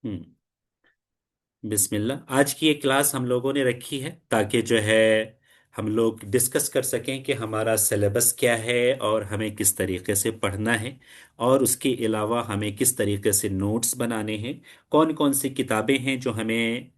हम्म। बिस्मिल्लाह। आज की ये क्लास हम लोगों ने रखी है ताकि जो है हम लोग डिस्कस कर सकें कि हमारा सिलेबस क्या है और हमें किस तरीके से पढ़ना है, और उसके अलावा हमें किस तरीके से नोट्स बनाने हैं, कौन कौन सी किताबें हैं जो हमें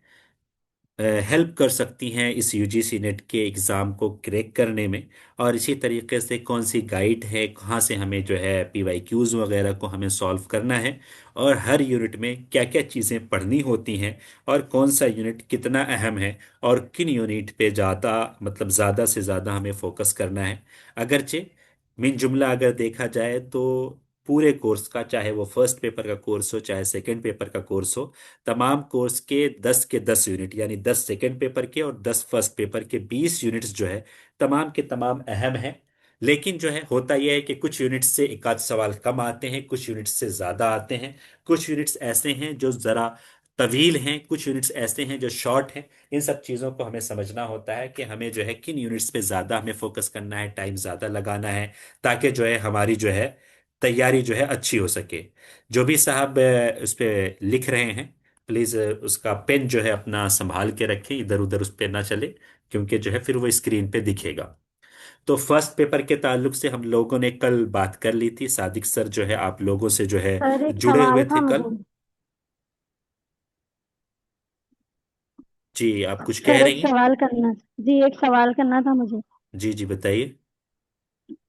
हेल्प कर सकती हैं इस यूजीसी नेट के एग्ज़ाम को क्रैक करने में। और इसी तरीके से कौन सी गाइड है, कहाँ से हमें जो है पीवाईक्यूज़ वगैरह को हमें सॉल्व करना है, और हर यूनिट में क्या क्या चीज़ें पढ़नी होती हैं, और कौन सा यूनिट कितना अहम है, और किन यूनिट पे ज़्यादा मतलब ज़्यादा से ज़्यादा हमें फोकस करना है। अगरचे मिन जुमला अगर देखा जाए तो पूरे कोर्स का, चाहे वो फर्स्ट पेपर का कोर्स हो चाहे सेकंड पेपर का कोर्स हो, तमाम कोर्स के 10 यूनिट यानी 10 सेकेंड पेपर के और 10 फर्स्ट पेपर के 20 यूनिट्स जो है तमाम के तमाम अहम हैं। लेकिन जो है होता यह है कि कुछ यूनिट्स से एक आध सवाल कम आते हैं, कुछ यूनिट्स से ज्यादा आते हैं, कुछ यूनिट्स ऐसे हैं जो जरा तवील हैं, कुछ यूनिट्स ऐसे हैं जो शॉर्ट हैं। इन सब चीज़ों को हमें समझना होता है कि हमें जो है किन यूनिट्स पे ज़्यादा हमें फोकस करना है, टाइम ज़्यादा लगाना है, ताकि जो है हमारी जो है तैयारी जो है अच्छी हो सके। जो भी साहब उस पे लिख रहे हैं, प्लीज उसका पेन जो है अपना संभाल के रखें, इधर उधर उस पे ना चले, क्योंकि जो है फिर वो स्क्रीन पे दिखेगा। तो फर्स्ट पेपर के ताल्लुक से हम लोगों ने कल बात कर ली थी, सादिक सर जो है आप लोगों से जो है सर एक जुड़े सवाल हुए थे था कल। मुझे। जी, आप कुछ कह सर एक रही हैं? सवाल करना। जी एक सवाल करना था मुझे। जी जी, बताइए।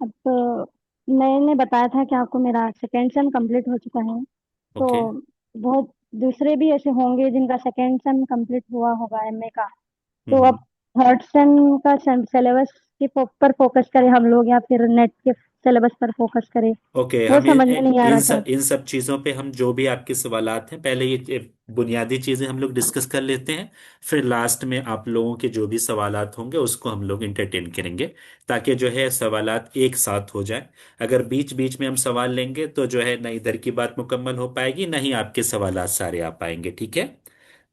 अब मैंने बताया था कि आपको मेरा सेकेंड सेम कंप्लीट हो चुका है। तो ओके। बहुत दूसरे भी ऐसे होंगे जिनका सेकेंड सेम कंप्लीट हुआ होगा एमए का। तो अब हम्म। थर्ड सेम का सिलेबस के पर फोकस करें हम लोग या फिर नेट के सिलेबस पर फोकस करें, ओके, वो हम समझ में नहीं आ रहा सर। इन सब चीज़ों पे हम जो भी आपके सवालात हैं पहले ये बुनियादी चीज़ें हम लोग डिस्कस कर लेते हैं। फिर लास्ट में आप लोगों के जो भी सवालात होंगे उसको हम लोग इंटरटेन करेंगे, ताकि जो है सवालात एक साथ हो जाए। अगर बीच बीच में हम सवाल लेंगे तो जो है ना इधर की बात मुकम्मल हो पाएगी, ना ही आपके सवालात सारे आ पाएंगे, ठीक है।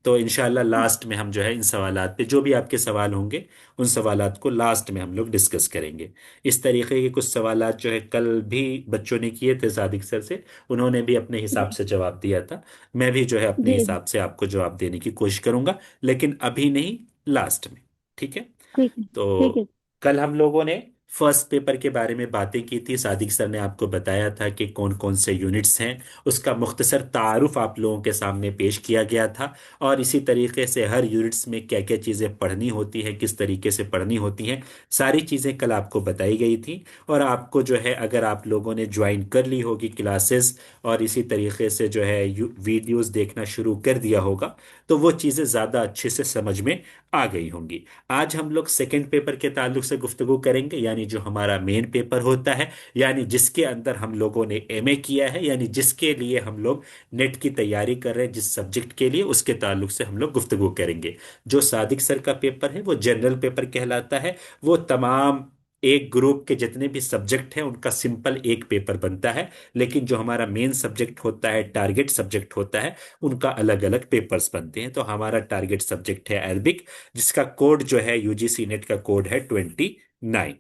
तो इंशाल्लाह लास्ट में हम जो है इन सवालात पे जो भी आपके सवाल होंगे उन सवालात को लास्ट में हम लोग डिस्कस करेंगे। इस तरीके के कुछ सवालात जो है कल भी बच्चों ने किए थे सादिक सर से, उन्होंने भी अपने हिसाब जी से जवाब दिया था। मैं भी जो है अपने जी हिसाब से आपको जवाब देने की कोशिश करूंगा, लेकिन अभी नहीं, लास्ट में। ठीक है। ठीक है ठीक तो है। कल हम लोगों ने फर्स्ट पेपर के बारे में बातें की थी, सादिक सर ने आपको बताया था कि कौन कौन से यूनिट्स हैं, उसका मुख्तसर तारुफ आप लोगों के सामने पेश किया गया था। और इसी तरीके से हर यूनिट्स में क्या क्या चीज़ें पढ़नी होती हैं, किस तरीके से पढ़नी होती हैं, सारी चीज़ें कल आपको बताई गई थी। और आपको जो है अगर आप लोगों ने ज्वाइन कर ली होगी क्लासेस और इसी तरीके से जो है वीडियोस देखना शुरू कर दिया होगा, तो वो चीज़ें ज़्यादा अच्छे से समझ में आ गई होंगी। आज हम लोग सेकंड पेपर के ताल्लुक से गुफ्तगू करेंगे, यानी जो हमारा मेन पेपर होता है, यानी जिसके अंदर हम लोगों ने एमए किया है, यानी जिसके लिए हम लोग नेट की तैयारी कर रहे हैं, जिस सब्जेक्ट के लिए, उसके ताल्लुक से हम लोग गुफ्तगू करेंगे। जो सादिक सर का पेपर है वो जनरल पेपर कहलाता है। वो तमाम एक ग्रुप के जितने भी सब्जेक्ट हैं उनका सिंपल एक पेपर बनता है। लेकिन जो हमारा मेन सब्जेक्ट होता है, टारगेट सब्जेक्ट होता है, उनका अलग अलग पेपर्स बनते हैं। तो हमारा टारगेट सब्जेक्ट है अरबिक, जिसका कोड जो है यूजीसी नेट का कोड है 29।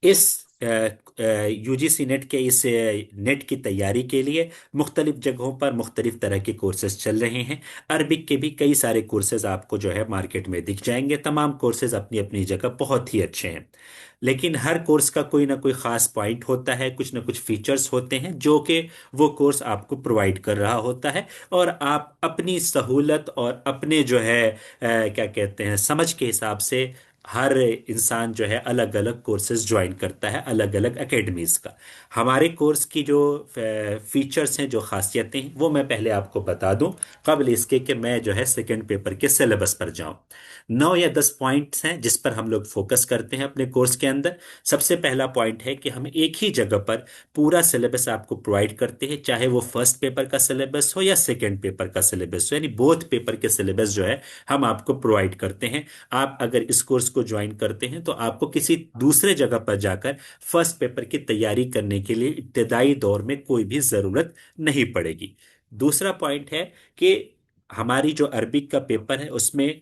इस यूजीसी नेट के इस नेट की तैयारी के लिए मुख्तलिफ जगहों पर मुख्तलिफ तरह के कोर्सेज चल रहे हैं। अरबिक के भी कई सारे कोर्सेज आपको जो है मार्केट में दिख जाएंगे। तमाम कोर्सेज अपनी अपनी जगह बहुत ही अच्छे हैं, लेकिन हर कोर्स का कोई ना कोई खास पॉइंट होता है, कुछ ना कुछ फीचर्स होते हैं जो कि वो कोर्स आपको प्रोवाइड कर रहा होता है। और आप अपनी सहूलत और अपने जो है क्या कहते हैं समझ के हिसाब से हर इंसान जो है अलग अलग कोर्सेज ज्वाइन करता है, अलग अलग एकेडमीज का। हमारे कोर्स की जो फीचर्स हैं, जो खासियतें हैं, वो मैं पहले आपको बता दूं कबल इसके कि मैं जो है सेकंड पेपर के सिलेबस पर जाऊं। 9 या 10 पॉइंट्स हैं जिस पर हम लोग फोकस करते हैं अपने कोर्स के अंदर। सबसे पहला पॉइंट है कि हम एक ही जगह पर पूरा सिलेबस आपको प्रोवाइड करते हैं, चाहे वो फर्स्ट पेपर का सिलेबस हो या सेकंड पेपर का सिलेबस हो, यानी बोथ पेपर के सिलेबस जो है हम आपको प्रोवाइड करते हैं। आप अगर इस कोर्स को ज्वाइन करते हैं तो आपको किसी दूसरे जगह पर जाकर फर्स्ट पेपर की तैयारी करने के लिए इब्तदाई दौर में कोई भी जरूरत नहीं पड़ेगी। दूसरा पॉइंट है कि हमारी जो अरबिक का पेपर है उसमें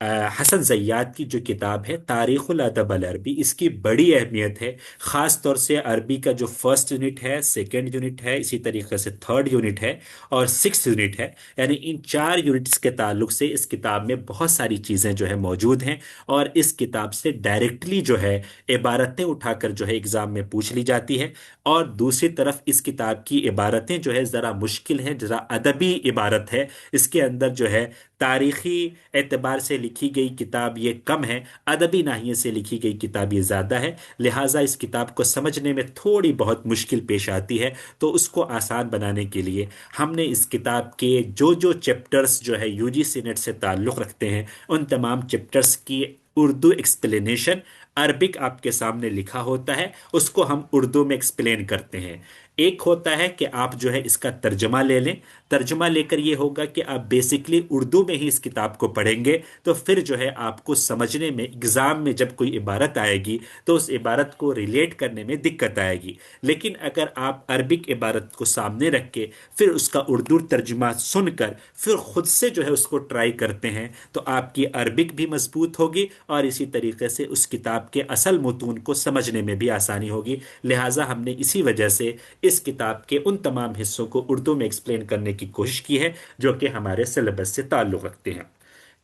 हसन जय्याद की जो किताब है तारीखुल अदब अल अरबी, इसकी बड़ी अहमियत है। ख़ास तौर से अरबी का जो फर्स्ट यूनिट है, सेकंड यूनिट है, इसी तरीके से थर्ड यूनिट है और सिक्स यूनिट है, यानी इन चार यूनिट्स के ताल्लुक से इस किताब में बहुत सारी चीज़ें जो है मौजूद हैं। और इस किताब से डायरेक्टली जो है इबारतें उठाकर जो है एग्ज़ाम में पूछ ली जाती है। और दूसरी तरफ इस किताब की इबारतें जो है ज़रा मुश्किल है, ज़रा अदबी इबारत है। इसके अंदर जो है तारीखी एतबार से लिखी गई किताब ये कम है, अदबी नाहिए से लिखी गई किताब ये ज़्यादा है। लिहाजा इस किताब को समझने में थोड़ी बहुत मुश्किल पेश आती है। तो उसको आसान बनाने के लिए हमने इस किताब के जो जो चैप्टर्स जो है यूजीसी नेट से ताल्लुक़ रखते हैं, उन तमाम चैप्टर्स की उर्दू एक्सप्लेनेशन, अरबिक आपके सामने लिखा होता है, उसको हम उर्दू में एक्सप्लेन करते हैं। एक होता है कि आप जो है इसका तर्जमा ले लें। तर्जमा लेकर ये होगा कि आप बेसिकली उर्दू में ही इस किताब को पढ़ेंगे, तो फिर जो है आपको समझने में, एग्जाम में जब कोई इबारत आएगी तो उस इबारत को रिलेट करने में दिक्कत आएगी। लेकिन अगर आप अरबिक इबारत को सामने रख के फिर उसका उर्दू तर्जुमा सुनकर फिर खुद से जो है उसको ट्राई करते हैं, तो आपकी अरबिक भी मजबूत होगी और इसी तरीके से उस किताब के असल मुतून को समझने में भी आसानी होगी। लिहाजा हमने इसी वजह से इस किताब के उन तमाम हिस्सों को उर्दू में एक्सप्लेन करने की कोशिश की है जो कि हमारे सिलेबस से ताल्लुक़ रखते हैं।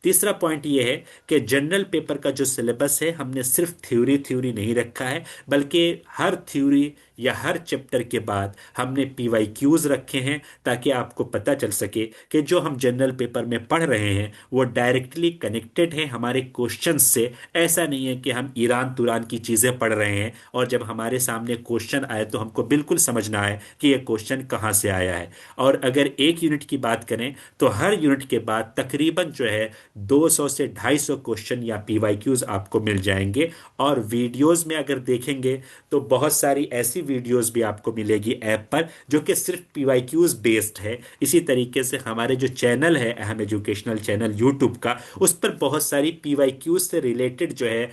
तीसरा पॉइंट ये है कि जनरल पेपर का जो सिलेबस है, हमने सिर्फ थ्योरी थ्योरी नहीं रखा है, बल्कि हर थ्योरी या हर चैप्टर के बाद हमने पीवाईक्यूज रखे हैं, ताकि आपको पता चल सके कि जो हम जनरल पेपर में पढ़ रहे हैं वो डायरेक्टली कनेक्टेड है हमारे क्वेश्चन से। ऐसा नहीं है कि हम ईरान तुरान की चीज़ें पढ़ रहे हैं और जब हमारे सामने क्वेश्चन आए तो हमको बिल्कुल समझना है कि ये क्वेश्चन कहाँ से आया है। और अगर एक यूनिट की बात करें तो हर यूनिट के बाद तकरीबन जो है 200 से 250 क्वेश्चन या पीवाईक्यूज आपको मिल जाएंगे। और वीडियोस में अगर देखेंगे तो बहुत सारी ऐसी वीडियोस भी आपको मिलेगी ऐप पर जो कि सिर्फ पीवाईक्यूज बेस्ड है। इसी तरीके से हमारे जो चैनल है अहम एजुकेशनल चैनल यूट्यूब का, उस पर बहुत सारी पीवाईक्यूज से रिलेटेड जो है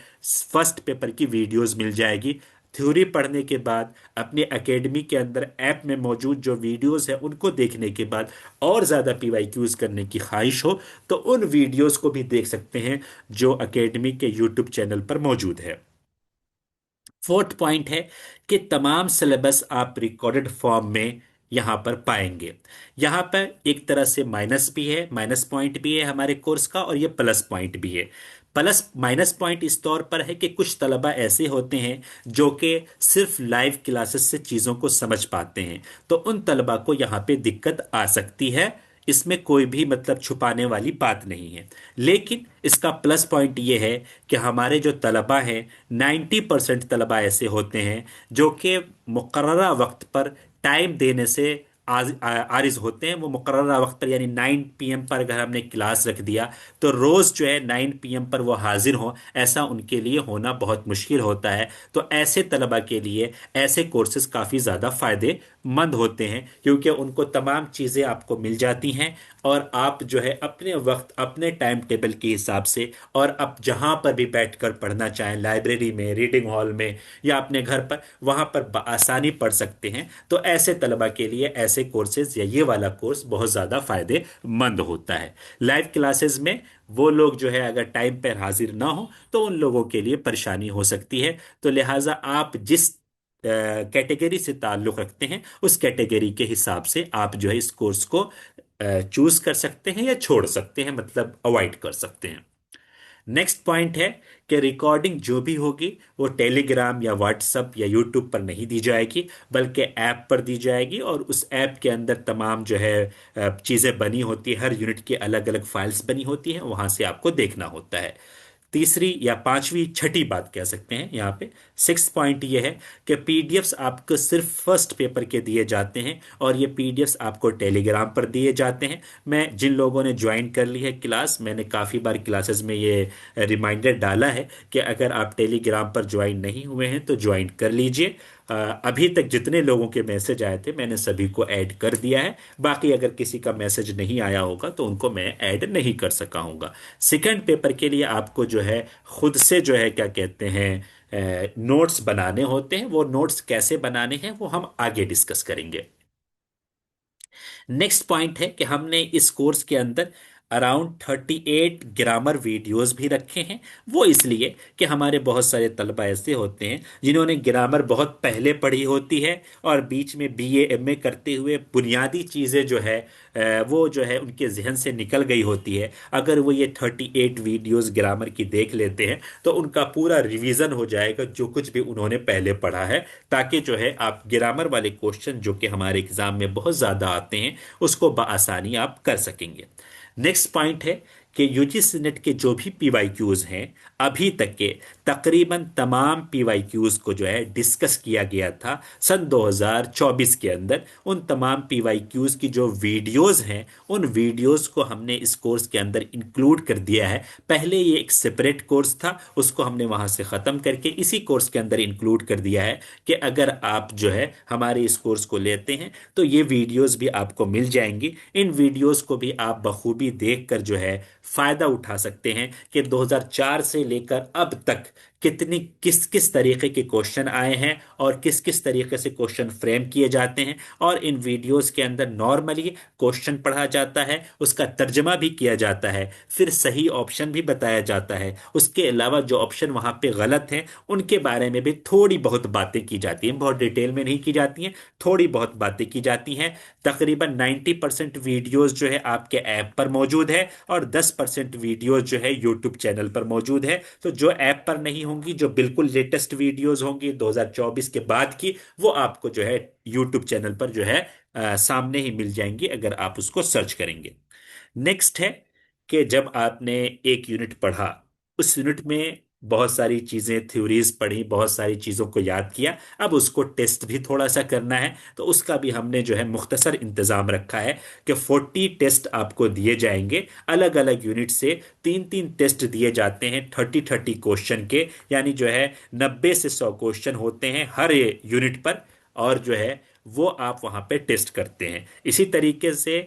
फर्स्ट पेपर की वीडियोस मिल जाएगी। थ्योरी पढ़ने के बाद अपने एकेडमी के अंदर ऐप में मौजूद जो वीडियोस है उनको देखने के बाद और ज़्यादा पीवाईक्यूज करने की ख्वाहिश हो तो उन वीडियोस को भी देख सकते हैं जो एकेडमी के यूट्यूब चैनल पर मौजूद है। फोर्थ पॉइंट है कि तमाम सिलेबस आप रिकॉर्डेड फॉर्म में यहाँ पर पाएंगे। यहाँ पर एक तरह से माइनस भी है, माइनस पॉइंट भी है हमारे कोर्स का, और ये प्लस पॉइंट भी है। प्लस माइनस पॉइंट इस तौर पर है कि कुछ तलबा ऐसे होते हैं जो कि सिर्फ लाइव क्लासेस से चीज़ों को समझ पाते हैं, तो उन तलबा को यहाँ पे दिक्कत आ सकती है। इसमें कोई भी मतलब छुपाने वाली बात नहीं है। लेकिन इसका प्लस पॉइंट ये है कि हमारे जो तलबा हैं, 90% तलबा ऐसे होते हैं जो कि मुकर्ररा वक्त पर टाइम देने से आरिज होते हैं। वो मुकर्ररा वक्त पर यानी 9 PM पर अगर हमने क्लास रख दिया तो रोज़ जो है 9 PM पर वो हाजिर हों, ऐसा उनके लिए होना बहुत मुश्किल होता है। तो ऐसे तलबा के लिए ऐसे कोर्सेज काफ़ी ज़्यादा फ़ायदेमंद होते हैं, क्योंकि उनको तमाम चीज़ें आपको मिल जाती हैं और आप जो है अपने वक्त अपने टाइम टेबल के हिसाब से और आप जहाँ पर भी बैठकर पढ़ना चाहें, लाइब्रेरी में, रीडिंग हॉल में या अपने घर पर, वहाँ पर आसानी पढ़ सकते हैं। तो ऐसे तलबा के लिए ऐसे कोर्सेज या ये वाला कोर्स बहुत ज़्यादा फायदेमंद होता है। लाइव क्लासेस में वो लोग जो है अगर टाइम पर हाजिर ना हो तो उन लोगों के लिए परेशानी हो सकती है। तो लिहाजा आप जिस कैटेगरी से ताल्लुक़ रखते हैं उस कैटेगरी के हिसाब से आप जो है इस कोर्स को चूज कर सकते हैं या छोड़ सकते हैं, मतलब अवॉइड कर सकते हैं। नेक्स्ट पॉइंट है कि रिकॉर्डिंग जो भी होगी वो टेलीग्राम या व्हाट्सएप या यूट्यूब पर नहीं दी जाएगी, बल्कि ऐप पर दी जाएगी। और उस ऐप के अंदर तमाम जो है चीज़ें बनी होती है, हर यूनिट की अलग अलग फाइल्स बनी होती हैं, वहां से आपको देखना होता है। तीसरी या पांचवी छठी बात कह सकते हैं यहाँ पे, सिक्स पॉइंट ये है कि पीडीएफ्स आपको सिर्फ फर्स्ट पेपर के दिए जाते हैं और ये पीडीएफ्स आपको टेलीग्राम पर दिए जाते हैं। मैं जिन लोगों ने ज्वाइन कर ली है क्लास, मैंने काफ़ी बार क्लासेस में ये रिमाइंडर डाला है कि अगर आप टेलीग्राम पर ज्वाइन नहीं हुए हैं तो ज्वाइन कर लीजिए। अभी तक जितने लोगों के मैसेज आए थे मैंने सभी को ऐड कर दिया है। बाकी अगर किसी का मैसेज नहीं आया होगा तो उनको मैं ऐड नहीं कर सका हूँगा। सेकंड पेपर के लिए आपको जो है खुद से जो है क्या कहते हैं नोट्स बनाने होते हैं। वो नोट्स कैसे बनाने हैं वो हम आगे डिस्कस करेंगे। नेक्स्ट पॉइंट है कि हमने इस कोर्स के अंदर अराउंड 38 ग्रामर वीडियोस भी रखे हैं। वो इसलिए कि हमारे बहुत सारे तलबा ऐसे होते हैं जिन्होंने ग्रामर बहुत पहले पढ़ी होती है, और बीच में बीए एमए करते हुए बुनियादी चीज़ें जो है वो जो है उनके जहन से निकल गई होती है। अगर वो ये 38 वीडियोस ग्रामर की देख लेते हैं तो उनका पूरा रिवीजन हो जाएगा जो कुछ भी उन्होंने पहले पढ़ा है, ताकि जो है आप ग्रामर वाले क्वेश्चन जो कि हमारे एग्जाम में बहुत ज़्यादा आते हैं उसको बआसानी आप कर सकेंगे। नेक्स्ट पॉइंट है कि यूजीसी नेट के जो भी पीवाईक्यूज हैं, अभी तक के तकरीबन तमाम पीवाईक्यूज को जो है डिस्कस किया गया था सन 2024 के अंदर। उन तमाम पीवाईक्यूज की जो वीडियोस हैं, उन वीडियोस को हमने इस कोर्स के अंदर इंक्लूड कर दिया है। पहले ये एक सेपरेट कोर्स था, उसको हमने वहां से ख़त्म करके इसी कोर्स के अंदर इंक्लूड कर दिया है कि अगर आप जो है हमारे इस कोर्स को लेते हैं तो ये वीडियोस भी आपको मिल जाएंगी। इन वीडियोस को भी आप बखूबी देखकर जो है फायदा उठा सकते हैं कि 2004 से लेकर अब तक कितनी किस किस तरीके के क्वेश्चन आए हैं और किस किस तरीके से क्वेश्चन फ्रेम किए जाते हैं। और इन वीडियोस के अंदर नॉर्मली क्वेश्चन पढ़ा जाता है, उसका तर्जमा भी किया जाता है, फिर सही ऑप्शन भी बताया जाता है। उसके अलावा जो ऑप्शन वहां पे गलत हैं उनके बारे में भी थोड़ी बहुत बातें की जाती हैं, बहुत डिटेल में नहीं की जाती हैं, थोड़ी बहुत बातें की जाती हैं। तकरीबन 90% वीडियोस जो है आपके ऐप पर मौजूद है और 10% वीडियोस जो है यूट्यूब चैनल पर मौजूद है। तो जो ऐप पर नहीं होंगी, जो बिल्कुल लेटेस्ट वीडियोस होंगी 2024 के बाद की, वो आपको जो है यूट्यूब चैनल पर जो है सामने ही मिल जाएंगी अगर आप उसको सर्च करेंगे। नेक्स्ट है कि जब आपने एक यूनिट पढ़ा, उस यूनिट में बहुत सारी चीजें थ्योरीज पढ़ी, बहुत सारी चीजों को याद किया, अब उसको टेस्ट भी थोड़ा सा करना है, तो उसका भी हमने जो है मुख्तसर इंतजाम रखा है कि 40 टेस्ट आपको दिए जाएंगे। अलग अलग यूनिट से तीन तीन टेस्ट दिए जाते हैं 30-30 क्वेश्चन के, यानी जो है 90 से 100 क्वेश्चन होते हैं हर यूनिट पर, और जो है वो आप वहां पे टेस्ट करते हैं। इसी तरीके से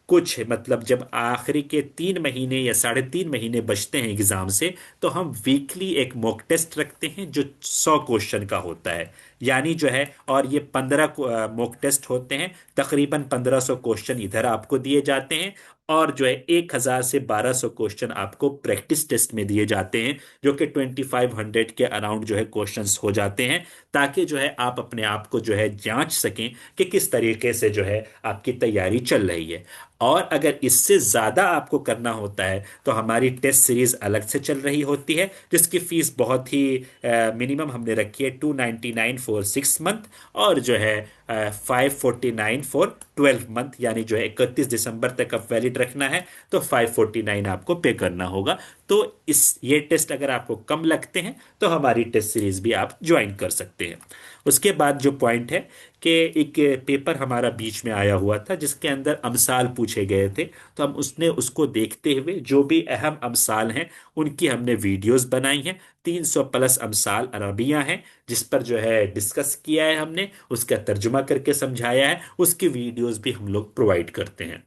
कुछ मतलब जब आखिरी के 3 महीने या 3.5 महीने बचते हैं एग्जाम से, तो हम वीकली एक मॉक टेस्ट रखते हैं जो 100 क्वेश्चन का होता है। यानी जो है, और ये 15 मॉक टेस्ट होते हैं, तकरीबन 1500 क्वेश्चन इधर आपको दिए जाते हैं, और जो है 1000 से 1200 क्वेश्चन आपको प्रैक्टिस टेस्ट में दिए जाते हैं, जो कि 2500 के अराउंड जो है क्वेश्चंस हो जाते हैं, ताकि जो है आप अपने आप को जो है जांच सकें कि किस तरीके से जो है आपकी तैयारी चल रही है। और अगर इससे ज्यादा आपको करना होता है तो हमारी टेस्ट सीरीज अलग से चल रही होती है, जिसकी फीस बहुत ही मिनिमम हमने रखी है 299 फॉर 6 मंथ, और जो है 549 फॉर 12 मंथ। यानी जो है 31 दिसंबर तक आप वैलिड रखना है तो 549 आपको पे करना होगा। तो इस ये टेस्ट अगर आपको कम लगते हैं तो हमारी टेस्ट सीरीज भी आप ज्वाइन कर सकते हैं। उसके बाद जो पॉइंट है कि एक पेपर हमारा बीच में आया हुआ था जिसके अंदर अमसाल पूछे गए थे, तो हम उसको देखते हुए जो भी अहम अमसाल हैं उनकी हमने वीडियोस बनाई हैं। 300 प्लस अमसाल अरबियां हैं जिस पर जो है डिस्कस किया है हमने, उसका तर्जुमा करके समझाया है, उसकी वीडियोस भी हम लोग प्रोवाइड करते हैं।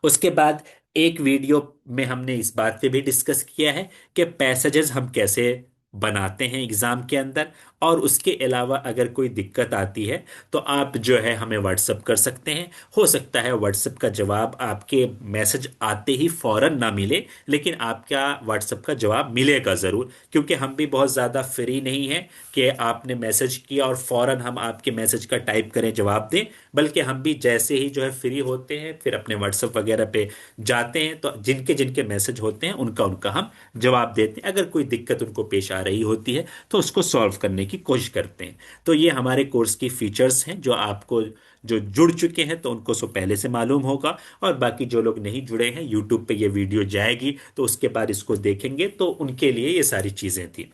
उसके बाद एक वीडियो में हमने इस बात पे भी डिस्कस किया है कि पैसेजेस हम कैसे बनाते हैं एग्जाम के अंदर। और उसके अलावा अगर कोई दिक्कत आती है तो आप जो है हमें व्हाट्सअप कर सकते हैं। हो सकता है व्हाट्सअप का जवाब आपके मैसेज आते ही फौरन ना मिले, लेकिन आपका व्हाट्सअप का जवाब मिलेगा ज़रूर, क्योंकि हम भी बहुत ज़्यादा फ्री नहीं हैं कि आपने मैसेज किया और फौरन हम आपके मैसेज का टाइप करें जवाब दें। बल्कि हम भी जैसे ही जो है फ्री होते हैं फिर अपने व्हाट्सएप वगैरह पे जाते हैं, तो जिनके जिनके मैसेज होते हैं उनका उनका हम जवाब देते हैं। अगर कोई दिक्कत उनको पेश आ रही होती है तो उसको सॉल्व करने की कोशिश करते हैं। तो ये हमारे कोर्स की फीचर्स हैं जो आपको जो जुड़ चुके हैं तो उनको सो पहले से मालूम होगा, और बाकी जो लोग नहीं जुड़े हैं यूट्यूब पे ये वीडियो जाएगी तो उसके बाद इसको देखेंगे, तो उनके लिए ये सारी चीज़ें थी।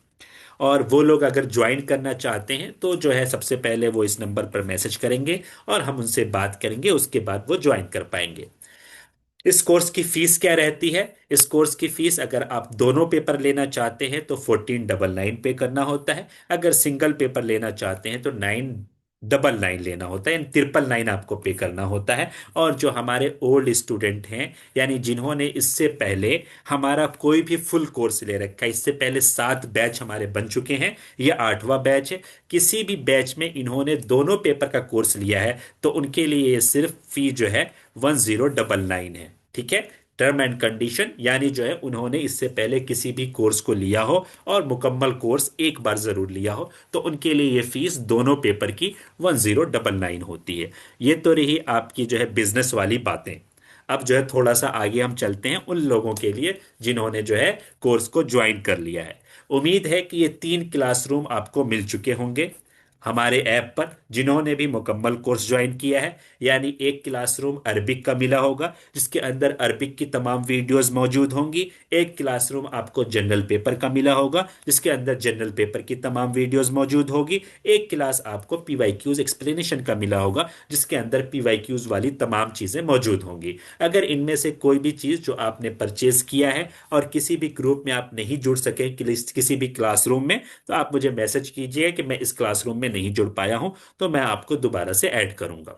और वो लोग अगर ज्वाइन करना चाहते हैं तो जो है सबसे पहले वो इस नंबर पर मैसेज करेंगे और हम उनसे बात करेंगे, उसके बाद वो ज्वाइन कर पाएंगे। इस कोर्स की फीस क्या रहती है? इस कोर्स की फीस अगर आप दोनों पेपर लेना चाहते हैं तो 1499 पे करना होता है। अगर सिंगल पेपर लेना चाहते हैं तो 999 लेना होता है, 999 आपको पे करना होता है। और जो हमारे ओल्ड स्टूडेंट हैं, यानी जिन्होंने इससे पहले हमारा कोई भी फुल कोर्स ले रखा है, इससे पहले 7 बैच हमारे बन चुके हैं, ये 8वां बैच है, किसी भी बैच में इन्होंने दोनों पेपर का कोर्स लिया है तो उनके लिए ये सिर्फ फी जो है 1099 है। ठीक है। टर्म एंड कंडीशन यानी जो है उन्होंने इससे पहले किसी भी कोर्स को लिया हो और मुकम्मल कोर्स एक बार जरूर लिया हो, तो उनके लिए ये फीस दोनों पेपर की 1099 होती है। ये तो रही आपकी जो है बिजनेस वाली बातें। अब जो है थोड़ा सा आगे हम चलते हैं उन लोगों के लिए जिन्होंने जो है कोर्स को ज्वाइन कर लिया है। उम्मीद है कि ये 3 क्लासरूम आपको मिल चुके होंगे हमारे ऐप पर, जिन्होंने भी मुकम्मल कोर्स ज्वाइन किया है। यानी एक क्लासरूम अरबिक का मिला होगा जिसके अंदर अरबिक की तमाम वीडियोस मौजूद होंगी। एक क्लासरूम आपको जनरल पेपर का मिला होगा जिसके अंदर जनरल पेपर की तमाम वीडियोस मौजूद होगी। एक क्लास आपको पीवाईक्यूज एक्सप्लेनेशन का मिला होगा जिसके अंदर पीवाईक्यूज वाली तमाम चीजें मौजूद होंगी। अगर इनमें से कोई भी चीज जो आपने परचेज किया है और किसी भी ग्रुप में आप नहीं जुड़ सके किसी भी क्लासरूम में, तो आप मुझे मैसेज कीजिए कि मैं इस क्लासरूम में नहीं जुड़ पाया हूं, तो मैं आपको दोबारा से ऐड करूंगा।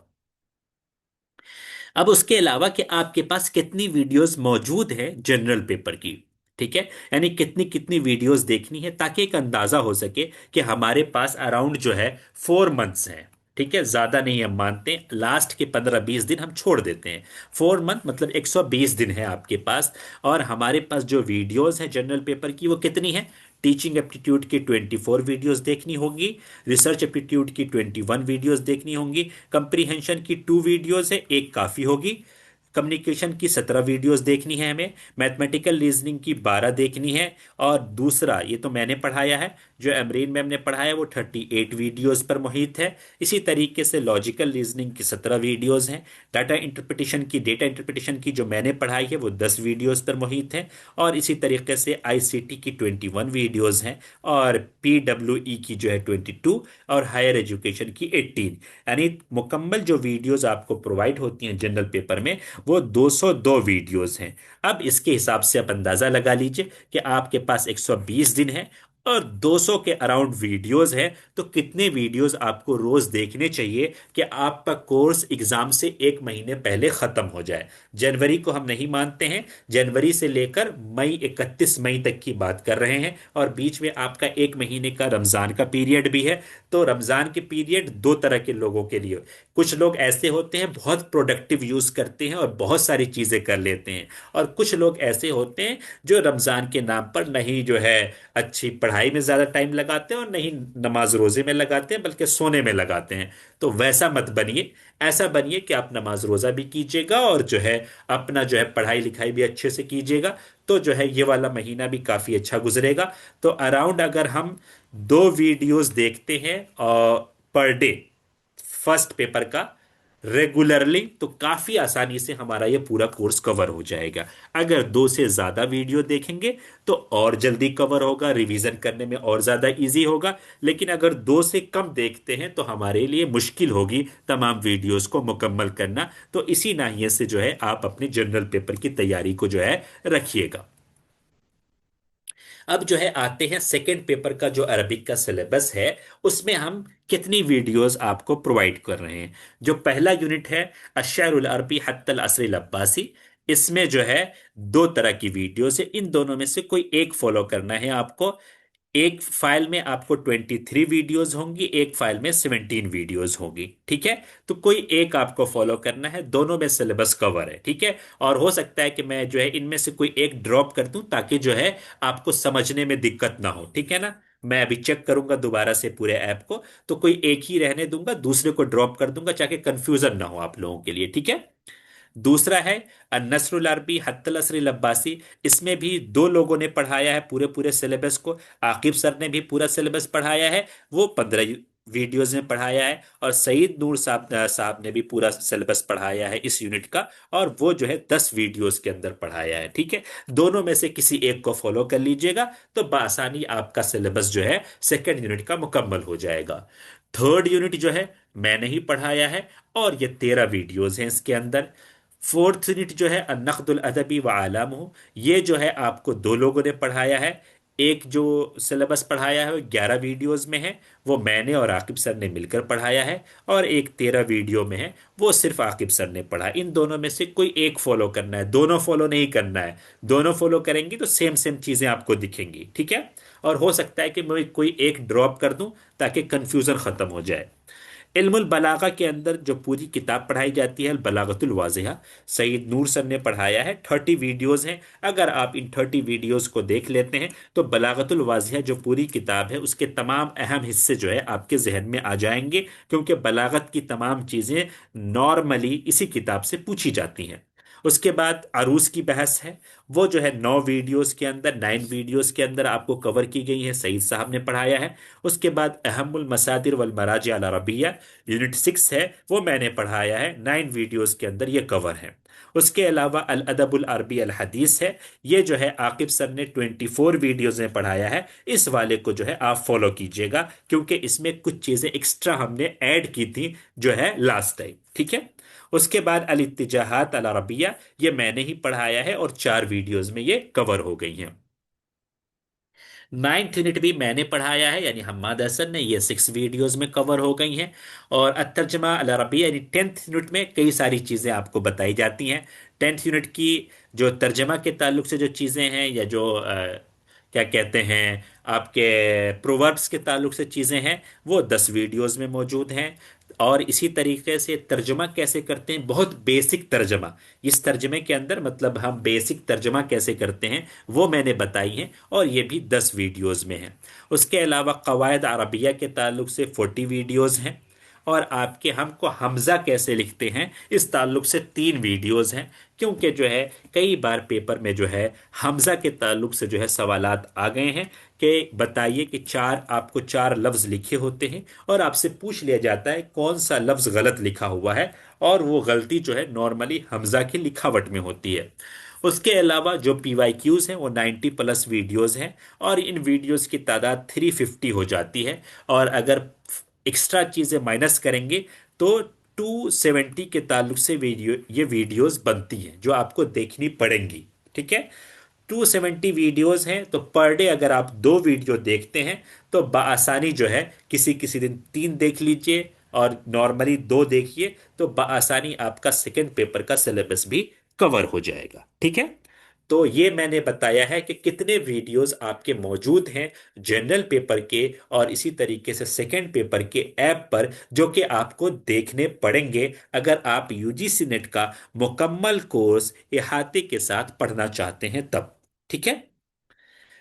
अब उसके अलावा कि आपके पास कितनी वीडियोस मौजूद है जनरल पेपर की, ठीक है, यानी कितनी कितनी वीडियोस देखनी है, ताकि एक अंदाजा हो सके कि हमारे पास अराउंड जो है 4 मंथ्स है। ठीक है, ज्यादा नहीं हम मानते हैं, लास्ट के 15-20 दिन हम छोड़ देते हैं। 4 मंथ मतलब 120 दिन है आपके पास। और हमारे पास जो वीडियोस है जनरल पेपर की वो कितनी है? टीचिंग एप्टीट्यूड की 24 वीडियोस देखनी होगी, रिसर्च एप्टीट्यूड की 21 वीडियोस देखनी होंगी, कंप्रीहेंशन की 2 वीडियोस है, एक काफी होगी, कम्युनिकेशन की 17 वीडियोस देखनी है हमें, मैथमेटिकल रीजनिंग की 12 देखनी है। और दूसरा ये तो मैंने पढ़ाया है, जो अमरीन मैम ने पढ़ाया वो 38 वीडियोस पर मुहित है। इसी तरीके से लॉजिकल रीजनिंग की 17 वीडियोस हैं। डेटा इंटरप्रिटेशन की जो मैंने पढ़ाई है वो 10 वीडियोस पर मुहित है। और इसी तरीके से आईसीटी की 21 वीडियोस हैं। और पीडब्ल्यूई की जो है 22, और हायर एजुकेशन की 18। यानी मुकम्मल जो वीडियोस आपको प्रोवाइड होती हैं जनरल पेपर में वो 202 वीडियोस हैं। अब इसके हिसाब से आप अंदाजा लगा लीजिए कि आपके पास 120 दिन है और 200 के अराउंड वीडियोस हैं, तो कितने वीडियोस आपको रोज देखने चाहिए कि आपका कोर्स एग्जाम से 1 महीने पहले खत्म हो जाए। जनवरी को हम नहीं मानते हैं, जनवरी से लेकर मई 31 मई तक की बात कर रहे हैं, और बीच में आपका 1 महीने का रमजान का पीरियड भी है। तो रमजान के पीरियड दो तरह के लोगों के लिए, कुछ लोग ऐसे होते हैं बहुत प्रोडक्टिव यूज करते हैं और बहुत सारी चीजें कर लेते हैं, और कुछ लोग ऐसे होते हैं जो रमजान के नाम पर नहीं जो है अच्छी पढ़ाई में ज्यादा टाइम लगाते हैं और नहीं नमाज रोजे में लगाते हैं बल्कि सोने में लगाते हैं। तो वैसा मत बनिए, ऐसा बनिए कि आप नमाज रोजा भी कीजिएगा और जो है अपना जो है पढ़ाई लिखाई भी अच्छे से कीजिएगा। तो जो है ये वाला महीना भी काफी अच्छा गुजरेगा। तो अराउंड अगर हम 2 वीडियोस देखते हैं और पर डे फर्स्ट पेपर का रेगुलरली, तो काफी आसानी से हमारा ये पूरा कोर्स कवर हो जाएगा। अगर 2 से ज्यादा वीडियो देखेंगे तो और जल्दी कवर होगा, रिवीजन करने में और ज्यादा इजी होगा। लेकिन अगर 2 से कम देखते हैं तो हमारे लिए मुश्किल होगी तमाम वीडियोस को मुकम्मल करना। तो इसी नाहिए से जो है आप अपने जनरल पेपर की तैयारी को जो है रखिएगा। अब जो है आते हैं सेकेंड पेपर का जो अरबिक का सिलेबस है, उसमें हम कितनी वीडियोस आपको प्रोवाइड कर रहे हैं। जो पहला यूनिट है अश्शारुल अरबी हत्तल असरिल अब्बासी, इसमें जो है 2 तरह की वीडियोस है, इन दोनों में से कोई एक फॉलो करना है आपको। एक फाइल में आपको 23 वीडियोस होंगी, एक फाइल में 17 वीडियोस होंगी, ठीक है। तो कोई एक आपको फॉलो करना है, दोनों में सिलेबस कवर है, ठीक है। और हो सकता है कि मैं जो है इनमें से कोई एक ड्रॉप कर दूं ताकि जो है आपको समझने में दिक्कत ना हो, ठीक है ना। मैं अभी चेक करूंगा दोबारा से पूरे ऐप को, तो कोई एक ही रहने दूंगा, दूसरे को ड्रॉप कर दूंगा ताकि कंफ्यूजन ना हो आप लोगों के लिए, ठीक है। दूसरा है नसरुल अरबी हत्तल असरिल अब्बासी, इसमें भी 2 लोगों ने पढ़ाया है पूरे पूरे सिलेबस को। आकिब सर ने भी पूरा सिलेबस पढ़ाया है, वो 15 वीडियोज में पढ़ाया है। और सईद नूर साहब ने भी पूरा सिलेबस पढ़ाया है इस यूनिट का, और वो जो है 10 वीडियोज के अंदर पढ़ाया है, ठीक है। दोनों में से किसी एक को फॉलो कर लीजिएगा तो बआसानी आपका सिलेबस जो है सेकेंड यूनिट का मुकम्मल हो जाएगा। थर्ड यूनिट जो है मैंने ही पढ़ाया है, और ये 13 वीडियोज हैं इसके अंदर। फोर्थ यूनिट जो है अन्नख्दुल अदबी व आलामुहु, ये जो है आपको 2 लोगों ने पढ़ाया है। एक जो सिलेबस पढ़ाया है वो 11 वीडियोस में है, वो मैंने और आकिब सर ने मिलकर पढ़ाया है। और एक 13 वीडियो में है, वो सिर्फ आकिब सर ने पढ़ा। इन दोनों में से कोई एक फॉलो करना है, दोनों फॉलो नहीं करना है। दोनों फॉलो करेंगी तो सेम सेम चीजें आपको दिखेंगी, ठीक है। और हो सकता है कि मैं कोई एक ड्रॉप कर दूं ताकि कंफ्यूजन खत्म हो जाए। इल्मुल बलागा के अंदर जो पूरी किताब पढ़ाई जाती है बलागतुल वाज़िहा, सईद नूर सर ने पढ़ाया है। 30 वीडियोस हैं। अगर आप इन 30 वीडियोस को देख लेते हैं तो बलागतुल वाज़िहा जो पूरी किताब है उसके तमाम अहम हिस्से जो है आपके जहन में आ जाएंगे, क्योंकि बलागत की तमाम चीजें नॉर्मली इसी किताब से पूछी जाती हैं। उसके बाद अरूज की बहस है, वो जो है 9 वीडियोस के अंदर, 9 वीडियोस के अंदर आपको कवर की गई है, सईद साहब ने पढ़ाया है। उसके बाद अहमुल मसादिर वल मराजी अल अरबिया यूनिट 6 है, वो मैंने पढ़ाया है, 9 वीडियोस के अंदर ये कवर है। उसके अलावा अल अदबुल अरबी अल हदीस है, ये जो है आकिब सर ने 24 वीडियोज में पढ़ाया है। इस वाले को जो है आप फॉलो कीजिएगा, क्योंकि इसमें कुछ चीजें एक्स्ट्रा हमने ऐड की थी जो है लास्ट टाइम। ठीक है। उसके बाद अल इत्तिजाहात अल अरबिया, ये मैंने ही पढ़ाया है और 4 वीडियोज में ये कवर हो गई हैं। 9th यूनिट भी मैंने पढ़ाया है, यानी हम्माद हसन ने, ये 6 वीडियोज में कवर हो गई हैं। और अतर्जमा अल अरबिया यानी 10th यूनिट में कई सारी चीज़ें आपको बताई जाती हैं। 10th यूनिट की जो तर्जमा के ताल्लुक से जो चीज़ें हैं, या जो क्या कहते हैं आपके प्रोवर्ब्स के ताल्लुक से चीज़ें हैं, वो 10 वीडियोज में मौजूद हैं। और इसी तरीके से तर्जमा कैसे करते हैं, बहुत बेसिक तर्जमा, इस तर्जमे के अंदर मतलब हम बेसिक तर्जमा कैसे करते हैं वो मैंने बताई है, और ये भी 10 वीडियोस में है। उसके अलावा कवायद अरबिया के ताल्लुक से 40 वीडियोस हैं। और आपके हमको हमजा कैसे लिखते हैं इस ताल्लुक से 3 वीडियोस हैं, क्योंकि जो है कई बार पेपर में जो है हमजा के ताल्लुक से जो है सवालात आ गए हैं कि बताइए कि आपको 4 लफ्ज लिखे होते हैं और आपसे पूछ लिया जाता है कौन सा लफ्ज गलत लिखा हुआ है, और वो गलती जो है नॉर्मली हमजा की लिखावट में होती है। उसके अलावा जो PYQs हैं वो 90+ वीडियोस हैं, और इन वीडियोस की तादाद 350 हो जाती है। और अगर एक्स्ट्रा चीज़ें माइनस करेंगे तो 270 के ताल्लुक से ये वीडियोस बनती हैं जो आपको देखनी पड़ेंगी। ठीक है। 270 वीडियोस हैं, तो पर डे अगर आप 2 वीडियो देखते हैं तो बआसानी जो है किसी किसी दिन 3 देख लीजिए और नॉर्मली 2 देखिए, तो बआसानी आपका सेकेंड पेपर का सिलेबस भी कवर हो जाएगा। ठीक है। तो ये मैंने बताया है कि कितने वीडियोस आपके मौजूद हैं जनरल पेपर के और इसी तरीके से सेकेंड पेपर के ऐप पर, जो कि आपको देखने पड़ेंगे अगर आप यूजीसी नेट का मुकम्मल कोर्स इहाते के साथ पढ़ना चाहते हैं तब। ठीक है।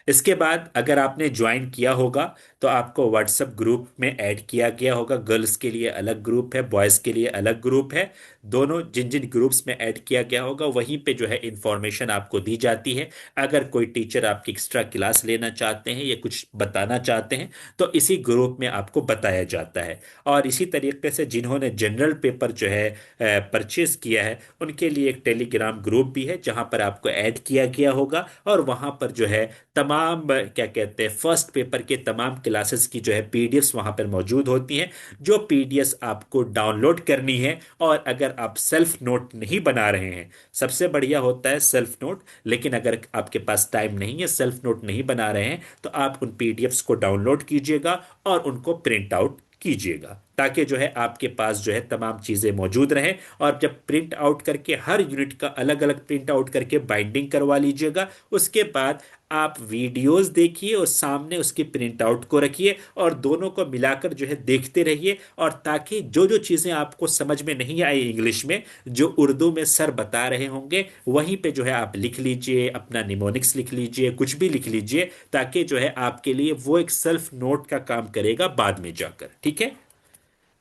इसके बाद अगर आपने ज्वाइन किया होगा तो आपको व्हाट्सएप ग्रुप में ऐड किया गया होगा। गर्ल्स के लिए अलग ग्रुप है, बॉयज़ के लिए अलग ग्रुप है। दोनों जिन जिन ग्रुप्स में ऐड किया गया होगा वहीं पे जो है इंफॉर्मेशन आपको दी जाती है। अगर कोई टीचर आपकी एक्स्ट्रा क्लास लेना चाहते हैं या कुछ बताना चाहते हैं तो इसी ग्रुप में आपको बताया जाता है। और इसी तरीके से जिन्होंने जनरल पेपर जो है परचेज किया है उनके लिए एक टेलीग्राम ग्रुप भी है जहां पर आपको ऐड किया गया होगा, और वहां पर जो है तमाम क्या कहते हैं फर्स्ट पेपर के तमाम क्लासेस की जो है पीडीएफ्स वहां पर मौजूद होती हैं, जो पीडीएफ्स आपको डाउनलोड करनी है। और अगर आप सेल्फ नोट नहीं बना रहे हैं, सबसे बढ़िया होता है सेल्फ नोट, लेकिन अगर आपके पास टाइम नहीं है, सेल्फ नोट नहीं बना रहे हैं, तो आप उन पीडीएफ्स को डाउनलोड कीजिएगा और उनको प्रिंट आउट कीजिएगा, ताकि जो है आपके पास जो है तमाम चीजें मौजूद रहें। और जब प्रिंट आउट करके हर यूनिट का अलग अलग प्रिंट आउट करके बाइंडिंग करवा लीजिएगा, उसके बाद आप वीडियोस देखिए और सामने उसकी प्रिंट आउट को रखिए और दोनों को मिलाकर जो है देखते रहिए। और ताकि जो जो चीज़ें आपको समझ में नहीं आई इंग्लिश में, जो उर्दू में सर बता रहे होंगे वहीं पे जो है आप लिख लीजिए, अपना निमोनिक्स लिख लीजिए, कुछ भी लिख लीजिए, ताकि जो है आपके लिए वो एक सेल्फ नोट का काम करेगा बाद में जाकर। ठीक है।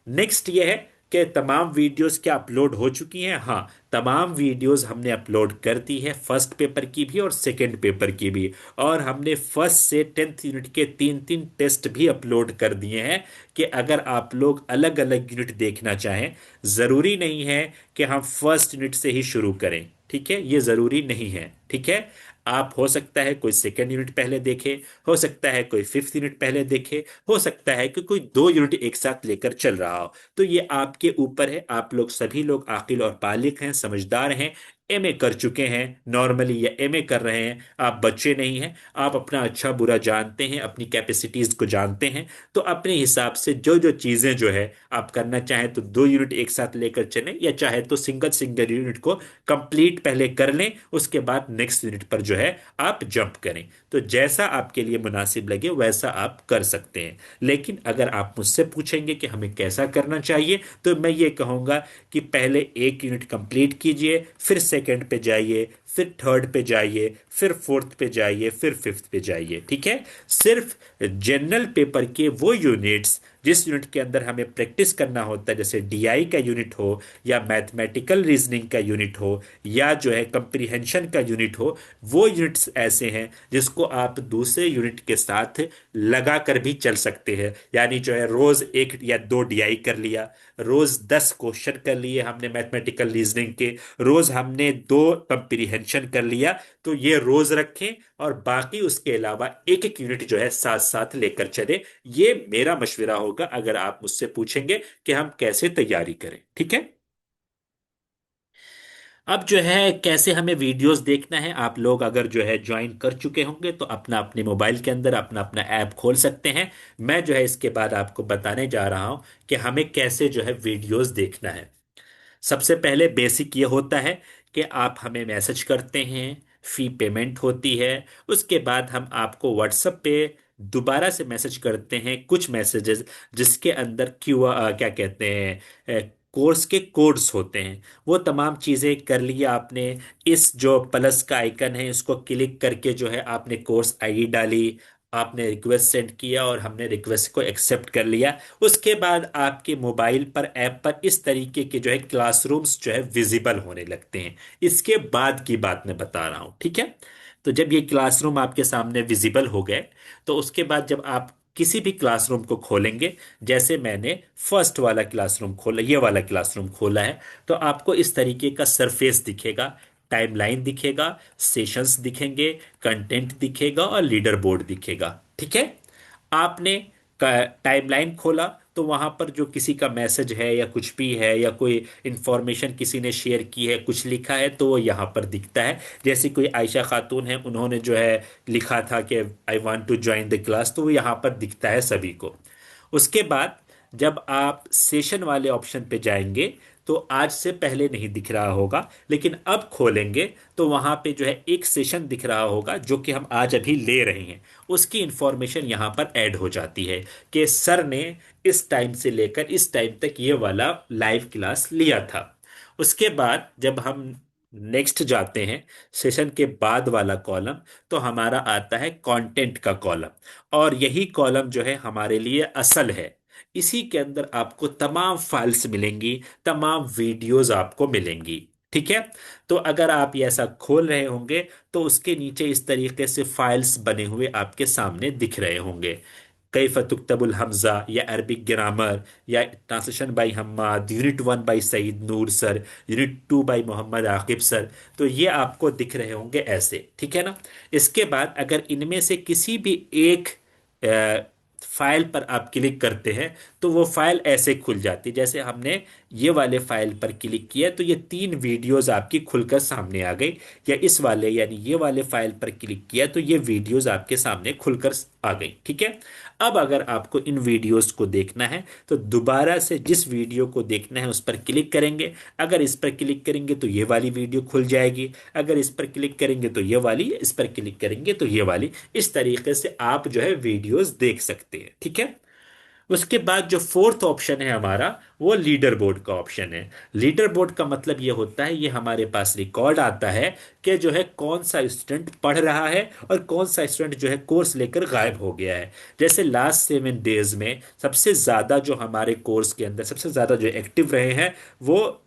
नेक्स्ट ये है कि तमाम वीडियोस क्या अपलोड हो चुकी हैं। हाँ, तमाम वीडियोस हमने अपलोड कर दी है, फर्स्ट पेपर की भी और सेकंड पेपर की भी। और हमने फर्स्ट से 10th यूनिट के 3 3 टेस्ट भी अपलोड कर दिए हैं, कि अगर आप लोग अलग अलग यूनिट देखना चाहें, ज़रूरी नहीं है कि हम फर्स्ट यूनिट से ही शुरू करें। ठीक है, ये ज़रूरी नहीं है। ठीक है। आप हो सकता है कोई सेकेंड यूनिट पहले देखे, हो सकता है कोई फिफ्थ यूनिट पहले देखे, हो सकता है कि कोई 2 यूनिट एक साथ लेकर चल रहा हो। तो ये आपके ऊपर है। आप लोग सभी लोग आकिल और बालिग हैं, समझदार हैं। एमए कर चुके हैं नॉर्मली या एमए कर रहे हैं, आप बच्चे नहीं हैं, आप अपना अच्छा बुरा जानते हैं, अपनी कैपेसिटीज को जानते हैं, तो अपने हिसाब से जो जो चीजें जो है आप करना चाहें तो 2 यूनिट एक साथ लेकर चलें, या चाहे तो सिंगल सिंगल यूनिट को कंप्लीट पहले कर लें, उसके बाद नेक्स्ट यूनिट पर जो है आप जंप करें। तो जैसा आपके लिए मुनासिब लगे वैसा आप कर सकते हैं। लेकिन अगर आप मुझसे पूछेंगे कि हमें कैसा करना चाहिए, तो मैं ये कहूँगा कि पहले 1 यूनिट कंप्लीट कीजिए, फिर सेकंड पे जाइए, फिर थर्ड पे जाइए, फिर फोर्थ पे जाइए, फिर फिफ्थ पे जाइए। ठीक है। सिर्फ जनरल पेपर के वो यूनिट्स जिस यूनिट के अंदर हमें प्रैक्टिस करना होता है, जैसे डीआई का यूनिट हो, या मैथमेटिकल रीजनिंग का यूनिट हो, या जो है कंप्रीहेंशन का यूनिट हो, वो यूनिट्स ऐसे हैं जिसको आप दूसरे यूनिट के साथ लगा कर भी चल सकते हैं। यानी जो है रोज 1 या 2 डीआई कर लिया, रोज 10 क्वेश्चन कर लिए हमने मैथमेटिकल रीजनिंग के, रोज हमने 2 कंप्रीहेंशन कर लिया, तो ये रोज रखें, और बाकी उसके अलावा एक एक यूनिट जो है साथ साथ लेकर चले। ये मेरा मशवरा होगा अगर आप मुझसे पूछेंगे कि हम कैसे तैयारी करें। ठीक है। अब जो है कैसे हमें वीडियोस देखना है, आप लोग अगर जो है ज्वाइन कर चुके होंगे तो अपना अपने मोबाइल के अंदर अपना अपना ऐप खोल सकते हैं। मैं जो है इसके बाद आपको बताने जा रहा हूं कि हमें कैसे जो है वीडियोस देखना है। सबसे पहले बेसिक ये होता है कि आप हमें मैसेज करते हैं, फी पेमेंट होती है, उसके बाद हम आपको व्हाट्सएप पे दोबारा से मैसेज करते हैं कुछ मैसेजेस जिसके अंदर क्या कहते हैं, कोर्स के कोड्स होते हैं। वो तमाम चीज़ें कर लिया आपने, इस जो प्लस का आइकन है इसको क्लिक करके जो है आपने कोर्स आईडी डाली, आपने रिक्वेस्ट सेंड किया और हमने रिक्वेस्ट को एक्सेप्ट कर लिया। उसके बाद आपके मोबाइल पर ऐप पर इस तरीके के जो है क्लासरूम्स जो है विजिबल होने लगते हैं। इसके बाद की बात मैं बता रहा हूं। ठीक है। तो जब ये क्लासरूम आपके सामने विजिबल हो गए, तो उसके बाद जब आप किसी भी क्लासरूम को खोलेंगे, जैसे मैंने फर्स्ट वाला क्लासरूम खोला, ये वाला क्लासरूम खोला है, तो आपको इस तरीके का सरफेस दिखेगा, टाइमलाइन दिखेगा, सेशंस दिखेंगे, कंटेंट दिखेगा और लीडर बोर्ड दिखेगा। ठीक है। आपने टाइमलाइन खोला तो वहां पर जो किसी का मैसेज है या कुछ भी है, या कोई इंफॉर्मेशन किसी ने शेयर की है, कुछ लिखा है, तो वो यहाँ पर दिखता है। जैसे कोई आयशा खातून है, उन्होंने जो है लिखा था कि I want to join the class, तो वो यहाँ पर दिखता है सभी को। उसके बाद जब आप सेशन वाले ऑप्शन पे जाएंगे, तो आज से पहले नहीं दिख रहा होगा, लेकिन अब खोलेंगे तो वहां पे जो है एक सेशन दिख रहा होगा जो कि हम आज अभी ले रहे हैं। उसकी इंफॉर्मेशन यहाँ पर ऐड हो जाती है कि सर ने इस टाइम से लेकर इस टाइम तक ये वाला लाइव क्लास लिया था। उसके बाद जब हम नेक्स्ट जाते हैं, सेशन के बाद वाला कॉलम, तो हमारा आता है कंटेंट का कॉलम, और यही कॉलम जो है हमारे लिए असल है। इसी के अंदर आपको तमाम फाइल्स मिलेंगी, तमाम वीडियोस आपको मिलेंगी। ठीक है। तो अगर आप ये ऐसा खोल रहे होंगे तो उसके नीचे इस तरीके से फाइल्स बने हुए आपके सामने दिख रहे होंगे। कैफ तुक्तबुल हमजा, या अरबिक ग्रामर, या translation by Hammad, unit 1 by Saeed Noor sir, unit 2 by Mohammad Aqib sir. तो ये आपको दिख रहे होंगे ऐसे। ठीक है ना। इसके बाद अगर इनमें से किसी भी एक फाइल पर आप क्लिक करते हैं, तो वो फाइल ऐसे खुल जाती है। जैसे हमने ये वाले फाइल पर क्लिक किया तो ये 3 वीडियोस आपकी खुलकर सामने आ गई, या इस वाले यानी ये वाले फाइल पर क्लिक किया तो ये वीडियोस आपके सामने खुलकर आ गई। ठीक है। अब अगर आपको इन वीडियोस को देखना है तो दोबारा से जिस वीडियो को देखना है उस पर क्लिक करेंगे। अगर इस पर क्लिक करेंगे तो ये वाली वीडियो खुल जाएगी, अगर इस पर क्लिक करेंगे तो ये वाली, इस पर क्लिक करेंगे तो ये वाली। इस तरीके से आप जो है वीडियोस देख सकते हैं। ठीक है। उसके बाद जो फोर्थ ऑप्शन है हमारा, वो लीडर बोर्ड का ऑप्शन है। लीडर बोर्ड का मतलब ये होता है, ये हमारे पास रिकॉर्ड आता है कि जो है कौन सा स्टूडेंट पढ़ रहा है और कौन सा स्टूडेंट जो है कोर्स लेकर गायब हो गया है। जैसे लास्ट 7 डेज में सबसे ज्यादा जो हमारे कोर्स के अंदर सबसे ज्यादा जो एक्टिव रहे हैं, वो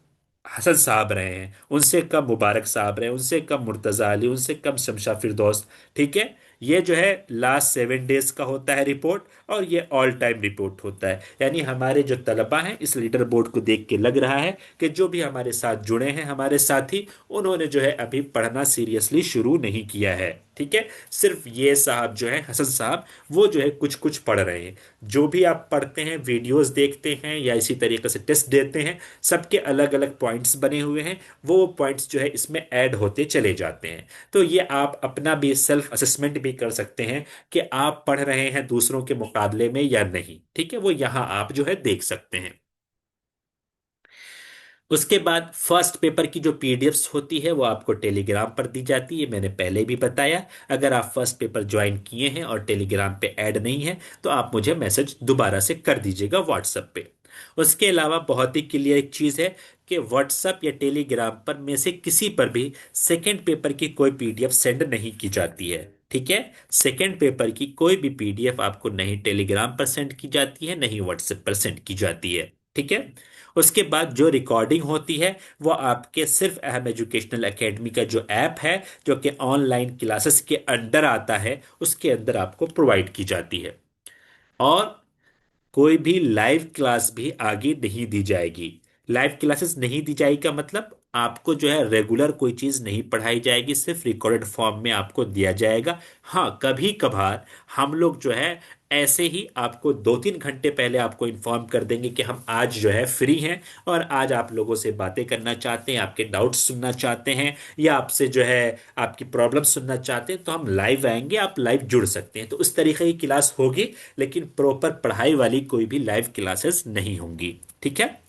हसन साहब रहे हैं, उनसे कम मुबारक साहब रहे, उनसे कम मुर्तजा अली, उनसे कम शमशा फिरदौस। ठीक है। ये जो है लास्ट 7 डेज का होता है रिपोर्ट, और ये ऑल टाइम रिपोर्ट होता है। यानी हमारे जो तलबा हैं इस लीडर बोर्ड को देख के लग रहा है कि जो भी हमारे साथ जुड़े हैं हमारे साथी, उन्होंने जो है अभी पढ़ना सीरियसली शुरू नहीं किया है। ठीक है। सिर्फ ये साहब जो है, हसन साहब, वो जो है कुछ कुछ पढ़ रहे हैं। जो भी आप पढ़ते हैं, वीडियोस देखते हैं या इसी तरीके से टेस्ट देते हैं, सबके अलग अलग पॉइंट्स बने हुए हैं। वो पॉइंट्स जो है इसमें ऐड होते चले जाते हैं। तो ये आप अपना भी सेल्फ असेसमेंट भी कर सकते हैं कि आप पढ़ रहे हैं दूसरों के मुकाबले में या नहीं। ठीक है, वो यहाँ आप जो है देख सकते हैं। उसके बाद फर्स्ट पेपर की जो पीडीएफ्स होती है वो आपको टेलीग्राम पर दी जाती है, मैंने पहले भी बताया। अगर आप फर्स्ट पेपर ज्वाइन किए हैं और टेलीग्राम पे ऐड नहीं है तो आप मुझे मैसेज दोबारा से कर दीजिएगा व्हाट्सएप पे। उसके अलावा बहुत ही क्लियर एक चीज़ है कि व्हाट्सएप या टेलीग्राम पर में से किसी पर भी सेकेंड पेपर की कोई पीडीएफ सेंड नहीं की जाती है। ठीक है, सेकेंड पेपर की कोई भी पीडीएफ आपको नहीं टेलीग्राम पर सेंड की जाती है, नहीं व्हाट्सएप पर सेंड की जाती है। ठीक है। उसके बाद जो रिकॉर्डिंग होती है वो आपके सिर्फ अहम एजुकेशनल एकेडमी का जो ऐप है, जो कि ऑनलाइन क्लासेस के अंडर आता है, उसके अंदर आपको प्रोवाइड की जाती है। और कोई भी लाइव क्लास भी आगे नहीं दी जाएगी। लाइव क्लासेस नहीं दी जाएगी का मतलब आपको जो है रेगुलर कोई चीज नहीं पढ़ाई जाएगी, सिर्फ रिकॉर्डेड फॉर्म में आपको दिया जाएगा। हाँ, कभी कभार हम लोग जो है ऐसे ही आपको 2-3 घंटे पहले आपको इन्फॉर्म कर देंगे कि हम आज जो है फ्री हैं और आज आप लोगों से बातें करना चाहते हैं, आपके डाउट्स सुनना चाहते हैं या आपसे जो है आपकी प्रॉब्लम सुनना चाहते हैं, तो हम लाइव आएंगे, आप लाइव जुड़ सकते हैं। तो उस तरीके की क्लास होगी, लेकिन प्रॉपर पढ़ाई वाली कोई भी लाइव क्लासेस नहीं होंगी। ठीक है।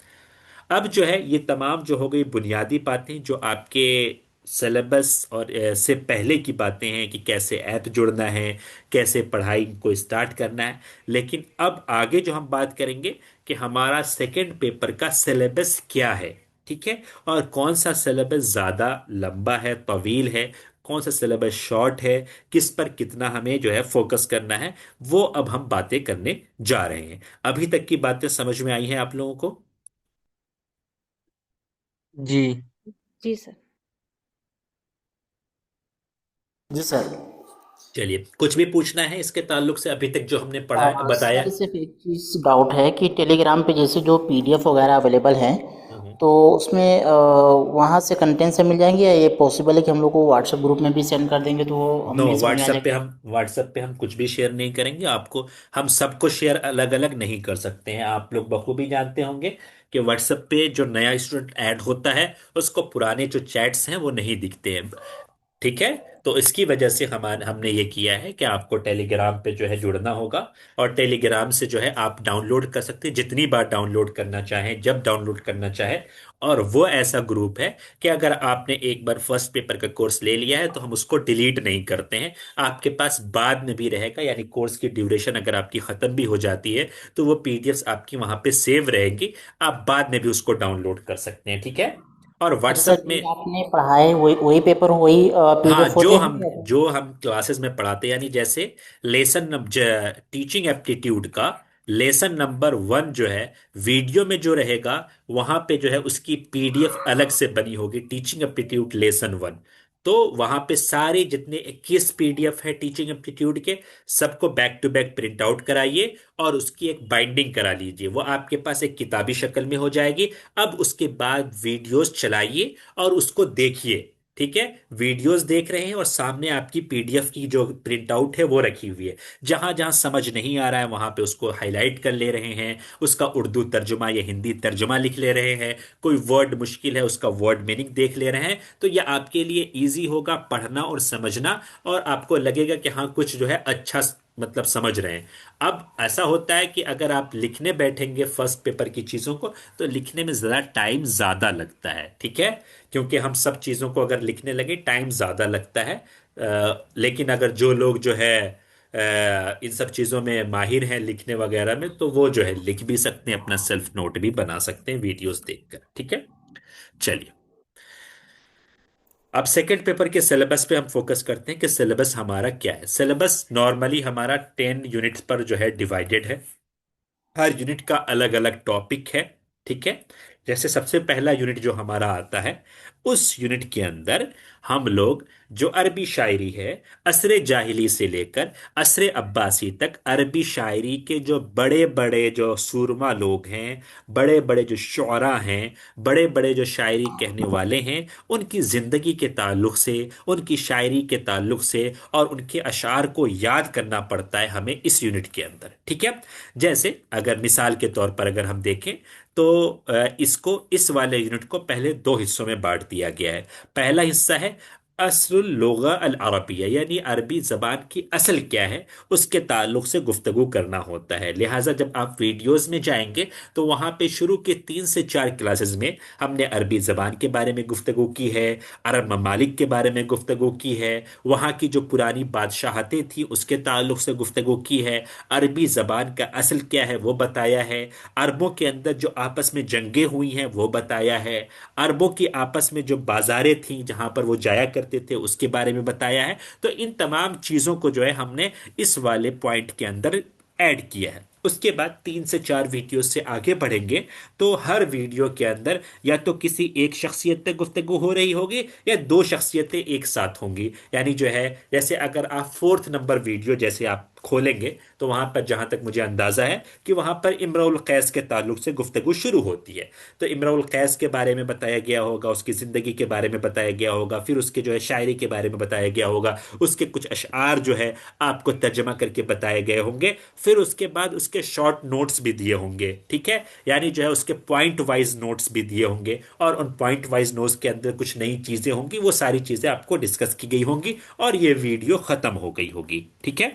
अब जो है ये तमाम जो हो गई बुनियादी बातें जो आपके सिलेबस और से पहले की बातें हैं कि कैसे ऐप जुड़ना है, कैसे पढ़ाई को स्टार्ट करना है। लेकिन अब आगे जो हम बात करेंगे कि हमारा सेकंड पेपर का सिलेबस क्या है। ठीक है। और कौन सा सिलेबस ज़्यादा लंबा है, तवील है, कौन सा सिलेबस शॉर्ट है, किस पर कितना हमें जो है फोकस करना है, वो अब हम बातें करने जा रहे हैं। अभी तक की बातें समझ में आई हैं आप लोगों को? जी। जी सर। जी सर। चलिए, कुछ भी पूछना है इसके ताल्लुक से अभी तक जो हमने पढ़ा बताया? सर सिर्फ एक चीज़ डाउट है कि टेलीग्राम पे जैसे जो पीडीएफ वगैरह अवेलेबल हैं, हम्म। तो उसमें वहाँ से कंटेंट से मिल जाएंगे या ये पॉसिबल है कि हम लोग को व्हाट्सएप ग्रुप में भी सेंड कर देंगे तो वो नो, हमें समझ में आ जाएगा? व्हाट्सएप पे हम कुछ भी शेयर नहीं करेंगे आपको। हम सबको शेयर अलग अलग नहीं कर सकते हैं। आप लोग बखूबी जानते होंगे कि व्हाट्सएप पे जो नया स्टूडेंट ऐड होता है उसको पुराने जो चैट्स हैं वो नहीं दिखते हैं। ठीक है। तो इसकी वजह से हमने ये किया है कि आपको टेलीग्राम पे जो है जुड़ना होगा। और टेलीग्राम से जो है आप डाउनलोड कर सकते हैं, जितनी बार डाउनलोड करना चाहें, जब डाउनलोड करना चाहे। और वो ऐसा ग्रुप है कि अगर आपने एक बार फर्स्ट पेपर का कोर्स ले लिया है तो हम उसको डिलीट नहीं करते हैं। आपके पास बाद में भी रहेगा, यानी कोर्स की ड्यूरेशन अगर आपकी खत्म भी हो जाती है तो वो पीडीएफ्स आपकी वहां पे सेव रहेंगी। आप बाद में भी उसको डाउनलोड कर सकते हैं। ठीक है। और अच्छा सर, व्हाट्सएप में, जो आपने पढ़ाए वही वही पेपर वही हाँ, पीडीएफ होते हैं क्या? जो हम क्लासेस में पढ़ाते हैं, यानी जैसे टीचिंग एप्टीट्यूड का लेसन नंबर 1 जो है, वीडियो में जो रहेगा वहां पे जो है उसकी पीडीएफ अलग से बनी होगी, टीचिंग एप्टीट्यूड लेसन 1। तो वहां पे सारे जितने 21 पीडीएफ है टीचिंग एप्टीट्यूड के, सबको back to back print out कराइए और उसकी एक बाइंडिंग करा लीजिए। वो आपके पास एक किताबी शक्ल में हो जाएगी। अब उसके बाद वीडियोस चलाइए और उसको देखिए। ठीक है। वीडियोस देख रहे हैं और सामने आपकी पीडीएफ की जो प्रिंट आउट है वो रखी हुई है। जहां जहां समझ नहीं आ रहा है वहां पे उसको हाईलाइट कर ले रहे हैं, उसका उर्दू तर्जुमा या हिंदी तर्जुमा लिख ले रहे हैं। कोई वर्ड मुश्किल है उसका वर्ड मीनिंग देख ले रहे हैं। तो ये आपके लिए इजी होगा पढ़ना और समझना, और आपको लगेगा कि हाँ कुछ जो है अच्छा मतलब समझ रहे हैं। अब ऐसा होता है कि अगर आप लिखने बैठेंगे फर्स्ट पेपर की चीजों को तो लिखने में जरा टाइम ज्यादा लगता है। ठीक है। क्योंकि हम सब चीज़ों को अगर लिखने लगे टाइम ज़्यादा लगता है। लेकिन अगर जो लोग जो है इन सब चीज़ों में माहिर हैं लिखने वगैरह में, तो वो जो है लिख भी सकते हैं, अपना सेल्फ नोट भी बना सकते हैं वीडियोस देखकर। ठीक है। चलिए, अब सेकंड पेपर के सिलेबस पे हम फोकस करते हैं कि सिलेबस हमारा क्या है। सिलेबस नॉर्मली हमारा 10 यूनिट्स पर जो है डिवाइडेड है। हर यूनिट का अलग अलग टॉपिक है। ठीक है। जैसे सबसे पहला यूनिट जो हमारा आता है, उस यूनिट के अंदर हम लोग जो अरबी शायरी है, असरे जाहिली से लेकर असरे अब्बासी तक अरबी शायरी के जो बड़े बड़े जो सूरमा लोग हैं, बड़े बड़े जो शुअरा हैं, बड़े बड़े जो शायरी कहने वाले हैं, उनकी जिंदगी के ताल्लुक से, उनकी शायरी के ताल्लुक से और उनके अशार को याद करना पड़ता है हमें इस यूनिट के अंदर। ठीक है। जैसे अगर मिसाल के तौर पर अगर हम देखें तो इसको, इस वाले यूनिट को पहले दो हिस्सों में बांट दिया गया है। पहला हिस्सा है असलुल लुगा अल अरबिया, यानी अरबी जबान की असल क्या है उसके ताल्लुक से गुफ्तगू करना होता है। लिहाजा जब आप वीडियोस में जाएंगे तो वहां पे शुरू के 3 से 4 क्लासेस में हमने अरबी जबान के बारे में गुफ्तगू की है, अरब ममालिक के बारे में गुफ्तगू की है, वहाँ की जो पुरानी बादशाहतें थी उसके ताल्लुक से गुफ्तगू की है, अरबी जबान का असल क्या है वो बताया है, अरबों के अंदर जो आपस में जंगें हुई हैं वो बताया है, अरबों की आपस में जो बाजारें थीं जहां पर वो जाया करते थे उसके बारे में बताया है। तो इन तमाम चीजों को जो है हमने इस वाले पॉइंट के अंदर ऐड किया है। उसके बाद 3 से 4 वीडियो से आगे बढ़ेंगे तो हर वीडियो के अंदर या तो किसी एक शख्सियत पे गुफ्तगू हो रही होगी या दो शख्सियतें एक साथ होंगी। यानी जो है, जैसे अगर आप 4th नंबर वीडियो जैसे आप खोलेंगे तो वहां पर जहां तक मुझे अंदाजा है कि वहां पर इमरुल कैस के ताल्लुक से गुफ्तगू शुरू होती है। तो इमरुल कैस के बारे में बताया गया होगा, उसकी जिंदगी के बारे में बताया गया होगा, फिर उसके जो है शायरी के बारे में बताया गया होगा, उसके कुछ अशआर जो है आपको तर्जमा करके बताए गए होंगे, फिर उसके बाद उसके शॉर्ट नोट्स भी दिए होंगे। ठीक है। यानी जो है उसके पॉइंट वाइज नोट्स भी दिए होंगे और उन पॉइंट वाइज नोट्स के अंदर कुछ नई चीजें होंगी, वो सारी चीजें आपको डिस्कस की गई होंगी और ये वीडियो खत्म हो गई होगी। ठीक है।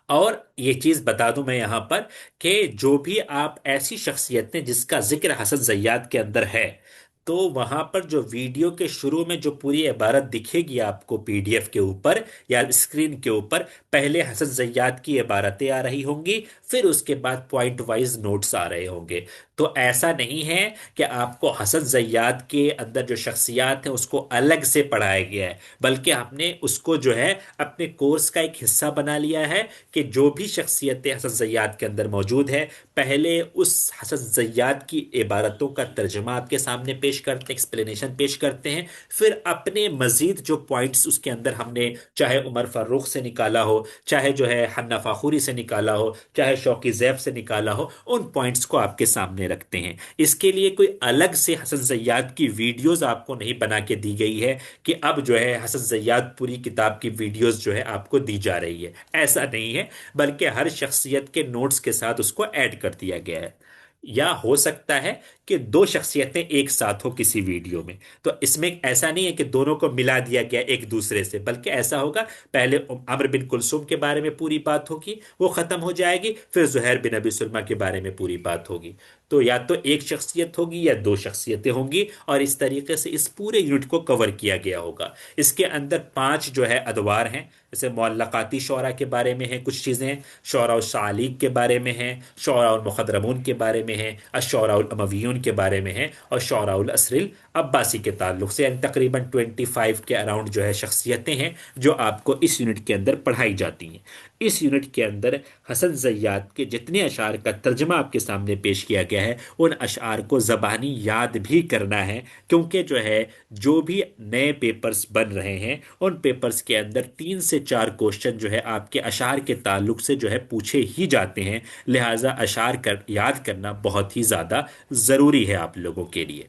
और ये चीज बता दूं मैं यहां पर कि जो भी आप ऐसी शख्सियतें जिसका जिक्र हसन जय्याद के अंदर है, तो वहां पर जो वीडियो के शुरू में जो पूरी इबारत दिखेगी आपको पीडीएफ के ऊपर या स्क्रीन के ऊपर, पहले हसन जय्याद की इबारतें आ रही होंगी, फिर उसके बाद पॉइंट वाइज नोट्स आ रहे होंगे। तो ऐसा नहीं है कि आपको हसन जय्याद के अंदर जो शख्सियात है उसको अलग से पढ़ाया गया है, बल्कि आपने उसको जो है अपने कोर्स का एक हिस्सा बना लिया है कि जो भी शख्सियतें हसन जय्याद के अंदर मौजूद है, पहले उस हसन जय्याद की इबारतों का तर्जमा आपके सामने पेश करते हैं, एक्सप्लेनेशन पेश करते हैं, फिर अपने मजीद जो पॉइंट्स उसके अंदर हमने चाहे उमर फारूक से निकाला हो, चाहे जो है हन्ना फाखुरी से निकाला हो, चाहे शौकी जैफ से निकाला हो, उन पॉइंट्स को आपके सामने रखते हैं। इसके लिए कोई अलग से हसन जय्याद की वीडियोस आपको नहीं बना के दी गई है कि अब जो है हसन जय्याद पूरी किताब की वीडियोस जो है आपको दी जा रही है, ऐसा नहीं है। बल्कि हर शख्सियत के नोट्स के साथ उसको ऐड कर दिया गया है। या हो सकता है कि दो शख्सियतें एक साथ हो किसी वीडियो में, तो इसमें ऐसा नहीं है कि दोनों को मिला दिया गया एक दूसरे से, बल्कि ऐसा होगा पहले अमर बिन कुलसुम के बारे में पूरी बात होगी, वो खत्म हो जाएगी, फिर जुहैर बिन अबी सुलमा के बारे में पूरी बात होगी। तो या तो एक शख्सियत होगी या दो शख्सियतें होंगी और इस तरीके से इस पूरे यूनिट को कवर किया गया होगा। इसके अंदर 5 जो है अदवार हैं, जैसे मुअल्लकाती शौरा के बारे में है कुछ चीज़ें, शौरा और शालीक के बारे में है, शौरा और मुखदरमून के बारे में है, अशौरा और अमवियून के बारे में है, और शौरा और असरिल अब्बासी के ताल्लुक से। यानी तकरीबन 25 के अराउंड जो है शख्सियतें हैं जो आपको इस यूनिट के अंदर पढ़ाई जाती हैं। इस यूनिट के अंदर हसन जय्याद के जितने अशार का तर्जमा आपके सामने पेश किया गया है, उन अशार को ज़बानी याद भी करना है, क्योंकि जो है जो भी नए पेपर्स बन रहे हैं उन पेपर्स के अंदर 3 से 4 क्वेश्चन जो है आपके अशार के ताल्लुक से जो है पूछे ही जाते हैं। लिहाजा अशार कर याद करना बहुत ही ज़्यादा ज़रूरी है आप लोगों के लिए।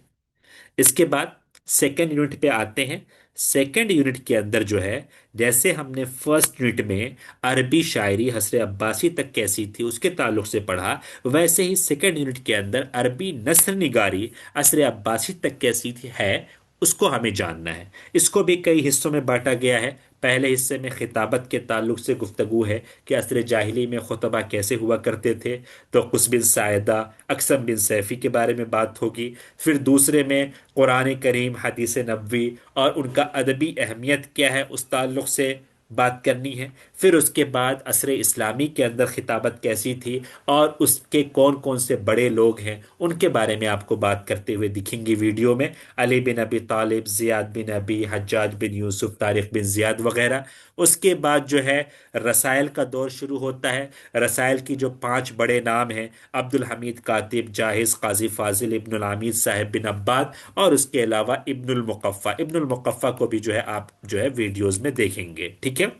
इसके बाद सेकेंड यूनिट पे आते हैं। सेकेंड यूनिट के अंदर जो है, जैसे हमने फर्स्ट यूनिट में अरबी शायरी हसरे अब्बासी तक कैसी थी उसके ताल्लुक से पढ़ा, वैसे ही सेकेंड यूनिट के अंदर अरबी नस्र निगारी असरे अब्बासी तक कैसी थी है उसको हमें जानना है। इसको भी कई हिस्सों में बांटा गया है। पहले हिस्से में खिताबत के ताल्लुक से गुफ्तगू है कि असर जाहिली में खुतबा कैसे हुआ करते थे, तो कुस बिन सायदा, अकसम बिन सैफी के बारे में बात होगी। फिर दूसरे में कुरान करीम, हदीस नबवी और उनका अदबी अहमियत क्या है उस ताल्लुक से बात करनी है। फिर उसके बाद असर इस्लामी के अंदर खिताबत कैसी थी और उसके कौन कौन से बड़े लोग हैं उनके बारे में आपको बात करते हुए दिखेंगी वीडियो में। अली बिन अबी तालिब, जियाद बिन अबी, हज्जाज बिन यूसुफ, तारिक बिन जियाद वगैरह। उसके बाद जो है रसायल का दौर शुरू होता है। रसायल की जो पांच बड़े नाम हैं, अब्दुल हमीद कातिब, जाहिज, काजी फाजिल, इब्नुल आमिद साहिब बिन अब्बाद, और उसके अलावा इब्नुल मुकफ्फा। इब्नुल मुकफ्फा को भी जो है आप जो है वीडियोस में देखेंगे, ठीक है।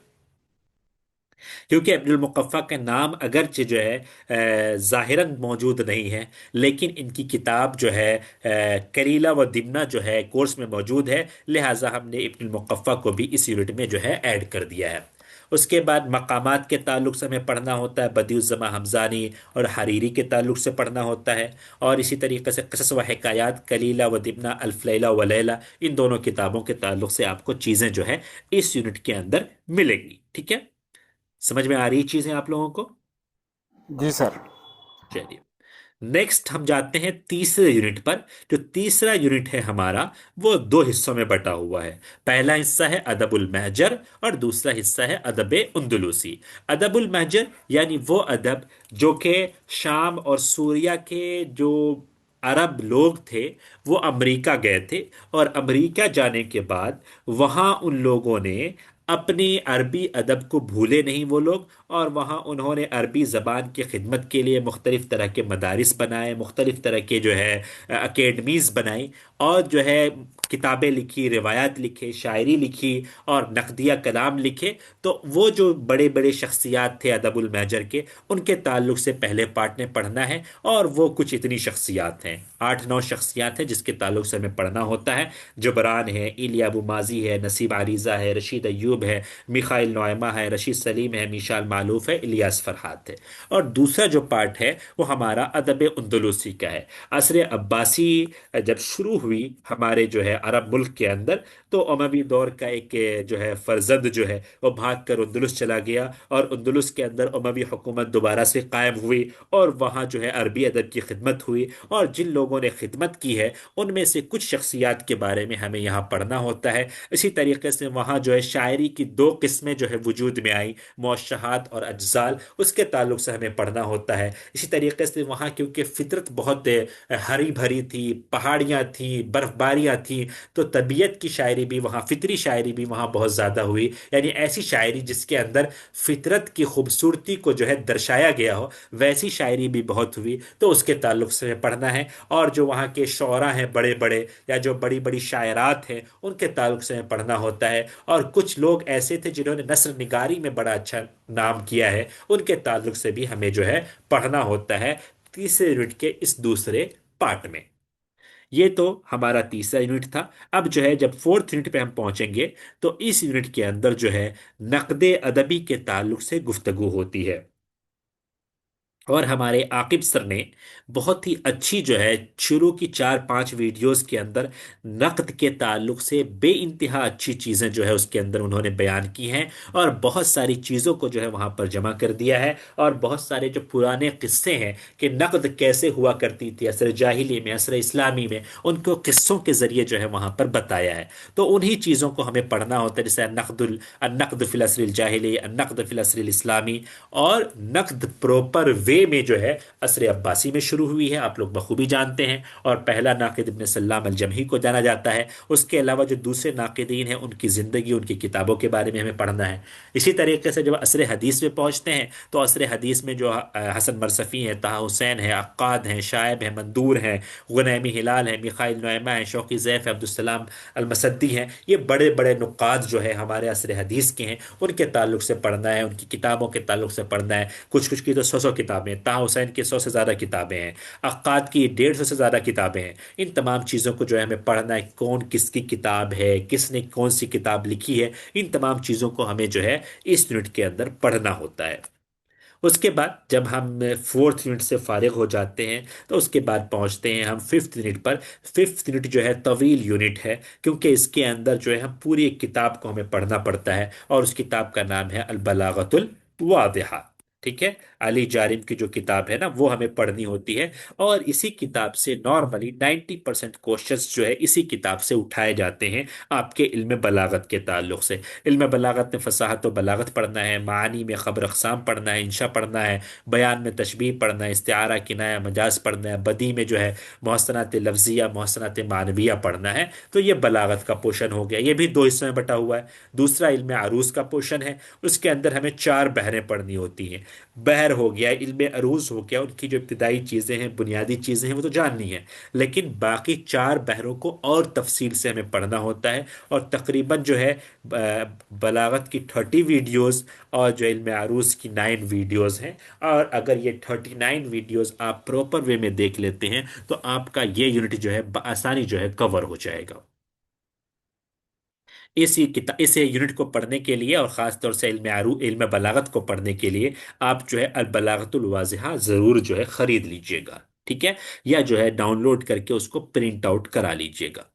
क्योंकि अब्दुल मुकफ्फा का नाम अगरचे जो है ज़ाहिरन मौजूद नहीं है, लेकिन इनकी किताब जो है कलीला व दिमना जो है कोर्स में मौजूद है, लिहाजा हमने इब्नुल मुकफ्फा को भी इस यूनिट में जो है ऐड कर दिया है। उसके बाद मकामात के ताल्लुक से हमें पढ़ना होता है, बदियुज़्ज़मा हमज़ानी और हरीरी के ताल्लुक से पढ़ना होता है। और इसी तरीके से क़सस व हिकायात, कलीला व दिमना, अल्फ़ लैला व लैला, इन दोनों किताबों के ताल्लुक से आपको चीज़ें जो है इस यूनिट के अंदर मिलेंगी, ठीक है। समझ में आ रही चीजें आप लोगों को? जी सर। चलिए, नेक्स्ट हम जाते हैं तीसरे यूनिट पर। जो तीसरा यूनिट है हमारा, वो दो हिस्सों में बटा हुआ है। पहला हिस्सा है अदबुल महजर और दूसरा हिस्सा है अदबे उंदुलूसी। अदबुल महजर यानी वो अदब जो कि शाम और सूरिया के जो अरब लोग थे वो अमेरिका गए थे, और अमेरिका जाने के बाद वहाँ उन लोगों ने अपनी अरबी अदब को भूले नहीं वो लोग, और वहाँ उन्होंने अरबी ज़बान की खिदमत के लिए मुख्तलिफ तरह के मदारिस बनाए, मुख्तलिफ तरह के जो है अकेडमीज़ बनाई, और जो है किताबें लिखी, रिवायात लिखे, शायरी लिखी और नकदिया कलाम लिखे। तो वो जो बड़े बड़े शख्सियात थे अदबुल महजर के, उनके ताल्लुक से पहले पार्ट में पढ़ना है। और वो कुछ इतनी शख्सियात हैं, 8-9 शख्सियात हैं जिसके ताल्लुक से हमें पढ़ना होता है। जुबरान है, इलिया अबू माजी है, नसीब आरीज़ा है, रशीद अयूब है, मिखाइल नोएमा है, रशीद सलीम है, मिशाल मालूफ है, इलियास फरहात है। और दूसरा जो पार्ट है वो हमारा अदब उंदुलूसी का है। असर अब्बासी जब शुरू हुई हमारे जो है अरब मुल्क के अंदर, तो उमवी दौर का एक जो है फरजंद जो है वो भाग कर उंदुलुस चला गया, और उंदुलुस के अंदर उमवी हुकूमत दोबारा से कायम हुई, और वहाँ जो है अरबी अदब की खिदमत हुई। और जिन लोगों ने खिदमत की है उनमें से कुछ शख्सियात के बारे में हमें यहाँ पढ़ना होता है। इसी तरीके से वहाँ जो है शायरी की दो किस्में जो है वजूद में आई, मौशहात और अज्जाल, उसके ताल्लुक से हमें पढ़ना होता है। इसी तरीके से वहाँ क्योंकि फितरत बहुत हरी भरी थी, पहाड़ियाँ थी, बर्फबारियाँ थी, तो तबीयत की शायरी भी वहाँ, फितरी शायरी भी वहाँ बहुत ज़्यादा हुई। यानी ऐसी शायरी जिसके अंदर फितरत की खूबसूरती को जो है दर्शाया गया हो, वैसी शायरी भी बहुत हुई, तो उसके ताल्लुक से हमें पढ़ना है। और जो वहाँ के शोरा हैं बड़े बड़े, या जो बड़ी बड़ी शायरात हैं, उनके ताल्लुक से हमें पढ़ना होता है। और कुछ लोग ऐसे थे जिन्होंने नस्र निगारी में बड़ा अच्छा नाम किया है, उनके ताल्लुक से भी हमें जो है पढ़ना होता है तीसरे यूनिट के इस दूसरे पार्ट में। ये तो हमारा तीसरा यूनिट था। अब जो है जब फोर्थ यूनिट पे हम पहुंचेंगे, तो इस यूनिट के अंदर जो है नकदे अदबी के ताल्लुक से गुफ्तगू होती है। और हमारे आकिब सर ने बहुत ही अच्छी जो है शुरू की 4-5 वीडियोस के अंदर नक़द के ताल्लुक से बे इंतहा अच्छी चीज़ें जो है उसके अंदर उन्होंने बयान की हैं, और बहुत सारी चीज़ों को जो है वहाँ पर जमा कर दिया है। और बहुत सारे जो पुराने किस्से हैं कि नक़द कैसे हुआ करती थी असर जाहिली में, असर इस्लामी में, उनको किस्सों के ज़रिए जो है वहाँ पर बताया है। तो उन्हीं चीज़ों को हमें पढ़ना होता है, जैसे नक़द फिल असरिल जाहिली, नक़द फिल असरिल इस्लामी। और नकद प्रॉपर वे में जो है असर अब्बासी में शुरू हुई है, आप लोग बखूबी जानते हैं। और पहला नाकिद इब्न सल्लाम अल जमही को जाना जाता है। उसके अलावा जो दूसरे नाकिदीन हैं उनकी ज़िंदगी, उनकी किताबों के बारे में हमें पढ़ना है। इसी तरीके से जब असर हदीस में पहुंचते हैं, तो असर हदीस में जो हसन मरसफ़ी हैं, ताहा हुसैन है, अक्काद हैं, शायब हैं, मंदूर हैं, गुनैमी हिलाल हैं, मिखाइल नोएमा हैं, शौकी ज़ैफ़ है, अब्दुलसलाम अलमसद्दी हैं, ये बड़े बड़े नुकात जो है हमारे असर हदीस के हैं, उनके ताल्लुक से पढ़ना है, उनकी किताबों के ताल्लुक से पढ़ना है। कुछ कुछ की तो 100-100 किताबें हैं, ताहा हुसैन की 100 से ज़्यादा किताबें हैं, अक्काद की 150 से ज़्यादा किताबें हैं। इन तमाम चीज़ों को जो है हमें पढ़ना है, कौन किसकी किताब है, किसने कौन सी किताब लिखी है, इन तमाम चीज़ों को हमें जो है इस यूनिट के अंदर पढ़ना होता है। उसके बाद जब हम फोर्थ यूनिट से फारिग हो जाते हैं, तो उसके बाद पहुंचते हैं हम फिफ्थ यूनिट पर। फिफ्थ यूनिट जो है तवील यूनिट है, क्योंकि इसके अंदर जो है हम पूरी एक किताब को हमें पढ़ना पड़ता है, और उस किताब का नाम है अल बलागतुल वादिहा। ठीक है, अली जारिम की जो किताब है ना वो हमें पढ़नी होती है। और इसी किताब से नॉर्मली 90% क्वेश्चंस जो है इसी किताब से उठाए जाते हैं आपके इल्म बलागत के ताल्लुक से। इल्म बलागत में फसाहत व बलागत पढ़ना है, मानी में खबर अक़साम पढ़ना है, इंशा पढ़ना है, बयान में तशबीह पढ़ना है, इस्तिआरा किनाया मजाज पढ़ना है, बदी में जो है मोहसनात लफ्जिया मोहसनात मानविया पढ़ना है। तो ये बलागत का पोर्शन हो गया, ये भी दो हिस्सों में बटा हुआ है। दूसरा इल्म अरूज का पोर्शन है, उसके अंदर हमें चार बहरें पढ़नी होती हैं। बहर हो गया, इल्म अरूज हो गया, उनकी जो इब्तदाई चीज़ें हैं बुनियादी चीज़ें हैं वो तो जाननी है, लेकिन बाकी चार बहरों को और तफसील से हमें पढ़ना होता है। और तकरीबन जो है बलागत की 30 वीडियोस और जो इल्म अरूज की 9 वीडियोस हैं। और अगर ये 39 वीडियोस आप प्रॉपर वे में देख लेते हैं तो आपका ये यूनिट जो है आसानी जो है कवर हो जाएगा। इस यूनिट को पढ़ने के लिए और ख़ास तौर से इल्म बलागत को पढ़ने के लिए आप जो है अल बलागतुल वाज़िहा ज़रूर जो है ख़रीद लीजिएगा, ठीक है, या जो है डाउनलोड करके उसको प्रिंट आउट करा लीजिएगा।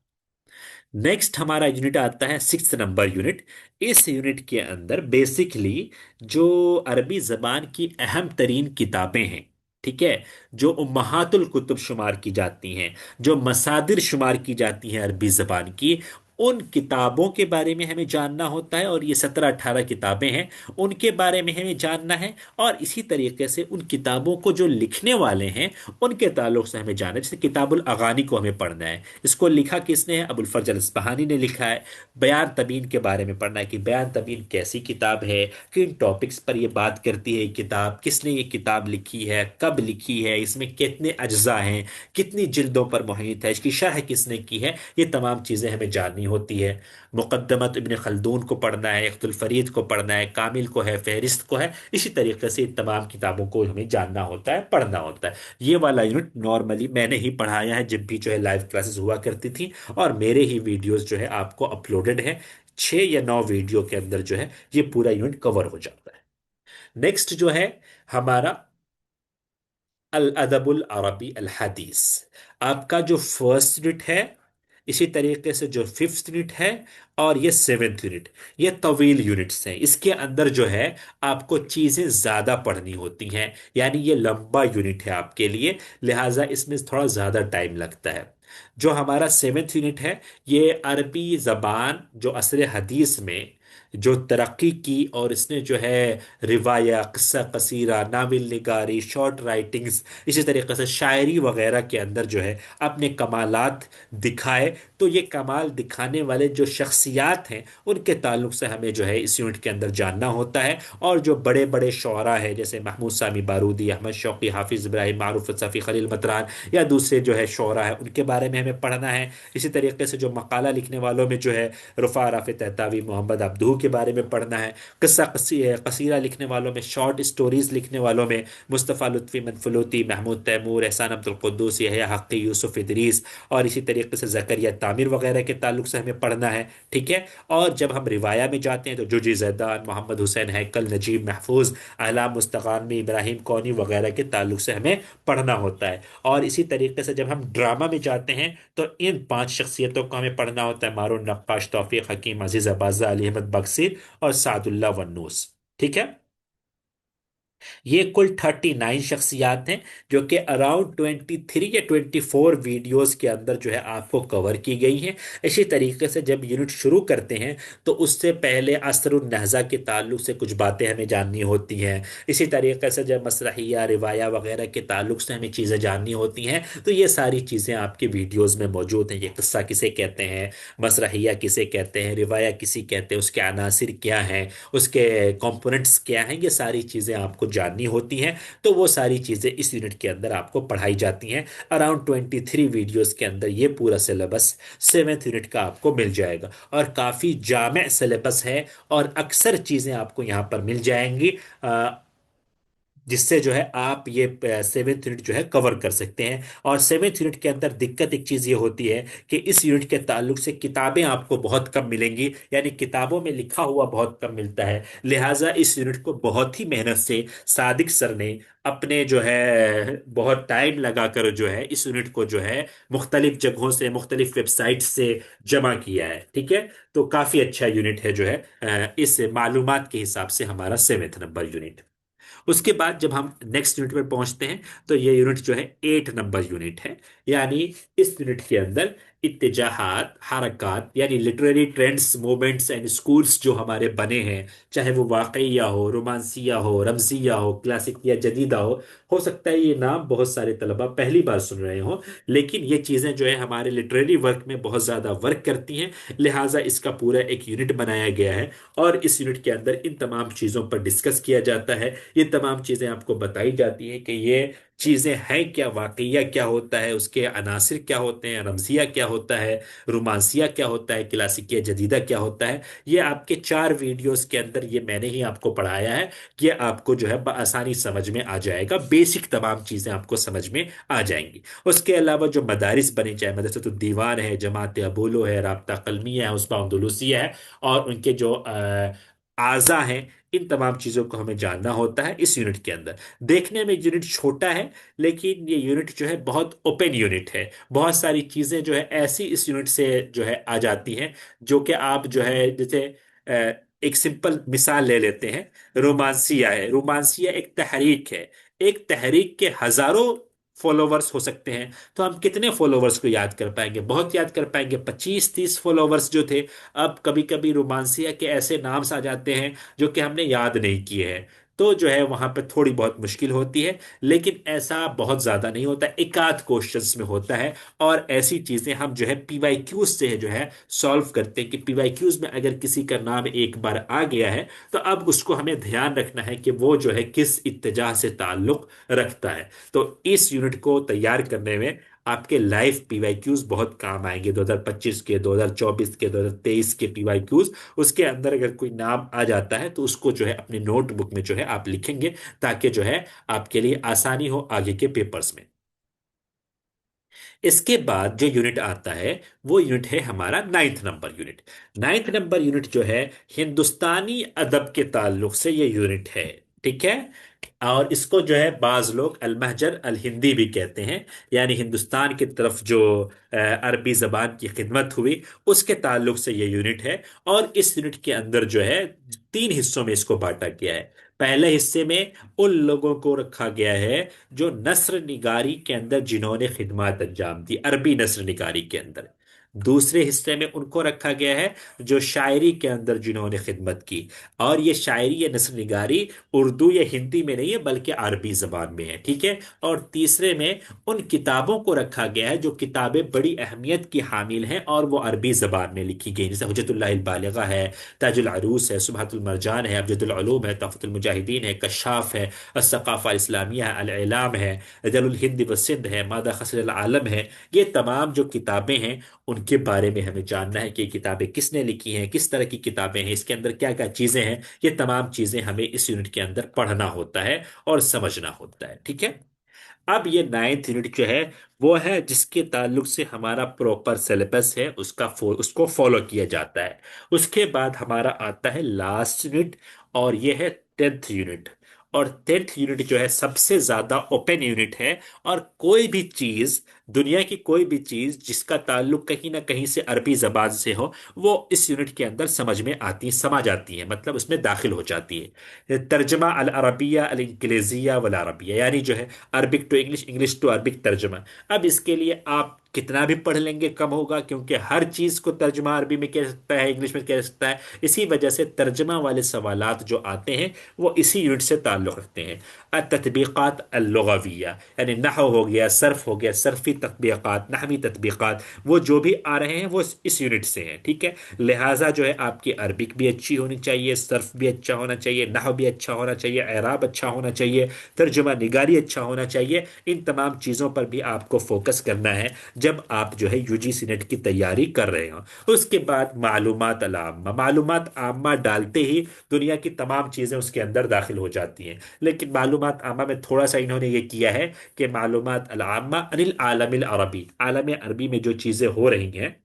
नेक्स्ट हमारा यूनिट आता है 6 नंबर यूनिट। इस यूनिट के अंदर बेसिकली जो अरबी ज़बान की अहम तरीन किताबें हैं, ठीक है, जो उम्महातुल कुतुब शुमार की जाती हैं, जो मसादिर शुमार की जाती हैं अरबी ज़बान की, उन किताबों के बारे में हमें जानना होता है। और ये 17-18 किताबें हैं, उनके बारे में हमें जानना है। और इसी तरीके से उन किताबों को जो लिखने वाले हैं उनके ताल्लुक से हमें जानना है। जैसे किताबुल अगानी को हमें पढ़ना है, इसको लिखा किसने है? अबुल फजल अस्बहानी ने लिखा है। बयान तबीन के बारे में पढ़ना है कि बयान तबीन कैसी किताब है, किन टॉपिक्स पर ये बात करती है ये किताब, किसने ये किताब लिखी है, कब लिखी है, इसमें कितने अज्जा हैं, कितनी जिल्दों पर मुहित है, इसकी शरह किसने की है, ये तमाम चीज़ें हमें जाननी होती है। मुक़द्दमत इब्न खल्दून को पढ़ना है, इख्तुल फरीद को पढ़ना है, कामिल को है, फहरिस्त को है। इसी तरीके से इन तमाम किताबों को हमें जानना होता है, पढ़ना होता है। ये वाला यूनिट नॉर्मली मैंने ही पढ़ाया है जब भी जो है लाइव क्लासेस हुआ करती थी, और मेरे ही वीडियोस जो है आपको अपलोडेड है। 6 या 9 वीडियो के अंदर जो है ये पूरा यूनिट कवर हो जाता है। नेक्स्ट जो है हमारा अल अदबुल अरबी अल हदीस, आपका जो फर्स्ट यूनिट है, इसी तरीके से जो फिफ्थ यूनिट है, और ये सेवेंथ यूनिट, ये तवील यूनिट्स हैं। इसके अंदर जो है आपको चीज़ें ज़्यादा पढ़नी होती हैं, यानी ये लंबा यूनिट है आपके लिए, लिहाजा इसमें थोड़ा ज़्यादा टाइम लगता है। जो हमारा सेवेंथ यूनिट है, ये अरबी ज़बान जो असर हदीस में जो तरक्की की, और इसने जो है रिवाया, किस्सा कसीरा, नावल निगारी, शॉर्ट राइटिंग्स, इसी तरीके से शायरी वगैरह के अंदर जो है अपने कमालात दिखाए। तो ये कमाल दिखाने वाले जो शख्सियात हैं उनके ताल्लुक से हमें जो है इस यूनिट के अंदर जानना होता है। और जो बड़े बड़े शोरा हैं जैसे महमूद सामी बारूदी, अहमद शौकी, हाफिज़ इब्राहिम, मारूफ सफ़ी, खलील मतरान, या दूसरे जो है शोरा है, उनके बारे में हमें पढ़ना है। इसी तरीके से जो मकाला लिखने वालों में जो है रुफ़ा राफ़ी तहतावी, मोहम्मद अब्दू के बारे में पढ़ना है। कसीरा लिखने वालों में, शॉर्ट स्टोरीज लिखने वालों में मुस्तफ़ा लुत्फ़ी मनफलूती, महमूद तैमूर, एहसान अब्दुल कुद्दूस, यहया हक़ी, यूसुफ इदरीस, और इसी तरीके से ज़करिया तामिर वगैरह के ताल्लुक से हमें पढ़ना है, ठीक है। और जब हम रिवाया में जाते हैं तो जुजी जैदान, मोहम्मद हुसैन हैकल, नजीब महफूज, अहलाम मुस्तगानवी, इब्राहिम कौनी वगैरह के ताल्लुक से हमें पढ़ना होता है। और इसी तरीके से जब हम ड्रामा में जाते हैं तो इन 5 शख्सियतों को हमें पढ़ना होता है: मारून नक्काश, तौफीक हकीम, अजीज अबाजा, अली अहमद बक्सीर, और सादुल्ला वन्नूस, ठीक है। ये कुल 39 शख्सियात हैं जो कि अराउंड 23 या 24 वीडियोस के अंदर जो है आपको कवर की गई हैं। इसी तरीके से जब यूनिट शुरू करते हैं तो उससे पहले असरुन नहजा के ताल्लुक से कुछ बातें हमें जाननी होती हैं। इसी तरीके से जब मसरहिया, रिवाया वगैरह के ताल्लुक से हमें चीज़ें जाननी होती हैं तो ये सारी चीज़ें आपके वीडियोज़ में मौजूद हैं। ये किस्सा किसे कहते हैं, मसरहिया किसे कहते हैं, रिवाया किसे कहते हैं, उसके अनासिर क्या हैं, उसके कंपोनेंट्स क्या हैं, ये सारी चीज़ें आपको जाननी होती हैं। तो वो सारी चीज़ें इस यूनिट के अंदर आपको पढ़ाई जाती हैं। अराउंड 23 वीडियोस के अंदर ये पूरा सिलेबस सेवेंथ यूनिट का आपको मिल जाएगा, और काफ़ी जामे सिलेबस है, और अक्सर चीज़ें आपको यहाँ पर मिल जाएंगी, जिससे जो है आप ये सेवेंथ यूनिट जो है कवर कर सकते हैं। और सेवेंथ यूनिट के अंदर दिक्कत एक चीज़ ये होती है कि इस यूनिट के ताल्लुक से किताबें आपको बहुत कम मिलेंगी, यानी किताबों में लिखा हुआ बहुत कम मिलता है। लिहाजा इस यूनिट को बहुत ही मेहनत से सादिक सर ने अपने जो है बहुत टाइम लगा कर जो है इस यूनिट को जो है मुख्तलिफ जगहों से, मुख्तलिफ वेबसाइट से जमा किया है, ठीक है। तो काफ़ी अच्छा यूनिट है जो है इस मालूमात के हिसाब से हमारा सेवेंथ नंबर यूनिट। उसके बाद जब हम नेक्स्ट यूनिट पर पहुंचते हैं तो ये यूनिट जो है 8 नंबर यूनिट है। यानी इस यूनिट के अंदर इत्तेजाहात, हरकत, यानी literary trends, movements and schools जो हमारे बने हैं, चाहे वो वाकईया हो, रोमांसिया हो, रमजिया हो, क्लासिक या जदीदा हो सकता है ये नाम बहुत सारे तलबा पहली बार सुन रहे हो, लेकिन ये चीज़ें जो है हमारे लिटरेरी वर्क में बहुत ज़्यादा वर्क करती हैं। लिहाजा इसका पूरा एक यूनिट बनाया गया है और इस यूनिट के अंदर इन तमाम चीज़ों पर डिस्कस किया जाता है। ये तमाम चीज़ें आपको बताई जाती हैं कि ये चीज़ें हैं क्या, वाकईया क्या होता है, उसके अनासिर क्या होते हैं, रमजिया क्या होता है, रोमांसिया क्या होता है, क्लासिकिया जदीदा क्या होता है। ये आपके 4 वीडियोस के अंदर ये मैंने ही आपको पढ़ाया है। ये आपको जो है बआसानी समझ में आ जाएगा, बेसिक तमाम चीज़ें आपको समझ में आ जाएंगी। उसके अलावा जो मदारिस बने, चाहे मदरसतुल दीवान है, जमात अबोलो है, राब्ता कलमिया है, उस्मा अंदलुसिया है, और उनके जो आज़ा हैं, इन तमाम चीज़ों को हमें जानना होता है इस यूनिट के अंदर। देखने में यूनिट छोटा है, लेकिन ये यूनिट जो है बहुत ओपन यूनिट है। बहुत सारी चीज़ें जो है ऐसी इस यूनिट से जो है आ जाती हैं, जो कि आप जो है जैसे एक सिंपल मिसाल ले लेते हैं। रोमांसिया है, रोमांसिया एक तहरीक है। एक तहरीक के हजारों फॉलोवर्स हो सकते हैं, तो हम कितने फॉलोवर्स को याद कर पाएंगे? बहुत याद कर पाएंगे, 25-30 फॉलोवर्स जो थे। अब कभी कभी रोमांसिया के ऐसे नाम्स आ जाते हैं जो कि हमने याद नहीं किए हैं, तो जो है वहां पे थोड़ी बहुत मुश्किल होती है, लेकिन ऐसा बहुत ज्यादा नहीं होता, एक आध क्वेश्चंस में होता है। और ऐसी चीजें हम जो है पीवाईक्यूज से जो है सॉल्व करते हैं कि पीवाईक्यूज में अगर किसी का नाम एक बार आ गया है तो अब उसको हमें ध्यान रखना है कि वो जो है किस इत्तेजा से ताल्लुक रखता है। तो इस यूनिट को तैयार करने में आपके लाइव पीवाईक्यूज बहुत काम आएंगे, 2025 के, 2024 के, 2023 के पीवाईक्यूज। उसके अंदर अगर कोई नाम आ जाता है तो उसको जो है अपनी नोटबुक में जो है आप लिखेंगे, ताकि जो है आपके लिए आसानी हो आगे के पेपर्स में। इसके बाद जो यूनिट आता है वो यूनिट है हमारा 9th number unit. 9th number unit जो है हिंदुस्तानी अदब के ताल्लुक से ये यूनिट है, ठीक है। और इसको जो है बाज लोग अल महजर अल हिंदी भी कहते हैं, यानी हिंदुस्तान की तरफ जो अरबी जबान की खिदमत हुई उसके ताल्लुक से ये यूनिट है। और इस यूनिट के अंदर जो है 3 हिस्सों में इसको बांटा गया है। पहले हिस्से में उन लोगों को रखा गया है जो नस्र निगारी के अंदर जिन्होंने खिदमत अंजाम दी, अरबी नस्र निगारी के अंदर। दूसरे हिस्से में उनको रखा गया है जो शायरी के अंदर जिन्होंने खिदमत की। और ये शायरी या नस्र निगारी उर्दू या हिंदी में नहीं है बल्कि अरबी जबान में है, ठीक है। और तीसरे में उन किताबों को रखा गया है जो किताबें बड़ी अहमियत की हामिल हैं और वो अरबी जबान में लिखी गई, जैसे हुज्जतुल्लाह बालिगा है, ताजुल अरूस है, सुबहतुल मरजान है, अबजदुल उलूम है, तहफ़तुल मुजाहिदीन है, कशाफ है, अस्सक़ाफ़ा इस्लामिया है, अल इलाम है, जलुल हिंद व सिंध है, मादा खसरल आलम है। ये तमाम जो किताबें हैं उनके बारे में हमें जानना है कि ये किताबें किसने लिखी हैं, किस तरह की किताबें हैं, इसके अंदर क्या क्या चीजें हैं। ये तमाम चीजें हमें इस यूनिट के अंदर पढ़ना होता है और समझना होता है, ठीक है। अब ये 9th यूनिट जो है वो है जिसके ताल्लुक से हमारा प्रॉपर सिलेबस है, उसको फॉलो किया जाता है। उसके बाद हमारा आता है लास्ट यूनिट, और ये है 10th यूनिट। और 10th यूनिट जो है सबसे ज्यादा ओपन यूनिट है। और कोई भी चीज, दुनिया की कोई भी चीज जिसका ताल्लुक कहीं ना कहीं से अरबी जबान से हो, वो इस यूनिट के अंदर समझ में आती, समा जाती है, मतलब उसमें दाखिल हो जाती है। तर्जमा अल अरबिया अल इंग्लेजिया वल अरबिया, यानी जो है Arabic to English, English to Arabic तर्जमा। अब इसके लिए आप कितना भी पढ़ लेंगे कम होगा, क्योंकि हर चीज को तर्जमा अरबी में कह सकता है, इंग्लिश में कह सकता है। इसी वजह से तर्जमा वाले सवालात जो आते हैं वो इसी यूनिट से ताल्लुक रखते हैं। तत्बीकात अल-लुग़विया, यानी नहव हो गया, सर्फ हो गया, सर्फी तत्बीकात, नहवी तत्बीकात, वो जो भी आ रहे हैं वो इस यूनिट से हैं, ठीक है। लिहाजा जो है आपकी अरबिक भी अच्छी होनी चाहिए, सर्फ भी अच्छा होना चाहिए, नहव भी अच्छा होना चाहिए, एराब अच्छा होना चाहिए, तर्जुमा निगारी अच्छा होना चाहिए। इन तमाम चीज़ों पर भी आपको फोकस करना है जब आप जो है यूजीसी नेट की तैयारी कर रहे हो। उसके बाद मालूमात अल आम्मा, मालूमात आम्मा डालते ही दुनिया की तमाम चीज़ें उसके अंदर दाखिल हो जाती हैं। लेकिन मालूमात आम्मा में थोड़ा सा इन्होंने ये किया है कि मालूमात अल आम्मा अनिल आलमिल अरबी, आलम अरबी में जो चीज़ें हो रही हैं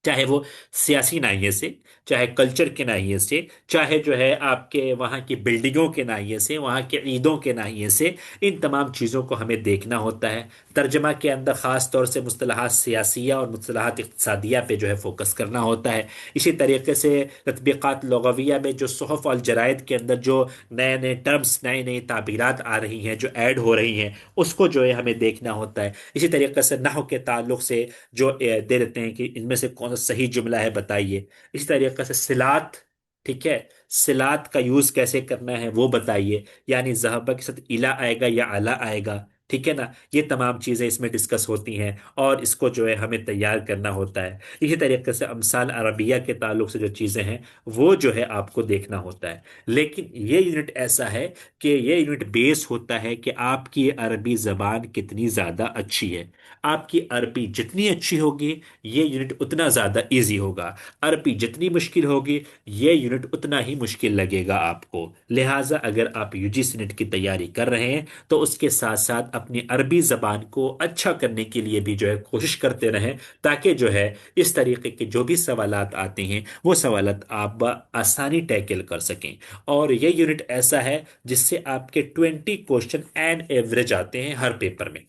चाहे वो सियासी नाहिए से, चाहे कल्चर के नाहिए से, चाहे जो है आपके वहाँ की बिल्डिंगों के नाहिए से, वहाँ के ईदों के नाहिए से, इन तमाम चीज़ों को हमें देखना होता है। तर्जमा के अंदर ख़ास तौर से मुस्तलहात सियासिया और मुस्तलहात इक़्तिसादिया पे जो है फोकस करना होता है। इसी तरीके से तत्बीक़ात लुग़विया में जो सुहफ़ और जराइद के अंदर जो नए नए टर्म्स, नई नई ताबीरात आ रही हैं, जो ऐड हो रही हैं, उसको जो है हमें देखना होता है। इसी तरीके से नहव के ताल्लुक से जो दे देते हैं कि इनमें से कौन सा सही जुमला है बताइए। इसी तरीके से सिलात, ठीक है, सिलात का यूज कैसे करना है वो बताइए, यानी ज़हबा के साथ इला आएगा या अला आएगा, ठीक है ना। ये तमाम चीज़ें इसमें डिस्कस होती हैं और इसको जो है हमें तैयार करना होता है। इसी तरीके से अमसाल अरबिया के ताल्लुक से जो चीज़ें हैं वो जो है आपको देखना होता है। लेकिन ये यूनिट ऐसा है कि ये यूनिट बेस होता है कि आपकी अरबी ज़बान कितनी ज़्यादा अच्छी है। आपकी अरबी जितनी अच्छी होगी ये यूनिट उतना ज़्यादा इजी होगा। अरबी जितनी मुश्किल होगी ये यूनिट उतना ही मुश्किल लगेगा आपको। लिहाजा अगर आप यूजीसी नेट की तैयारी कर रहे हैं तो उसके साथ साथ अपनी अरबी ज़बान को अच्छा करने के लिए भी जो है कोशिश करते रहें, ताकि जो है इस तरीके के जो भी सवालात आते हैं वो सवालात आप आसानी टैकल कर सकें। और ये यूनिट ऐसा है जिससे आपके 20 क्वेश्चन एंड एवरेज आते हैं हर पेपर में।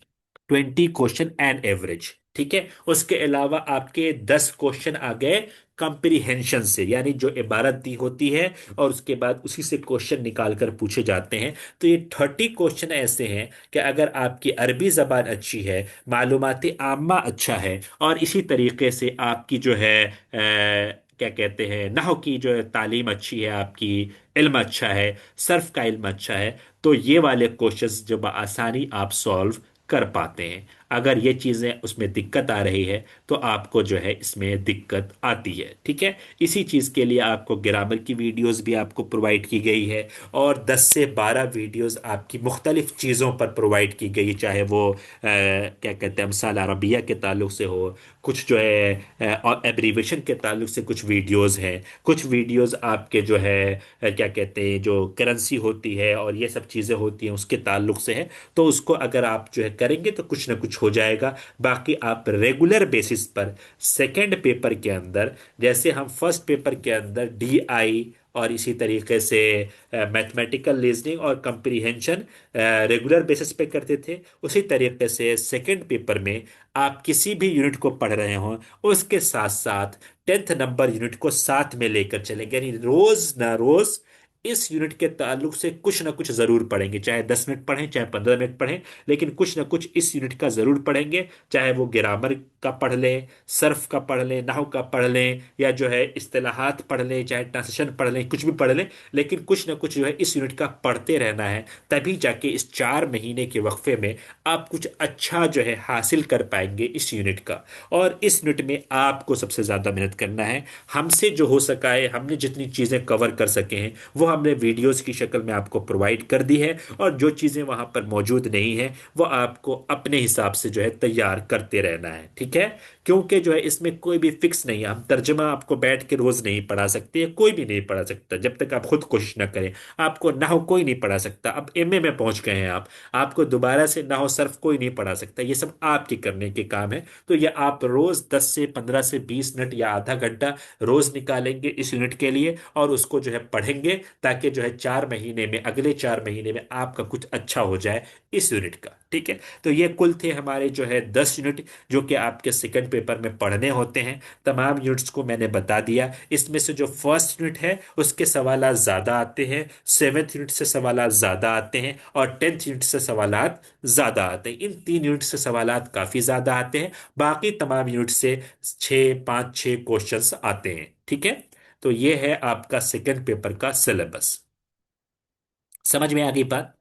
20 क्वेश्चन एंड एवरेज, ठीक है। उसके अलावा आपके 10 क्वेश्चन आ गए कंप्रीहेंशन से, यानी जो इबारत दी होती है और उसके बाद उसी से क्वेश्चन निकाल कर पूछे जाते हैं। तो ये 30 क्वेश्चन ऐसे हैं कि अगर आपकी अरबी जबान अच्छी है, मालूमाती आम्मा अच्छा है, और इसी तरीके से आपकी जो है क्या कहते हैं नहव की जो है तालीम अच्छी है, आपकी इल्म अच्छा है, सर्फ का इल्म अच्छा है, तो ये वाले क्वेश्चंस जो आसानी आप सॉल्व कर पाते हैं। अगर ये चीज़ें उसमें दिक्कत आ रही है तो आपको जो है इसमें दिक्कत आती है, ठीक है। इसी चीज़ के लिए आपको ग्रामर की वीडियोस भी आपको प्रोवाइड की गई है, और 10 से 12 वीडियोस आपकी मुख्तलिफ चीज़ों पर प्रोवाइड की गई, चाहे वो क्या कहते हैं अमसाल अरबिया के ताल्लुक से हो, कुछ जो है और एब्रीवेशन के ताल्लुक से कुछ वीडियोस हैं, कुछ वीडियोस आपके जो है क्या कहते हैं जो करेंसी होती है और ये सब चीज़ें होती हैं उसके ताल्लुक से है। तो उसको अगर आप जो है करेंगे तो कुछ ना कुछ हो जाएगा। बाकी आप रेगुलर बेसिस पर सेकंड पेपर के अंदर, जैसे हम फर्स्ट पेपर के अंदर डीआई और इसी तरीके से मैथमेटिकल रीजनिंग और कंप्रीहेंशन रेगुलर बेसिस पे करते थे, उसी तरीके से सेकंड पेपर में आप किसी भी यूनिट को पढ़ रहे हो उसके साथ साथ 10th नंबर यूनिट को साथ में लेकर चलेंगे, यानी रोज ना रोज इस यूनिट के ताल्लुक से कुछ ना कुछ जरूर पढ़ेंगे, चाहे 10 मिनट पढ़ें चाहे 15 मिनट पढ़ें, लेकिन कुछ ना कुछ इस यूनिट का जरूर पढ़ेंगे। चाहे वो ग्रामर का पढ़ लें, सर्फ का पढ़ लें, नाहव का पढ़ लें, या जो है इस्तिलाहात पढ़ लें, चाहे ट्रांसलेशन पढ़ लें, कुछ भी पढ़ लें, लेकिन कुछ ना कुछ जो है इस यूनिट का पढ़ते रहना है। तभी जाके इस 4 महीने के वक्फे में आप कुछ अच्छा जो है हासिल कर पाएंगे इस यूनिट का। और इस यूनिट में आपको सबसे ज्यादा मेहनत करना है। हमसे जो हो सका है, हमने जितनी चीजें कवर कर सके हैं वो हमने वीडियोस की शक्ल में आपको प्रोवाइड कर दी है, और जो चीजें वहां पर मौजूद नहीं है वो आपको अपने हिसाब से जो है तैयार करते रहना है, ठीक है। क्योंकि जो है इसमें कोई भी फिक्स नहीं है, हम तर्जमा आपको बैठ के रोज नहीं पढ़ा सकते, कोई भी नहीं पढ़ा सकता जब तक आप खुद कोशिश ना करें। आपको नाहव कोई नहीं पढ़ा सकता, अब एमए में पहुंच गए हैं आप, आपको दोबारा से नाहव सर्फ कोई नहीं पढ़ा सकता, ये सब आपके करने के काम है। तो ये आप रोज 10 से 15 से 20 मिनट या आधा घंटा रोज निकालेंगे इस यूनिट के लिए, और उसको जो है पढ़ेंगे, ताकि जो है 4 महीने में, अगले 4 महीने में आपका कुछ अच्छा हो जाए इस यूनिट का, ठीक है। तो ये कुल थे हमारे जो है 10 यूनिट जो कि आपके सेकंड पेपर में पढ़ने होते हैं। तमाम यूनिट्स को मैंने बता दिया। इसमें से जो फर्स्ट यूनिट है उसके सवाल ज्यादा आते हैं, 7th यूनिट से सवाल ज्यादा आते हैं, और 10th यूनिट से सवाल ज्यादा आते हैं। इन 3 यूनिट से सवाल काफी ज्यादा आते हैं, बाकी तमाम यूनिट से 5 6 क्वेश्चंस आते हैं, ठीक है। तो ये है आपका सेकंड पेपर का सिलेबस। समझ में आ गई बात?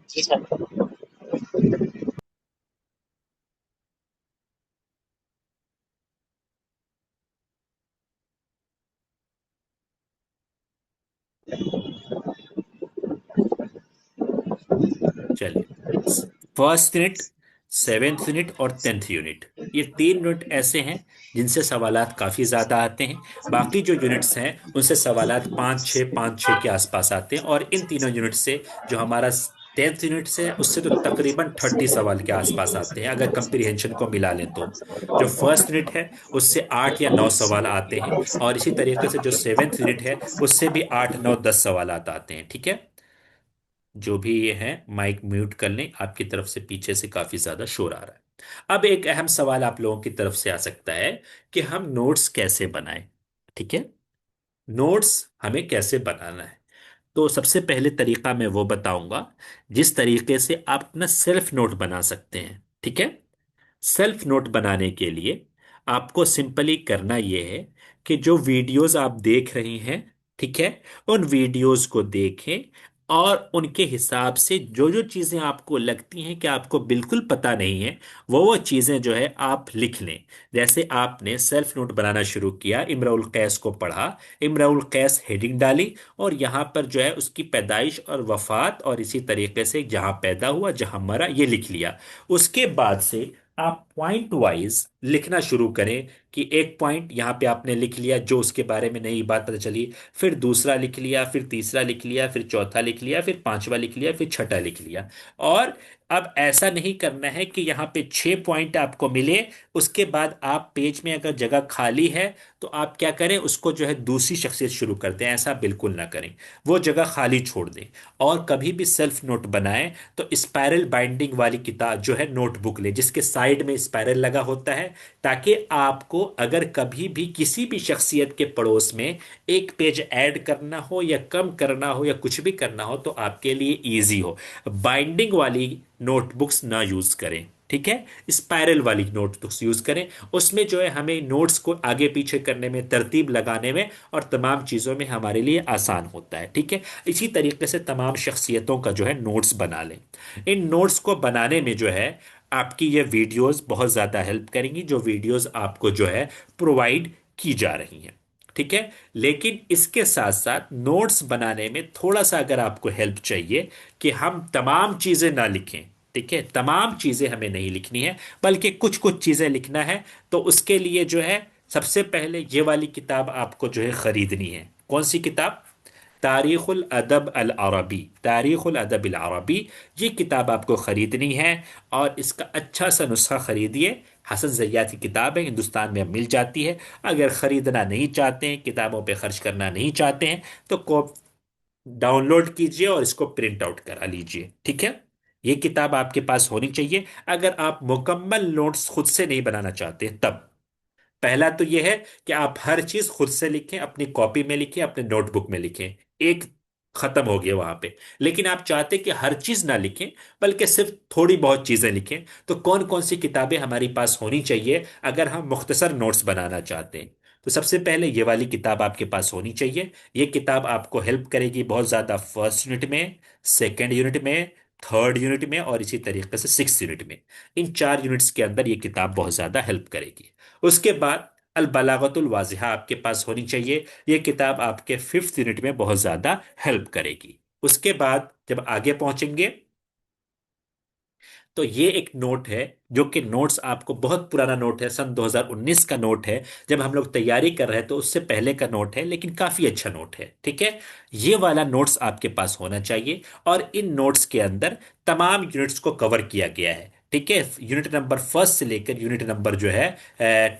जी सर। चलिए, फर्स्ट यूनिट, 7th यूनिट और 10th यूनिट, ये 3 यूनिट ऐसे हैं जिनसे सवालात काफी ज्यादा आते हैं। बाकी जो यूनिट्स हैं उनसे सवालात 5 6 5 6 के आसपास आते हैं, और इन तीनों यूनिट से जो हमारा 10th यूनिट से उससे तो तकरीबन 30 सवाल के आसपास आते हैं अगर कंप्रीहेंशन को मिला लें तो। जो फर्स्ट यूनिट है उससे 8 या 9 सवाल आते हैं, और इसी तरीके से जो 7th यूनिट है उससे भी 8 9 10 सवाल आते हैं। ठीक है। जो भी ये है, माइक म्यूट कर लें, आपकी तरफ से पीछे से काफी ज्यादा शोर आ रहा है। अब एक अहम सवाल आप लोगों की तरफ से आ सकता है कि हम नोट्स कैसे बनाएं। ठीक है। नोट्स हमें कैसे बनाना है। तो सबसे पहले तरीका मैं वो बताऊंगा जिस तरीके से आप अपना सेल्फ नोट बना सकते हैं। ठीक है। सेल्फ नोट बनाने के लिए आपको सिंपली करना यह है कि जो वीडियोस आप देख रहे हैं, ठीक है, उन वीडियोस को देखें और उनके हिसाब से जो जो चीजें आपको लगती हैं कि आपको बिल्कुल पता नहीं है, वो चीजें जो है आप लिख लें। जैसे आपने सेल्फ नोट बनाना शुरू किया, इमराउल कैस को पढ़ा, इमराउल कैस हेडिंग डाली और यहाँ पर जो है उसकी पैदाइश और वफात और इसी तरीके से जहां पैदा हुआ जहां मरा ये लिख लिया। उसके बाद से आप पॉइंट वाइज लिखना शुरू करें कि एक पॉइंट यहां पे आपने लिख लिया जो उसके बारे में नई बात पता चली, फिर दूसरा लिख लिया, फिर तीसरा लिख लिया, फिर चौथा लिख लिया, फिर पांचवा लिख लिया, फिर छठा लिख लिया। और अब ऐसा नहीं करना है कि यहाँ पे 6 पॉइंट आपको मिले, उसके बाद आप पेज में अगर जगह खाली है तो आप क्या करें, उसको जो है दूसरी शख्सियत शुरू कर दें। ऐसा बिल्कुल ना करें, वो जगह खाली छोड़ दें। और कभी भी सेल्फ नोट बनाएं तो स्पाइरल बाइंडिंग वाली किताब जो है नोटबुक ले जिसके साइड में स्पाइरल लगा होता है, ताकि आपको अगर कभी भी किसी भी शख्सियत के पड़ोस में एक पेज ऐड करना हो या कम करना हो या कुछ भी करना हो तो आपके लिए इजी हो। बाइंडिंग वाली नोटबुक्स ना यूज करें। ठीक है। स्पाइरल वाली नोटबुक्स यूज करें। उसमें जो है हमें नोट्स को आगे पीछे करने में, तरतीब लगाने में और तमाम चीजों में हमारे लिए आसान होता है। ठीक है। इसी तरीके से तमाम शख्सियतों का जो है नोट्स बना लें। इन नोट्स को बनाने में जो है आपकी ये वीडियोस बहुत ज़्यादा हेल्प करेंगी, जो वीडियोस आपको जो है प्रोवाइड की जा रही हैं। ठीक है। लेकिन इसके साथ साथ नोट्स बनाने में थोड़ा सा अगर आपको हेल्प चाहिए कि हम तमाम चीज़ें ना लिखें। ठीक है। तमाम चीज़ें हमें नहीं लिखनी है, बल्कि कुछ कुछ चीज़ें लिखना है। तो उसके लिए जो है सबसे पहले ये वाली किताब आपको जो है खरीदनी है। कौन सी किताब? तारीखुल अदब अल अरबी। तारीखुल अदब अल अरबी, ये किताब आपको खरीदनी है। और इसका अच्छा सा नुस्खा खरीदिए। हसन जैयात की किताब है, हिंदुस्तान में अब मिल जाती है। अगर खरीदना नहीं चाहते हैं, किताबों पे खर्च करना नहीं चाहते हैं, तो को डाउनलोड कीजिए और इसको प्रिंट आउट करा लीजिए। ठीक है। ये किताब आपके पास होनी चाहिए अगर आप मुकम्मल नोट्स खुद से नहीं बनाना चाहते तब। पहला तो यह है कि आप हर चीज खुद से लिखें, अपनी कॉपी में लिखें, अपने नोटबुक में लिखें। एक खत्म हो गया वहां पे। लेकिन आप चाहते कि हर चीज ना लिखें, बल्कि सिर्फ थोड़ी बहुत चीजें लिखें, तो कौन कौन सी किताबें हमारे पास होनी चाहिए अगर हम मुख्तसर नोट्स बनाना चाहते हैं? तो सबसे पहले ये वाली किताब आपके पास होनी चाहिए। ये किताब आपको हेल्प करेगी बहुत ज्यादा फर्स्ट यूनिट में, सेकेंड यूनिट में, थर्ड यूनिट में और इसी तरीके से सिक्स यूनिट में। इन 4 यूनिट्स के अंदर ये किताब बहुत ज्यादा हेल्प करेगी। उसके बाद अल बलागतुल वाज़िहा आपके पास होनी चाहिए। ये किताब आपके फिफ्थ यूनिट में बहुत ज्यादा हेल्प करेगी। उसके बाद जब आगे पहुंचेंगे तो ये एक नोट है, जो कि नोट्स आपको बहुत पुराना नोट है, सन 2019 का नोट है। जब हम लोग तैयारी कर रहे हैं तो उससे पहले का नोट है, लेकिन काफी अच्छा नोट है। ठीक है। ये वाला नोट्स आपके पास होना चाहिए। और इन नोट्स के अंदर तमाम यूनिट्स को कवर किया गया है। ठीक है। यूनिट नंबर फर्स्ट से लेकर यूनिट नंबर जो है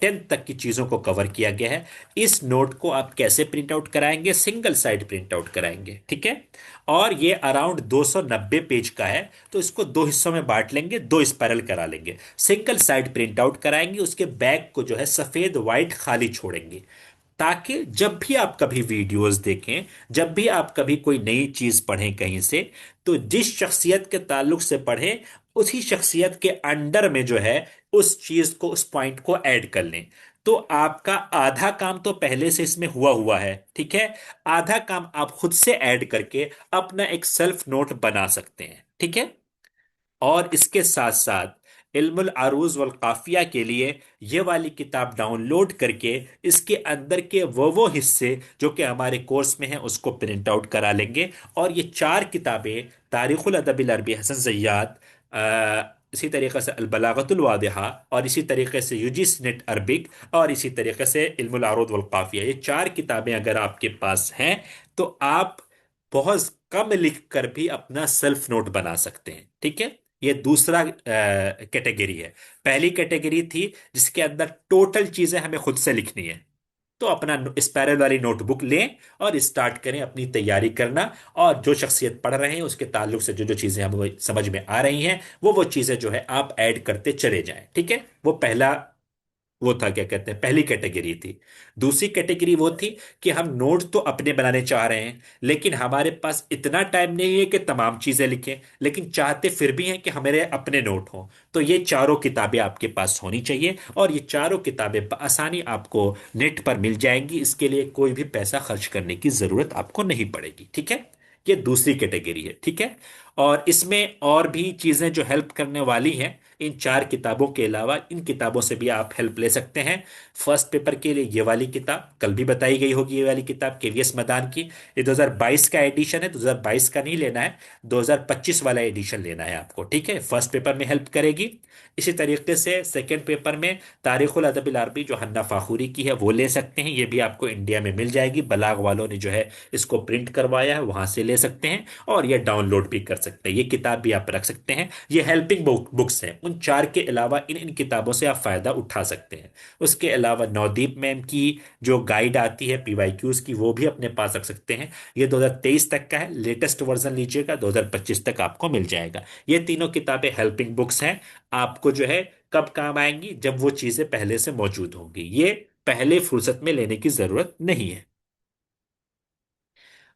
10 तक की चीजों को कवर किया गया है। इस नोट को आप कैसे प्रिंट आउट कराएंगे? सिंगल साइड प्रिंट आउट कराएंगे। ठीक है। और ये अराउंड 290 पेज का है, तो इसको दो हिस्सों में बांट लेंगे, दो स्पाइरल करा लेंगे। सिंगल साइड प्रिंट आउट कराएंगे, उसके बैक को जो है सफेद व्हाइट खाली छोड़ेंगे, ताकि जब भी आप कभी वीडियोस देखें, जब भी आप कभी कोई नई चीज पढ़ें कहीं से, तो जिस शख्सियत के ताल्लुक से पढ़ें उसी शख्सियत के अंडर में जो है उस चीज को, उस पॉइंट को ऐड कर लें। तो आपका आधा काम तो पहले से इसमें हुआ हुआ है। ठीक है। आधा काम आप खुद से ऐड करके अपना एक सेल्फ नोट बना सकते हैं। ठीक है। और इसके साथ साथ इल्मुल अरूज वल काफिया के लिए ये वाली किताब डाउनलोड करके इसके अंदर के वो हिस्से जो कि हमारे कोर्स में हैं उसको प्रिंट आउट करा लेंगे। और ये 4 किताबें, तारीखुल अदबिल अरबी हसन ज़ैयाद, इसी तरीके से अल बलागतुल वादिहा, और इसी तरीके से यूजीसी नेट अरबिक, और इसी तरीके से इल्मुल अरूज वल काफिया, ये 4 किताबें अगर आपके पास हैं तो आप बहुत कम लिख कर भी अपना सेल्फ नोट बना सकते हैं। ठीक है, ये दूसरा कैटेगरी है। पहली कैटेगरी थी जिसके अंदर टोटल चीजें हमें खुद से लिखनी है। तो अपना स्पाइरल वाली नोटबुक लें और स्टार्ट करें अपनी तैयारी करना। और जो शख्सियत पढ़ रहे हैं उसके ताल्लुक से जो जो चीजें हमें समझ में आ रही हैं वो चीजें जो है आप ऐड करते चले जाएं। ठीक है, वो पहला, वो था क्या कहते हैं, पहली कैटेगरी थी। दूसरी कैटेगरी वो थी कि हम नोट तो अपने बनाने चाह रहे हैं लेकिन हमारे पास इतना टाइम नहीं है कि तमाम चीजें लिखें, लेकिन चाहते फिर भी हैं कि हमारे अपने नोट हों। तो ये चारों किताबें आपके पास होनी चाहिए और ये चारों किताबें आसानी आपको नेट पर मिल जाएंगी। इसके लिए कोई भी पैसा खर्च करने की जरूरत आपको नहीं पड़ेगी। ठीक है, ये दूसरी कैटेगरी है। ठीक है, और इसमें और भी चीजें जो हेल्प करने वाली हैं इन चार किताबों के अलावा, इन किताबों से भी आप हेल्प ले सकते हैं। फर्स्ट पेपर के लिए ये वाली किताब कल भी बताई गई होगी, ये वाली किताब केवीएस मदान की। ये 2022 का एडिशन है, 2022 का नहीं लेना है, 2025 वाला एडिशन लेना है आपको। ठीक है, फर्स्ट पेपर में हेल्प करेगी। इसी तरीके से सेकंड पेपर में तारीखुल अदब अल अरबी जो हन्ना फाखुरी की है वो ले सकते हैं। ये भी आपको इंडिया में मिल जाएगी, बलाग वालों ने जो है इसको प्रिंट करवाया है, वहां से ले सकते हैं और ये डाउनलोड भी कर सकते हैं। ये किताब भी आप रख सकते हैं। ये हेल्पिंग बुक्स हैं, उन चार के अलावा इन इन किताबों से आप फायदा उठा सकते हैं। उसके अलावा नवदीप मैम की जो गाइड आती है पीवाईक्यूज की, वो भी अपने पास रख सकते हैं। ये 2023 तक का है, लेटेस्ट वर्जन लीजिएगा 2025 तक आपको मिल जाएगा। ये तीनों किताबें हेल्पिंग बुक्स हैं। आपको जो है कब काम आएंगी, जब वो चीजें पहले से मौजूद होंगी। ये पहले फुर्सत में लेने की जरूरत नहीं है।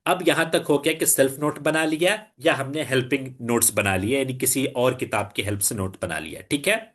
अब यहां तक हो गया कि सेल्फ नोट बना लिया या हमने हेल्पिंग नोट्स बना लिए, यानी किसी और किताब की हेल्प से नोट बना लिया। ठीक है,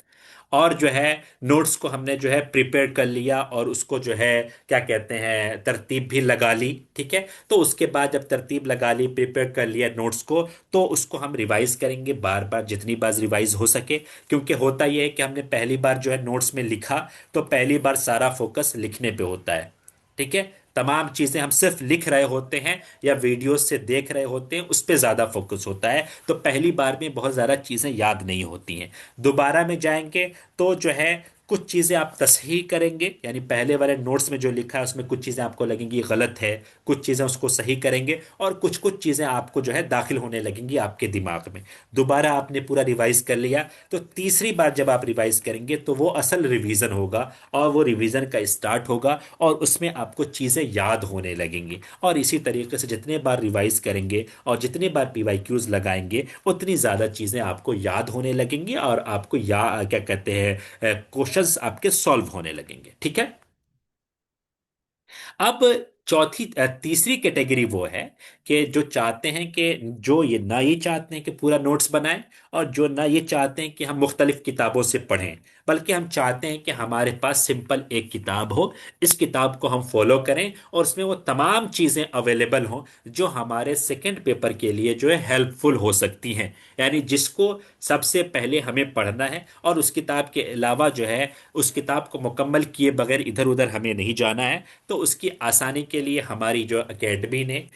और जो है नोट्स को हमने जो है प्रिपेयर कर लिया और उसको जो है क्या कहते हैं तरतीब भी लगा ली। ठीक है, तो उसके बाद जब तरतीब लगा ली, प्रिपेयर कर लिया नोट्स को, तो उसको हम रिवाइज करेंगे बार बार, जितनी बार रिवाइज हो सके। क्योंकि होता यह है कि हमने पहली बार जो है नोट्स में लिखा तो पहली बार सारा फोकस लिखने पे होता है। ठीक है, तमाम चीजें हम सिर्फ लिख रहे होते हैं या वीडियोस से देख रहे होते हैं, उस पे ज्यादा फोकस होता है, तो पहली बार में बहुत ज्यादा चीजें याद नहीं होती हैं। दोबारा में जाएंगे तो जो है कुछ चीजें आप तसहीह करेंगे, यानी पहले वाले नोट्स में जो लिखा है उसमें कुछ चीजें आपको लगेंगी गलत है, कुछ चीजें उसको सही करेंगे और कुछ कुछ चीजें आपको जो है दाखिल होने लगेंगी आपके दिमाग में। दोबारा आपने पूरा रिवाइज कर लिया, तो तीसरी बार जब आप रिवाइज करेंगे तो वो असल रिवीजन होगा और वो रिवीजन का स्टार्ट होगा और उसमें आपको चीजें याद होने लगेंगी। और इसी तरीके से जितने बार रिवाइज करेंगे और जितने बार पीवाईक्यूज लगाएंगे उतनी ज्यादा चीजें आपको याद होने लगेंगी और आपको क्या कहते हैं क्वेश्चंस आपके सॉल्व होने लगेंगे। ठीक है, अब तीसरी कैटेगरी वो है कि जो चाहते हैं कि जो ये ना ये चाहते हैं कि पूरा नोट्स बनाएं और जो ना ये चाहते हैं कि हम मुख्तलिफ किताबों से पढ़ें, बल्कि हम चाहते हैं कि हमारे पास सिंपल एक किताब हो, इस किताब को हम फॉलो करें और उसमें वो तमाम चीज़ें अवेलेबल हों जो हमारे सेकंड पेपर के लिए जो है हेल्पफुल हो सकती हैं। यानी जिसको सबसे पहले हमें पढ़ना है और उस किताब के अलावा जो है उस किताब को मुकम्मल किए बगैर इधर उधर हमें नहीं जाना है, तो उसकी आसानी के लिए हमारी जो एकेडमी ने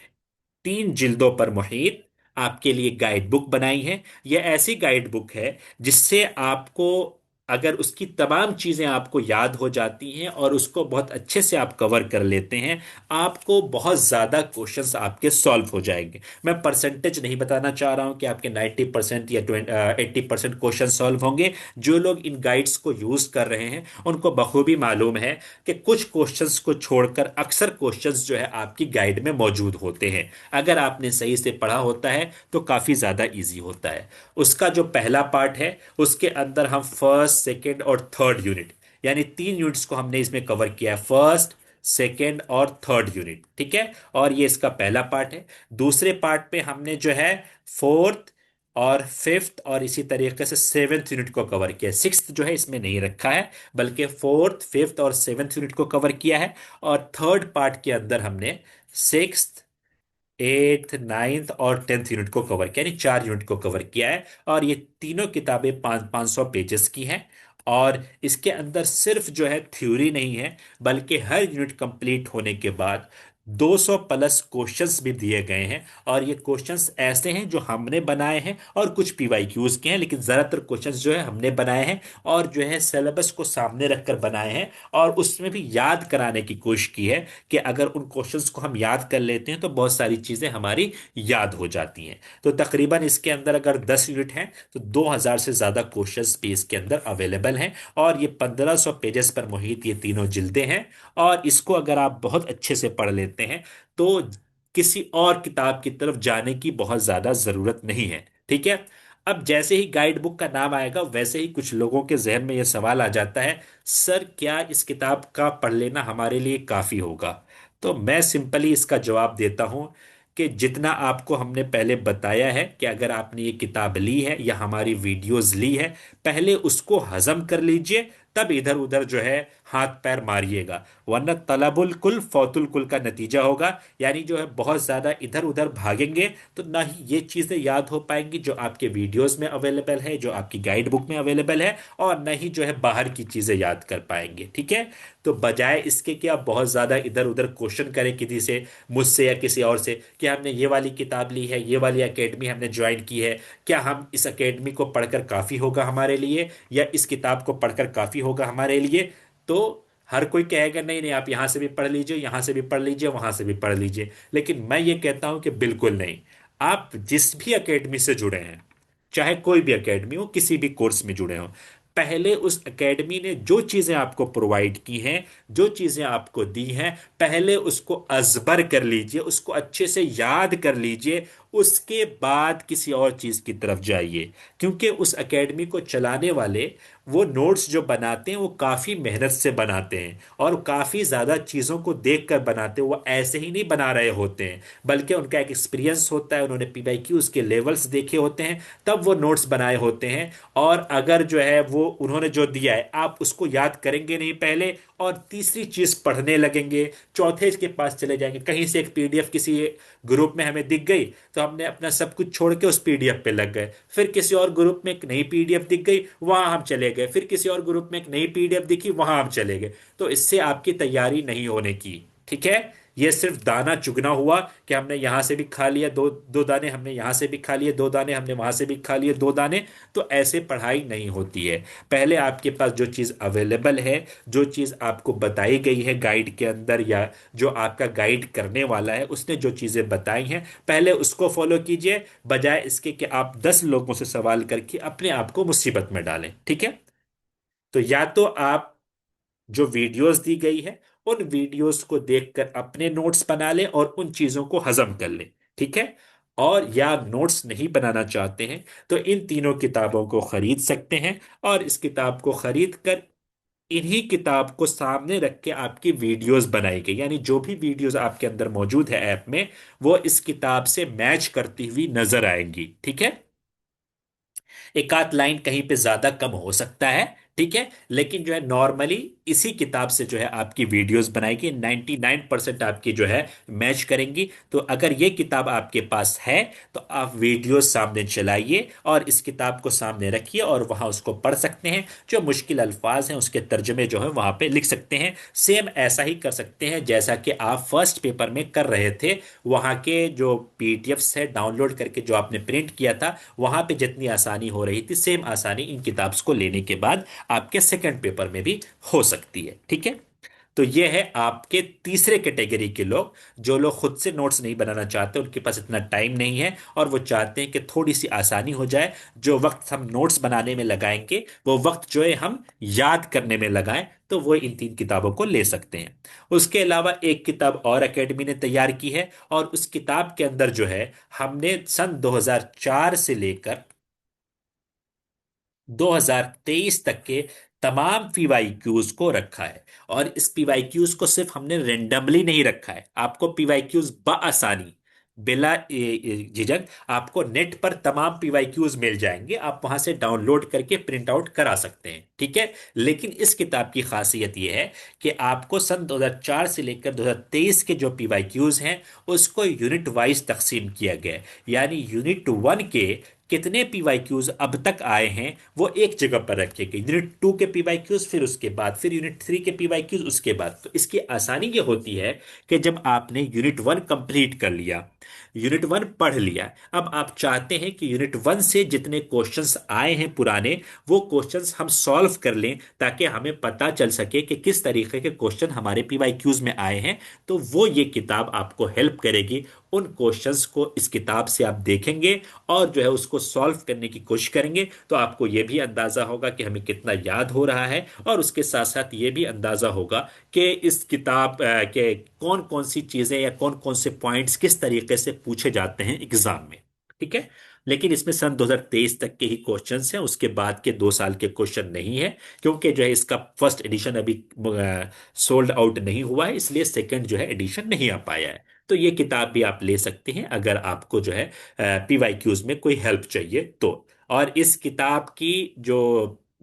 3 जिल्दों पर मुहित आपके लिए गाइड बुक बनाई है। यह ऐसी गाइड बुक है जिससे आपको, अगर उसकी तमाम चीजें आपको याद हो जाती हैं और उसको बहुत अच्छे से आप कवर कर लेते हैं, आपको बहुत ज्यादा क्वेश्चंस आपके सॉल्व हो जाएंगे। मैं परसेंटेज नहीं बताना चाह रहा हूं कि आपके 90% या 80% क्वेश्चन सॉल्व होंगे। जो लोग इन गाइड्स को यूज कर रहे हैं उनको बखूबी मालूम है कि कुछ क्वेश्चंस को छोड़कर अक्सर क्वेश्चंस जो है आपकी गाइड में मौजूद होते हैं। अगर आपने सही से पढ़ा होता है तो काफी ज्यादा इजी होता है। उसका जो पहला पार्ट है उसके अंदर हम फर्स्ट, सेकंड और थर्ड यूनिट, यानी 3 यूनिट्स को हमने इसमें कवर किया है, फर्स्ट, सेकंड और थर्ड यूनिट। ठीक है, और ये इसका पहला पार्ट है। दूसरे पार्ट पे हमने जो है फोर्थ और फिफ्थ और इसी तरीके से सेवेंथ यूनिट को कवर किया। सिक्स्थ जो है इसमें नहीं रखा है, बल्कि फोर्थ, फिफ्थ और सेवेंथ यूनिट को कवर किया है। और थर्ड पार्ट के अंदर हमने सिक्स्थ, एट्थ, नाइन्थ और 10th यूनिट को कवर किया, यानी 4 यूनिट को कवर किया है। और ये तीनों किताबें 500 पेजेस की हैं। और इसके अंदर सिर्फ जो है थ्योरी नहीं है, बल्कि हर यूनिट कंप्लीट होने के बाद 200 प्लस क्वेश्चंस भी दिए गए हैं, और ये क्वेश्चंस ऐसे हैं जो हमने बनाए हैं और कुछ पीवाईक्यूज के हैं, लेकिन ज्यादातर क्वेश्चंस जो है हमने बनाए हैं और जो है सिलेबस को सामने रखकर बनाए हैं। और उसमें भी याद कराने की कोशिश की है कि अगर उन क्वेश्चंस को हम याद कर लेते हैं तो बहुत सारी चीजें हमारी याद हो जाती हैं। तो तकरीबन इसके अंदर अगर 10 यूनिट हैं तो 2000 से ज्यादा क्वेश्चंस भी इसके अंदर अवेलेबल हैं, और ये 1500 पेजेस पर मुहित ये तीनों जिल्दें हैं। और इसको अगर आप बहुत अच्छे से पढ़ लेते हैं तो किसी और किताब की तरफ जाने की बहुत ज्यादा जरूरत नहीं है। ठीक है। अब जैसे ही गाइड बुक का नाम आएगा वैसे ही कुछ लोगों के जहन में यह सवाल आ जाता है, सर क्या इस किताब का पढ़ लेना हमारे लिए काफी होगा? तो मैं सिंपली इसका जवाब देता हूं कि जितना आपको हमने पहले बताया है कि अगर आपने ये किताब ली है या हमारी वीडियोस ली है, पहले उसको हजम कर लीजिए, तब इधर उधर जो है हाथ पैर मारिएगा, वरना तलबुल कुल फौतुल कुल का नतीजा होगा। यानी जो है बहुत ज्यादा इधर उधर भागेंगे तो ना ही ये चीजें याद हो पाएंगी जो आपके वीडियोस में अवेलेबल है, जो आपकी गाइड बुक में अवेलेबल है, और न ही जो है बाहर की चीजें याद कर पाएंगे। ठीक है। तो बजाय इसके कि आप बहुत ज्यादा इधर उधर क्वेश्चन करें किसी से, मुझसे या किसी और से, कि हमने ये वाली किताब ली है, ये वाली एकेडमी हमने ज्वाइन की है, क्या हम इस एकेडमी को पढ़कर काफी होगा हमारे लिए, या इस किताब को पढ़कर काफी होगा हमारे लिए? तो हर कोई कहेगा नहीं नहीं, आप यहां से भी पढ़ लीजिए, यहां से भी पढ़ लीजिए, वहां से भी पढ़ लीजिए। लेकिन मैं ये कहता हूं कि बिल्कुल नहीं। आप जिस भी एकेडमी से जुड़े हैं, चाहे कोई भी एकेडमी हो, किसी भी कोर्स में जुड़े हो, पहले उस एकेडमी ने जो चीजें आपको प्रोवाइड की हैं, जो चीजें आपको दी हैं, पहले उसको अजबर कर लीजिए, उसको अच्छे से याद कर लीजिए, उसके बाद किसी और चीज की तरफ जाइए। क्योंकि उस एकेडमी को चलाने वाले वो नोट्स जो बनाते हैं वो काफी मेहनत से बनाते हैं और काफी ज्यादा चीजों को देखकर बनाते हैं। वो ऐसे ही नहीं बना रहे होते हैं, बल्कि उनका एक एक्सपीरियंस होता है, उन्होंने पीवाईक्यूज के लेवल्स देखे होते हैं, तब वो नोट्स बनाए होते हैं। और अगर जो है वो उन्होंने जो दिया है आप उसको याद करेंगे नहीं पहले, और तीसरी चीज पढ़ने लगेंगे, चौथे के पास चले जाएंगे। कहीं से एक पीडीएफ किसी ग्रुप में हमें दिख गई तो हमने अपना सब कुछ छोड़ के उस पीडीएफ पे लग गए। फिर किसी और ग्रुप में एक नई पीडीएफ दिख गई, वहां हम चले गए। फिर किसी और ग्रुप में एक नई पीडीएफ दिखी, वहां हम चले गए। तो इससे आपकी तैयारी नहीं होने की। ठीक है। ये सिर्फ दाना चुगना हुआ कि हमने यहां से भी खा लिया दो दो दाने, हमने यहां से भी खा लिए दो दाने, हमने वहां से भी खा लिए दो दाने। तो ऐसे पढ़ाई नहीं होती है। पहले आपके पास जो चीज अवेलेबल है, जो चीज आपको बताई गई है गाइड के अंदर, या जो आपका गाइड करने वाला है उसने जो चीजें बताई हैं, पहले उसको फॉलो कीजिए, बजाय इसके कि आप 10 लोगों से सवाल करके अपने आप को मुसीबत में डालें। ठीक है। तो या तो आप जो वीडियोस दी गई है उन वीडियोस को देखकर अपने नोट्स बना लें और उन चीजों को हजम कर लें। ठीक है। और या नोट्स नहीं बनाना चाहते हैं तो इन तीनों किताबों को खरीद सकते हैं, और इस किताब को खरीद कर इन्हीं किताब को सामने रख के आपकी वीडियोस बनाई गई, यानी जो भी वीडियोस आपके अंदर मौजूद है ऐप में, वो इस किताब से मैच करती हुई नजर आएंगी। ठीक है। एक आध लाइन कहीं पे ज्यादा कम हो सकता है, ठीक है, लेकिन जो है नॉर्मली इसी किताब से जो है आपकी वीडियोस बनाएगी, 99% आपकी जो है मैच करेंगी। तो अगर ये किताब आपके पास है तो आप वीडियोस सामने चलाइए और इस किताब को सामने रखिए और वहां उसको पढ़ सकते हैं। जो मुश्किल अल्फाज हैं उसके तर्जमे जो है वहां पे लिख सकते हैं। सेम ऐसा ही कर सकते हैं जैसा कि आप फर्स्ट पेपर में कर रहे थे। वहां के जो पीडीएफ्स है डाउनलोड करके जो आपने प्रिंट किया था, वहां पे जितनी आसानी हो रही थी, सेम आसानी इन किताब्स को लेने के बाद आपके सेकंड पेपर में भी हो सकती है। ठीक है। तो ये है आपके तीसरे कैटेगरी के लोग, जो लोग खुद से नोट्स नहीं बनाना चाहते, उनके पास इतना टाइम नहीं है और वो चाहते हैं कि थोड़ी सी आसानी हो जाए। जो वक्त हम नोट्स बनाने में लगाएंगे वो वक्त जो है हम याद करने में लगाएं, तो वो इन तीन किताबों को ले सकते हैं। उसके अलावा एक किताब और एकेडमी ने तैयार की है, और उस किताब के अंदर जो है हमने सन 2004 से लेकर 2023 तक के तमाम पीवाईक्यूज को रखा है। और इस पीवाईक्यूज को सिर्फ हमने रेंडमली नहीं रखा है, आपको पीवाईक्यूज बआसानी, बिला झिझक आपको नेट पर तमाम पीवाईक्यूज मिल जाएंगे। आप वहां से डाउनलोड करके प्रिंट आउट करा सकते हैं। ठीक है। लेकिन इस किताब की खासियत यह है कि आपको सन 2004 से लेकर 2023 के जो पीवाईक्यूज हैं उसको यूनिट वाइज तकसीम किया गया है। यानी यूनिट 1 के कितने पीवाईक्यूज अब तक आए हैं वो एक जगह पर रखेंगे, यूनिट 2 के पीवाईक्यूज, फिर उसके बाद फिर यूनिट 3 के पीवाईक्यूज, उसके बाद। तो इसकी आसानी ये होती है कि जब आपने यूनिट 1 कंप्लीट कर लिया, यूनिट 1 पढ़ लिया, अब आप चाहते हैं कि यूनिट 1 से जितने क्वेश्चंस आए हैं पुराने, वो क्वेश्चंस हम सॉल्व कर लें, ताकि हमें पता चल सके कि किस तरीके के क्वेश्चन हमारे पीवाईक्यूज में आए हैं। तो वो ये किताब आपको हेल्प करेगी। उन क्वेश्चंस को इस किताब से आप देखेंगे और जो है उसको सॉल्व करने की कोशिश करेंगे, तो आपको ये भी अंदाजा होगा कि हमें कितना याद हो रहा है, और उसके साथ साथ ये भी अंदाजा होगा कि इस किताब के कौन कौन सी चीजें या कौन कौन से पॉइंट्स किस तरीके से पूछे जाते हैं एग्जाम में। ठीक है। लेकिन इसमें सन 2023 तक के ही क्वेश्चंस हैं, उसके बाद के 2 साल के क्वेश्चन नहीं है, क्योंकि जो है इसका फर्स्ट एडिशन अभी सोल्ड आउट नहीं हुआ है, इसलिए सेकंड जो है एडिशन नहीं आ पाया है। तो ये किताब भी आप ले सकते हैं अगर आपको जो है पीवाईक्यूज में कोई हेल्प चाहिए तो। और इस किताब की जो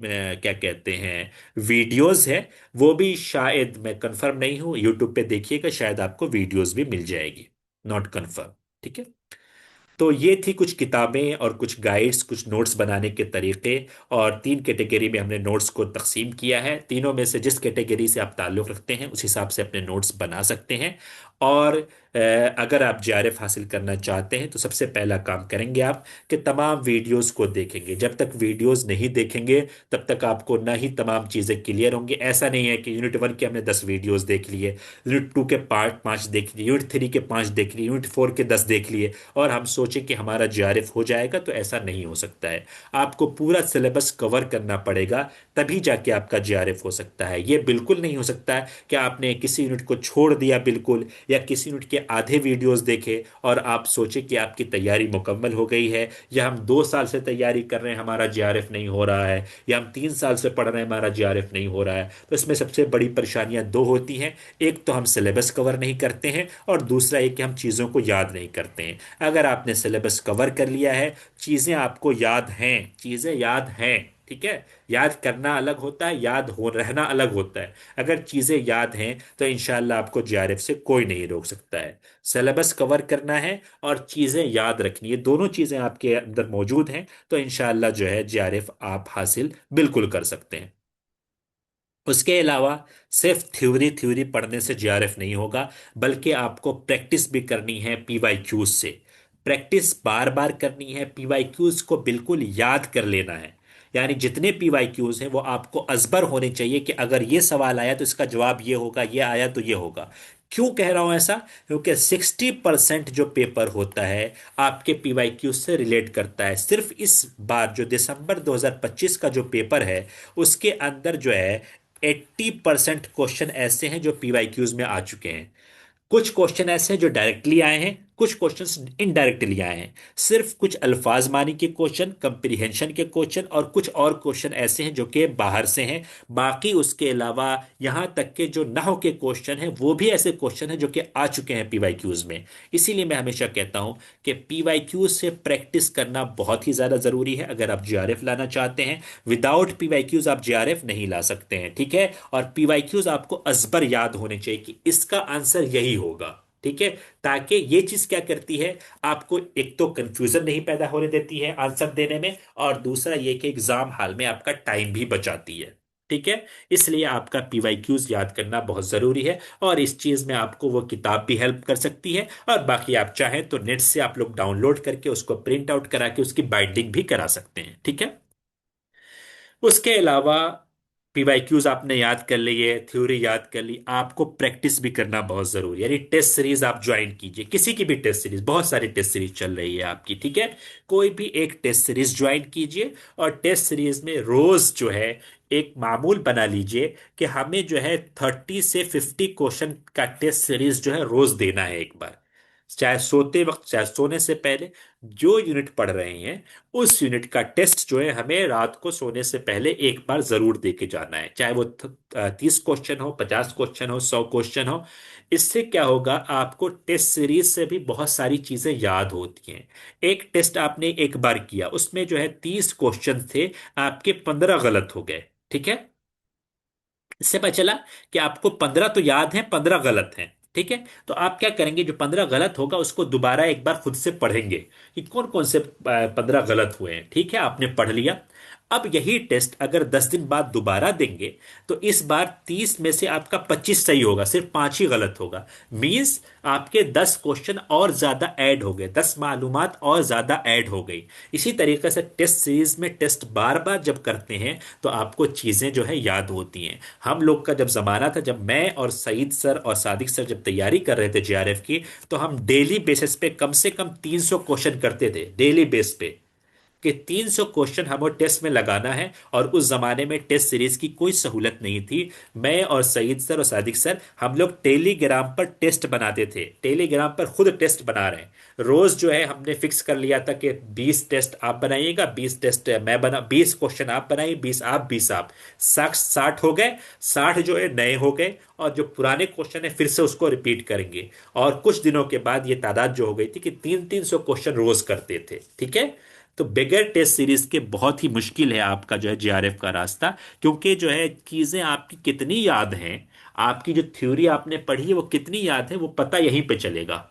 क्या कहते हैं वीडियोस है, वो भी शायद, मैं कंफर्म नहीं हूं, यूट्यूब पे देखिएगा, शायद आपको वीडियोस भी मिल जाएगी, नॉट कंफर्म। ठीक है। तो ये थी कुछ किताबें और कुछ गाइड्स, कुछ नोट्स बनाने के तरीके। और 3 कैटेगरी में हमने नोट्स को तकसीम किया है, तीनों में से जिस कैटेगरी से आप ताल्लुक़ रखते हैं उस हिसाब से अपने नोट्स बना सकते हैं। और अगर आप जेआरएफ हासिल करना चाहते हैं तो सबसे पहला काम करेंगे आप कि तमाम वीडियोस को देखेंगे। जब तक वीडियोस नहीं देखेंगे तब तक आपको ना ही तमाम चीज़ें क्लियर होंगी। ऐसा नहीं है कि यूनिट 1 के हमने 10 वीडियोस देख लिए, यूनिट 2 के पार्ट 5 देख लिए, यूनिट 3 के 5 देख लिए, यूनिट 4 के 10 देख लिए, और हम सोचें कि हमारा जेआरएफ हो जाएगा। तो ऐसा नहीं हो सकता है। आपको पूरा सिलेबस कवर करना पड़ेगा, तभी जाके आपका जेआरएफ हो सकता है। ये बिल्कुल नहीं हो सकता है कि आपने किसी यूनिट को छोड़ दिया बिल्कुल, या किसी यूनिट के आधे वीडियोस देखे और आप सोचे कि आपकी तैयारी मुकम्मल हो गई है, या हम 2 साल से तैयारी कर रहे हैं हमारा जेआरएफ नहीं हो रहा है, या हम 3 साल से पढ़ रहे हैं हमारा जेआरएफ नहीं हो रहा है। तो इसमें सबसे बड़ी परेशानियां दो होती हैं। एक तो हम सिलेबस कवर नहीं करते हैं, और दूसरा ये कि हम चीज़ों को याद नहीं करते हैं। अगर आपने सिलेबस कवर कर लिया है, चीज़ें आपको याद हैं, चीज़ें याद हैं, ठीक है। याद करना अलग होता है, याद हो रहना अलग होता है। अगर चीज़ें याद हैं तो इंशाल्लाह आपको जेआरएफ से कोई नहीं रोक सकता है। सिलेबस कवर करना है और चीज़ें याद रखनी है, दोनों चीज़ें आपके अंदर मौजूद हैं, तो इंशाल्लाह जो है जेआरएफ आप हासिल बिल्कुल कर सकते हैं। उसके अलावा सिर्फ थ्योरी थ्योरी पढ़ने से जेआरएफ नहीं होगा, बल्कि आपको प्रैक्टिस भी करनी है पीवाईक्यूज से। प्रैक्टिस बार बार करनी है, पीवाईक्यूज को बिल्कुल याद कर लेना है। यानी जितने पीवाईक्यूज हैं वो आपको अजबर होने चाहिए कि अगर ये सवाल आया तो इसका जवाब ये होगा, ये आया तो ये होगा। क्यों कह रहा हूं ऐसा? क्योंकि 60% जो पेपर होता है आपके पीवाईक्यूज से रिलेट करता है। सिर्फ इस बार जो दिसंबर 2025 का जो पेपर है, उसके अंदर जो है 80% क्वेश्चन ऐसे हैं जो पीवाईक्यूज में आ चुके हैं। कुछ क्वेश्चन ऐसे हैं जो डायरेक्टली आए हैं, कुछ क्वेश्चन इनडायरेक्टली आए हैं। सिर्फ कुछ अल्फाज मानी के क्वेश्चन, कंप्रीहेंशन के क्वेश्चन, और कुछ और क्वेश्चन ऐसे हैं जो कि बाहर से हैं। बाकी उसके अलावा यहां तक के जो नहव के क्वेश्चन हैं वो भी ऐसे क्वेश्चन हैं जो कि आ चुके हैं पीवाईक्यूज में। इसीलिए मैं हमेशा कहता हूं कि पीवाईक्यूज से प्रैक्टिस करना बहुत ही ज्यादा जरूरी है अगर आप जेआरएफ लाना चाहते हैं। विदाउट पीवाईक्यूज आप जेआरएफ नहीं ला सकते हैं, ठीक है। और पीवाईक्यूज आपको अजबर याद होने चाहिए कि इसका आंसर यही होगा, ठीक है। ताकि ये चीज क्या करती है, आपको एक तो कंफ्यूजन नहीं पैदा होने देती है आंसर देने में, और दूसरा ये कि एग्जाम हाल में आपका टाइम भी बचाती है, ठीक है। इसलिए आपका पीवाईक्यूज याद करना बहुत जरूरी है, और इस चीज में आपको वो किताब भी हेल्प कर सकती है। और बाकी आप चाहें तो नेट से आप लोग डाउनलोड करके उसको प्रिंट आउट करा के उसकी बाइंडिंग भी करा सकते हैं, ठीक है। उसके अलावा पीवाईक्यूज आपने याद कर लिए, थ्योरी याद कर ली, आपको प्रैक्टिस भी करना बहुत जरूरी है। यानी टेस्ट सीरीज आप ज्वाइन कीजिए, किसी की भी टेस्ट सीरीज, बहुत सारी टेस्ट सीरीज चल रही है आपकी, ठीक है। कोई भी एक टेस्ट सीरीज ज्वाइन कीजिए, और टेस्ट सीरीज में रोज जो है एक मामूल बना लीजिए कि हमें जो है 30 से 50 क्वेश्चन का टेस्ट सीरीज जो है रोज देना है एक बार। चाहे सोते वक्त, चाहे सोने से पहले, जो यूनिट पढ़ रहे हैं उस यूनिट का टेस्ट जो है हमें रात को सोने से पहले एक बार जरूर दे के जाना है। चाहे वो 30 क्वेश्चन हो, 50 क्वेश्चन हो, 100 क्वेश्चन हो। इससे क्या होगा, आपको टेस्ट सीरीज से भी बहुत सारी चीजें याद होती हैं। एक टेस्ट आपने एक बार किया, उसमें जो है 30 क्वेश्चन थे, आपके 15 गलत हो गए, ठीक है। इससे पता चला कि आपको 15 तो याद हैं, 15 गलत हैं। ठीक है। तो आप क्या करेंगे, जो 15 गलत होगा उसको दोबारा एक बार खुद से पढ़ेंगे कि कौन कौन से 15 गलत हुए हैं। ठीक है, आपने पढ़ लिया। अब यही टेस्ट अगर 10 दिन बाद दोबारा देंगे तो इस बार 30 में से आपका 25 सही होगा, सिर्फ 5 ही गलत होगा। मीन्स आपके 10 क्वेश्चन और ज्यादा ऐड हो गए, 10 मालूमात और ज्यादा ऐड हो गई। इसी तरीके से टेस्ट सीरीज में टेस्ट बार बार जब करते हैं तो आपको चीजें जो है याद होती हैं। हम लोग का जब जमाना था, जब मैं और सईद सर और सादिक सर जब तैयारी कर रहे थे जेआरएफ की, तो हम डेली बेसिस पे कम से कम 300 क्वेश्चन करते थे डेली बेस पे, कि 300 क्वेश्चन हमें टेस्ट में लगाना है। और उस जमाने में टेस्ट सीरीज की कोई सहूलत नहीं थी। मैं और सईद सर और सादिक सर हम लोग टेलीग्राम पर टेस्ट बनाते थे, टेलीग्राम पर खुद टेस्ट बना रहे हैं। रोज जो है हमने फिक्स कर लिया था कि 20 टेस्ट आप बनाइएगा, 20 टेस्ट मैं बना, 20 क्वेश्चन आप बनाइए, 20 आप, 20 आप, 60 हो गए। 60 जो है नए हो गए, और जो पुराने क्वेश्चन है फिर से उसको रिपीट करेंगे। और कुछ दिनों के बाद ये तादाद जो हो गई थी कि 300-300 क्वेश्चन रोज करते थे। ठीक है। तो बिगर टेस्ट सीरीज के बहुत ही मुश्किल है आपका जो है जेआरएफ का रास्ता, क्योंकि जो है चीजें आपकी कितनी याद हैं, आपकी जो थ्योरी आपने पढ़ी है वो कितनी याद है, वो पता यहीं पे चलेगा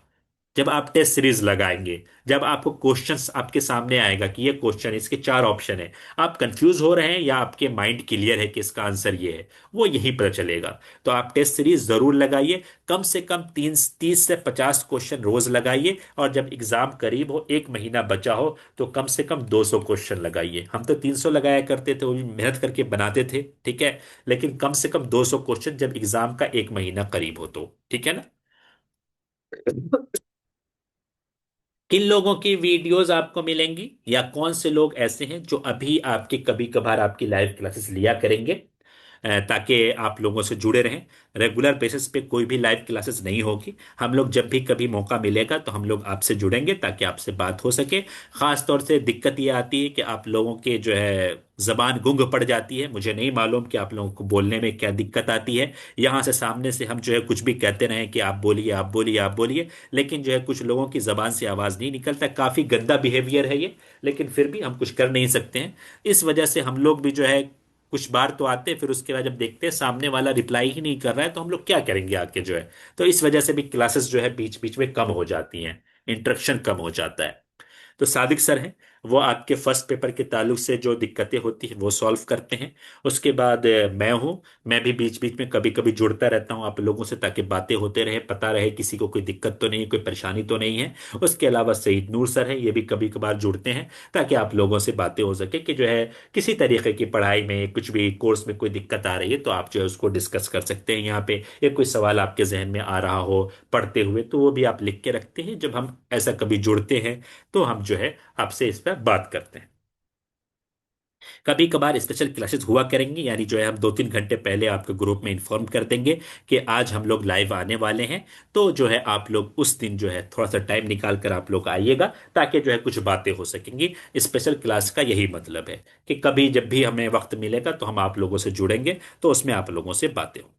जब आप टेस्ट सीरीज लगाएंगे। जब आपको क्वेश्चंस आपके सामने आएगा कि ये क्वेश्चन, इसके 4 ऑप्शन है, आप कंफ्यूज हो रहे हैं या आपके माइंड क्लियर है कि इसका आंसर ये है, वो यहीं पर चलेगा। तो आप टेस्ट सीरीज जरूर लगाइए, कम से कम 30 से 50 क्वेश्चन रोज लगाइए। और जब एग्जाम करीब हो, 1 महीना बचा हो, तो कम से कम 200 क्वेश्चन लगाइए। हम तो 300 लगाया करते थे, वो भी मेहनत करके बनाते थे। ठीक है, लेकिन कम से कम 200 क्वेश्चन जब एग्जाम का 1 महीना करीब हो तो। ठीक है ना। किन लोगों की वीडियोस आपको मिलेंगी, या कौन से लोग ऐसे हैं जो अभी आपके कभी कभार आपकी लाइव क्लासेस लिया करेंगे, ताकि आप लोगों से जुड़े रहें। रेगुलर बेसिस पे कोई भी लाइव क्लासेस नहीं होगी। हम लोग जब भी कभी मौका मिलेगा तो हम लोग आपसे जुड़ेंगे ताकि आपसे बात हो सके। खास तौर से दिक्कत ये आती है कि आप लोगों के जो है जबान गुंग पड़ जाती है। मुझे नहीं मालूम कि आप लोगों को बोलने में क्या दिक्कत आती है। यहाँ से सामने से हम जो है कुछ भी कहते रहें कि आप बोलिए, आप बोलिए, आप बोलिए, लेकिन जो है कुछ लोगों की जबान से आवाज नहीं निकलता। काफी गंदा बिहेवियर है ये, लेकिन फिर भी हम कुछ कर नहीं सकते हैं। इस वजह से हम लोग भी जो है कुछ बार तो आते हैं, फिर उसके बाद जब देखते हैं सामने वाला रिप्लाई ही नहीं कर रहा है तो हम लोग क्या करेंगे आके जो है। तो इस वजह से भी क्लासेस जो है बीच बीच में कम हो जाती हैं, इंटरेक्शन कम हो जाता है। तो सादिक सर हैं, वो आपके फर्स्ट पेपर के ताल्लुक से जो दिक्कतें होती हैं वो सॉल्व करते हैं। उसके बाद मैं हूँ, मैं भी बीच बीच में कभी कभी जुड़ता रहता हूँ आप लोगों से, ताकि बातें होते रहे, पता रहे किसी को कोई दिक्कत तो नहीं, कोई परेशानी तो नहीं है। उसके अलावा सईद नूर सर हैं, ये भी कभी कभार जुड़ते हैं, ताकि आप लोगों से बातें हो सके कि जो है किसी तरीके की पढ़ाई में, कुछ भी कोर्स में कोई दिक्कत आ रही है तो आप जो है उसको डिस्कस कर सकते हैं यहाँ पे। या कोई सवाल आपके जहन में आ रहा हो पढ़ते हुए, तो वो भी आप लिख के रखते हैं। जब हम ऐसा कभी जुड़ते हैं तो हम जो है आपसे इस पर बात करते हैं। कभी कभार स्पेशल क्लासेस हुआ करेंगी, यानी जो है हम 2-3 घंटे पहले आपके ग्रुप में इन्फॉर्म कर देंगे कि आज हम लोग लाइव आने वाले हैं। तो जो है आप लोग उस दिन जो है थोड़ा सा टाइम निकाल कर आप लोग आइएगा, ताकि जो है कुछ बातें हो सकेंगी। स्पेशल क्लास का यही मतलब है कि कभी जब भी हमें वक्त मिलेगा तो हम आप लोगों से जुड़ेंगे, तो उसमें आप लोगों से बातें होंगी।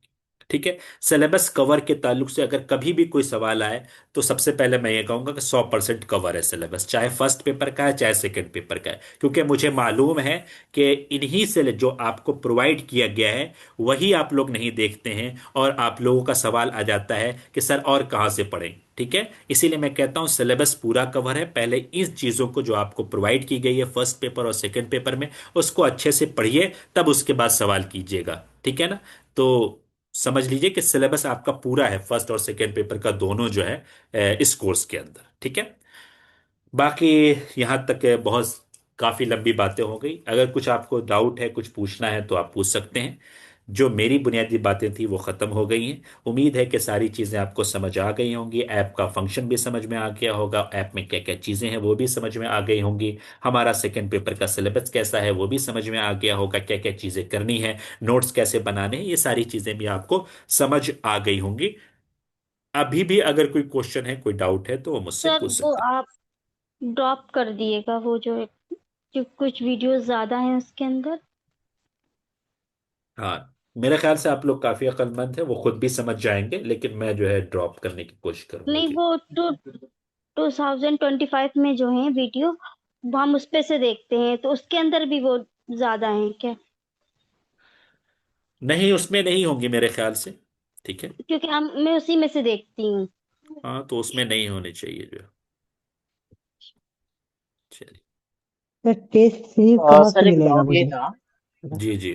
ठीक है। सिलेबस कवर के ताल्लुक से अगर कभी भी कोई सवाल आए, तो सबसे पहले मैं ये कहूंगा कि 100% कवर है सिलेबस, चाहे फर्स्ट पेपर का है चाहे सेकंड पेपर का है। क्योंकि मुझे मालूम है कि इन्हीं से जो आपको प्रोवाइड किया गया है वही आप लोग नहीं देखते हैं, और आप लोगों का सवाल आ जाता है कि सर और कहाँ से पढ़ें। ठीक है, इसीलिए मैं कहता हूँ सिलेबस पूरा कवर है। पहले इन चीज़ों को जो आपको प्रोवाइड की गई है फर्स्ट पेपर और सेकंड पेपर में, उसको अच्छे से पढ़िए, तब उसके बाद सवाल कीजिएगा। ठीक है ना। तो समझ लीजिए कि सिलेबस आपका पूरा है, फर्स्ट और सेकेंड पेपर का दोनों जो है इस कोर्स के अंदर। ठीक है। बाकी यहाँ तक बहुत काफी लंबी बातें हो गई। अगर कुछ आपको डाउट है, कुछ पूछना है, तो आप पूछ सकते हैं। जो मेरी बुनियादी बातें थी वो खत्म हो गई हैं। उम्मीद है कि सारी चीजें आपको समझ आ गई होंगी, ऐप का फंक्शन भी समझ में आ गया होगा, ऐप में क्या क्या चीजें हैं वो भी समझ में आ गई होंगी, हमारा सेकंड पेपर का सिलेबस कैसा है वो भी समझ में आ गया होगा, क्या क्या चीजें करनी है, नोट्स कैसे बनाने हैं, ये सारी चीजें भी आपको समझ आ गई होंगी। अभी भी अगर कोई क्वेश्चन है, कोई डाउट है, तो वो मुझसे सर पूछ वो सकते हैं। आप ड्रॉप कर दिएगा, वो जो कुछ वीडियोस ज्यादा हैं उसके अंदर। हाँ, मेरे ख्याल से आप लोग काफी अक्लमंद है, वो खुद भी समझ जाएंगे, लेकिन मैं जो है ड्रॉप करने की कोशिश करूंगा नहीं, कि वो 2025 में जो है वीडियो, वो हम उस पे से देखते हैं, तो उसके अंदर भी वो ज्यादा है क्या? नहीं, उसमें नहीं होंगी मेरे ख्याल से। ठीक है। क्योंकि हम मैं उसी में से देखती हूँ। हाँ, तो उसमें नहीं होने चाहिए जो है। चलिए। सर टेस्ट फीस कहाँ से सर एक मिलेगा डाउट ये मुझे? था। जी जी।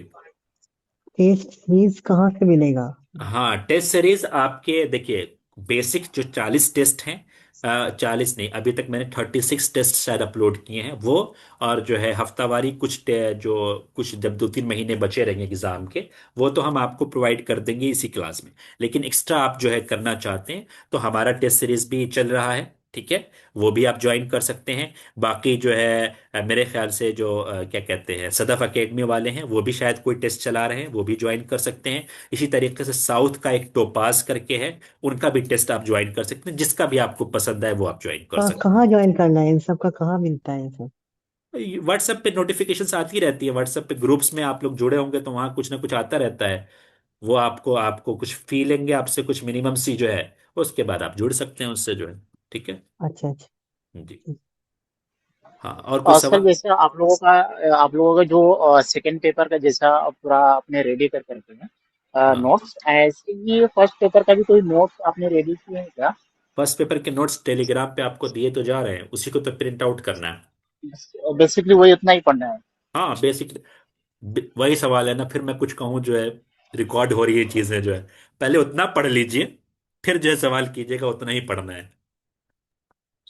टेस्ट फीस कहाँ से मिलेगा? हाँ, टेस्ट सीरीज आपके देखिए, बेसिक जो 40 टेस्ट हैं, 40 नहीं, अभी तक मैंने 36 टेस्ट शायद अपलोड किए हैं वो। और जो है हफ्तावारी जो कुछ जब 2-3 महीने बचे रहेंगे एग्जाम के, वो तो हम आपको प्रोवाइड कर देंगे इसी क्लास में। लेकिन एक्स्ट्रा आप जो है करना चाहते हैं तो हमारा टेस्ट सीरीज भी चल रहा है, ठीक है, वो भी आप ज्वाइन कर सकते हैं। बाकी जो है मेरे ख्याल से जो क्या कहते हैं सदफ एकेडमी वाले हैं, वो भी शायद कोई टेस्ट चला रहे हैं, वो भी ज्वाइन कर सकते हैं। इसी तरीके से साउथ का एक टोपाज करके है, उनका भी टेस्ट आप ज्वाइन कर सकते हैं, जिसका भी आपको पसंद है वो आप ज्वाइन कर सकते कहाँ ज्वाइन करना है? इन सब का कहाँ मिलता है सब? हैं। व्हाट्सएप पे नोटिफिकेशंस आती रहती है, व्हाट्सएप पे ग्रुप्स में आप लोग जुड़े होंगे तो वहाँ कुछ ना कुछ आता रहता है। वो आपको आपको कुछ फी लेंगे आपसे, कुछ मिनिमम सी जो है, उसके बाद आप जुड़ सकते हैं उससे जो है। ठीक है। अच्छा अच्छा। जी। हाँ, और कुछ सर सवाल? जैसे आप लोगों का जो सेकंड पेपर का जैसा पूरा आपने रेडी कर करके है हाँ, नोट्स, ऐसे ही फर्स्ट पेपर का भी कोई नोट्स आपने रेडी किए हैं क्या? फर्स्ट पेपर के नोट्स टेलीग्राम पे आपको दिए तो जा रहे हैं, उसी को तो प्रिंट आउट करना है। बेसिकली वही उतना ही पढ़ना है। हाँ, बेसिक वही सवाल है ना, फिर मैं कुछ कहूँ जो है, रिकॉर्ड हो रही है चीजें जो है, पहले उतना पढ़ लीजिए, फिर जो है सवाल कीजिएगा, उतना ही पढ़ना है।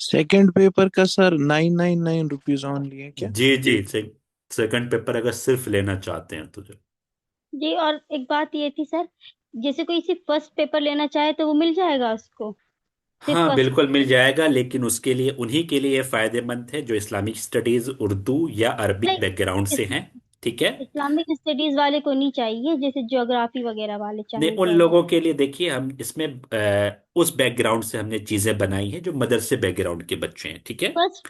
सेकंड पेपर का सर 999 रुपीज ऑनली है क्या? जी जी। सेकंड पेपर अगर सिर्फ लेना चाहते हैं तो जो, जी, और एक बात ये थी सर, जैसे कोई सिर्फ फर्स्ट पेपर लेना चाहे तो वो मिल जाएगा उसको? सिर्फ हाँ फर्स्ट। बिल्कुल मिल जाएगा, लेकिन उसके लिए उन्हीं के लिए फायदेमंद है जो इस्लामिक स्टडीज उर्दू या अरबिक नहीं, बैकग्राउंड से इस, हैं। ठीक है। इस्लामिक स्टडीज वाले को नहीं चाहिए, जैसे ज्योग्राफी वगैरह वाले नहीं, चाहिए उन पहले। लोगों के लिए देखिए, हम इसमें उस बैकग्राउंड से हमने चीजें बनाई हैं जो मदरसे बैकग्राउंड के बच्चे हैं, ठीक है। फर्स्ट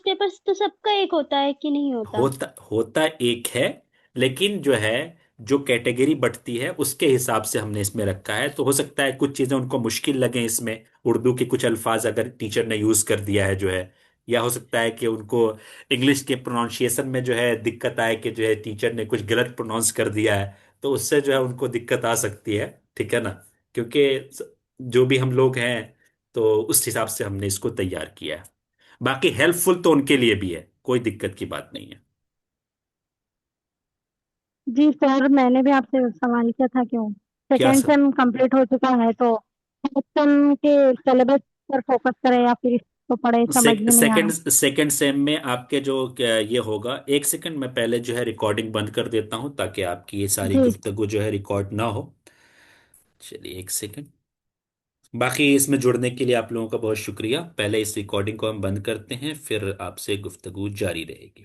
पेपर तो सबका एक होता है कि नहीं होता? होता होता एक है, लेकिन जो है जो कैटेगरी बढ़ती है उसके हिसाब से हमने इसमें रखा है। तो हो सकता है कुछ चीजें उनको मुश्किल लगे इसमें, उर्दू के कुछ अल्फाज अगर टीचर ने यूज कर दिया है जो है, या हो सकता है कि उनको इंग्लिश के प्रोनाउंसिएशन में जो है दिक्कत आए कि जो है टीचर ने कुछ गलत प्रोनाउंस कर दिया है, तो उससे जो है उनको दिक्कत आ सकती है। ठीक है ना, क्योंकि जो भी हम लोग हैं, तो उस हिसाब से हमने इसको तैयार किया है। बाकी हेल्पफुल तो उनके लिए भी है, कोई दिक्कत की बात नहीं है। जी सर, मैंने भी आपसे सवाल किया था, क्यों क्या सेकेंड सब? सेम कंप्लीट हो चुका है तो फर्स्ट सेम के सिलेबस पर फोकस करें या फिर इसको पढ़े, समझ में नहीं आ सेकंड रहा। सेकंड सेम में आपके जो ये होगा, एक सेकंड में पहले जो है रिकॉर्डिंग बंद कर देता हूं ताकि आपकी ये सारी जी। गुफ्तगू जो है रिकॉर्ड ना हो। चलिए, एक सेकंड। बाकी इसमें जुड़ने के लिए आप लोगों का बहुत शुक्रिया। पहले इस रिकॉर्डिंग को हम बंद करते हैं, फिर आपसे गुफ्तगू जारी रहेगी।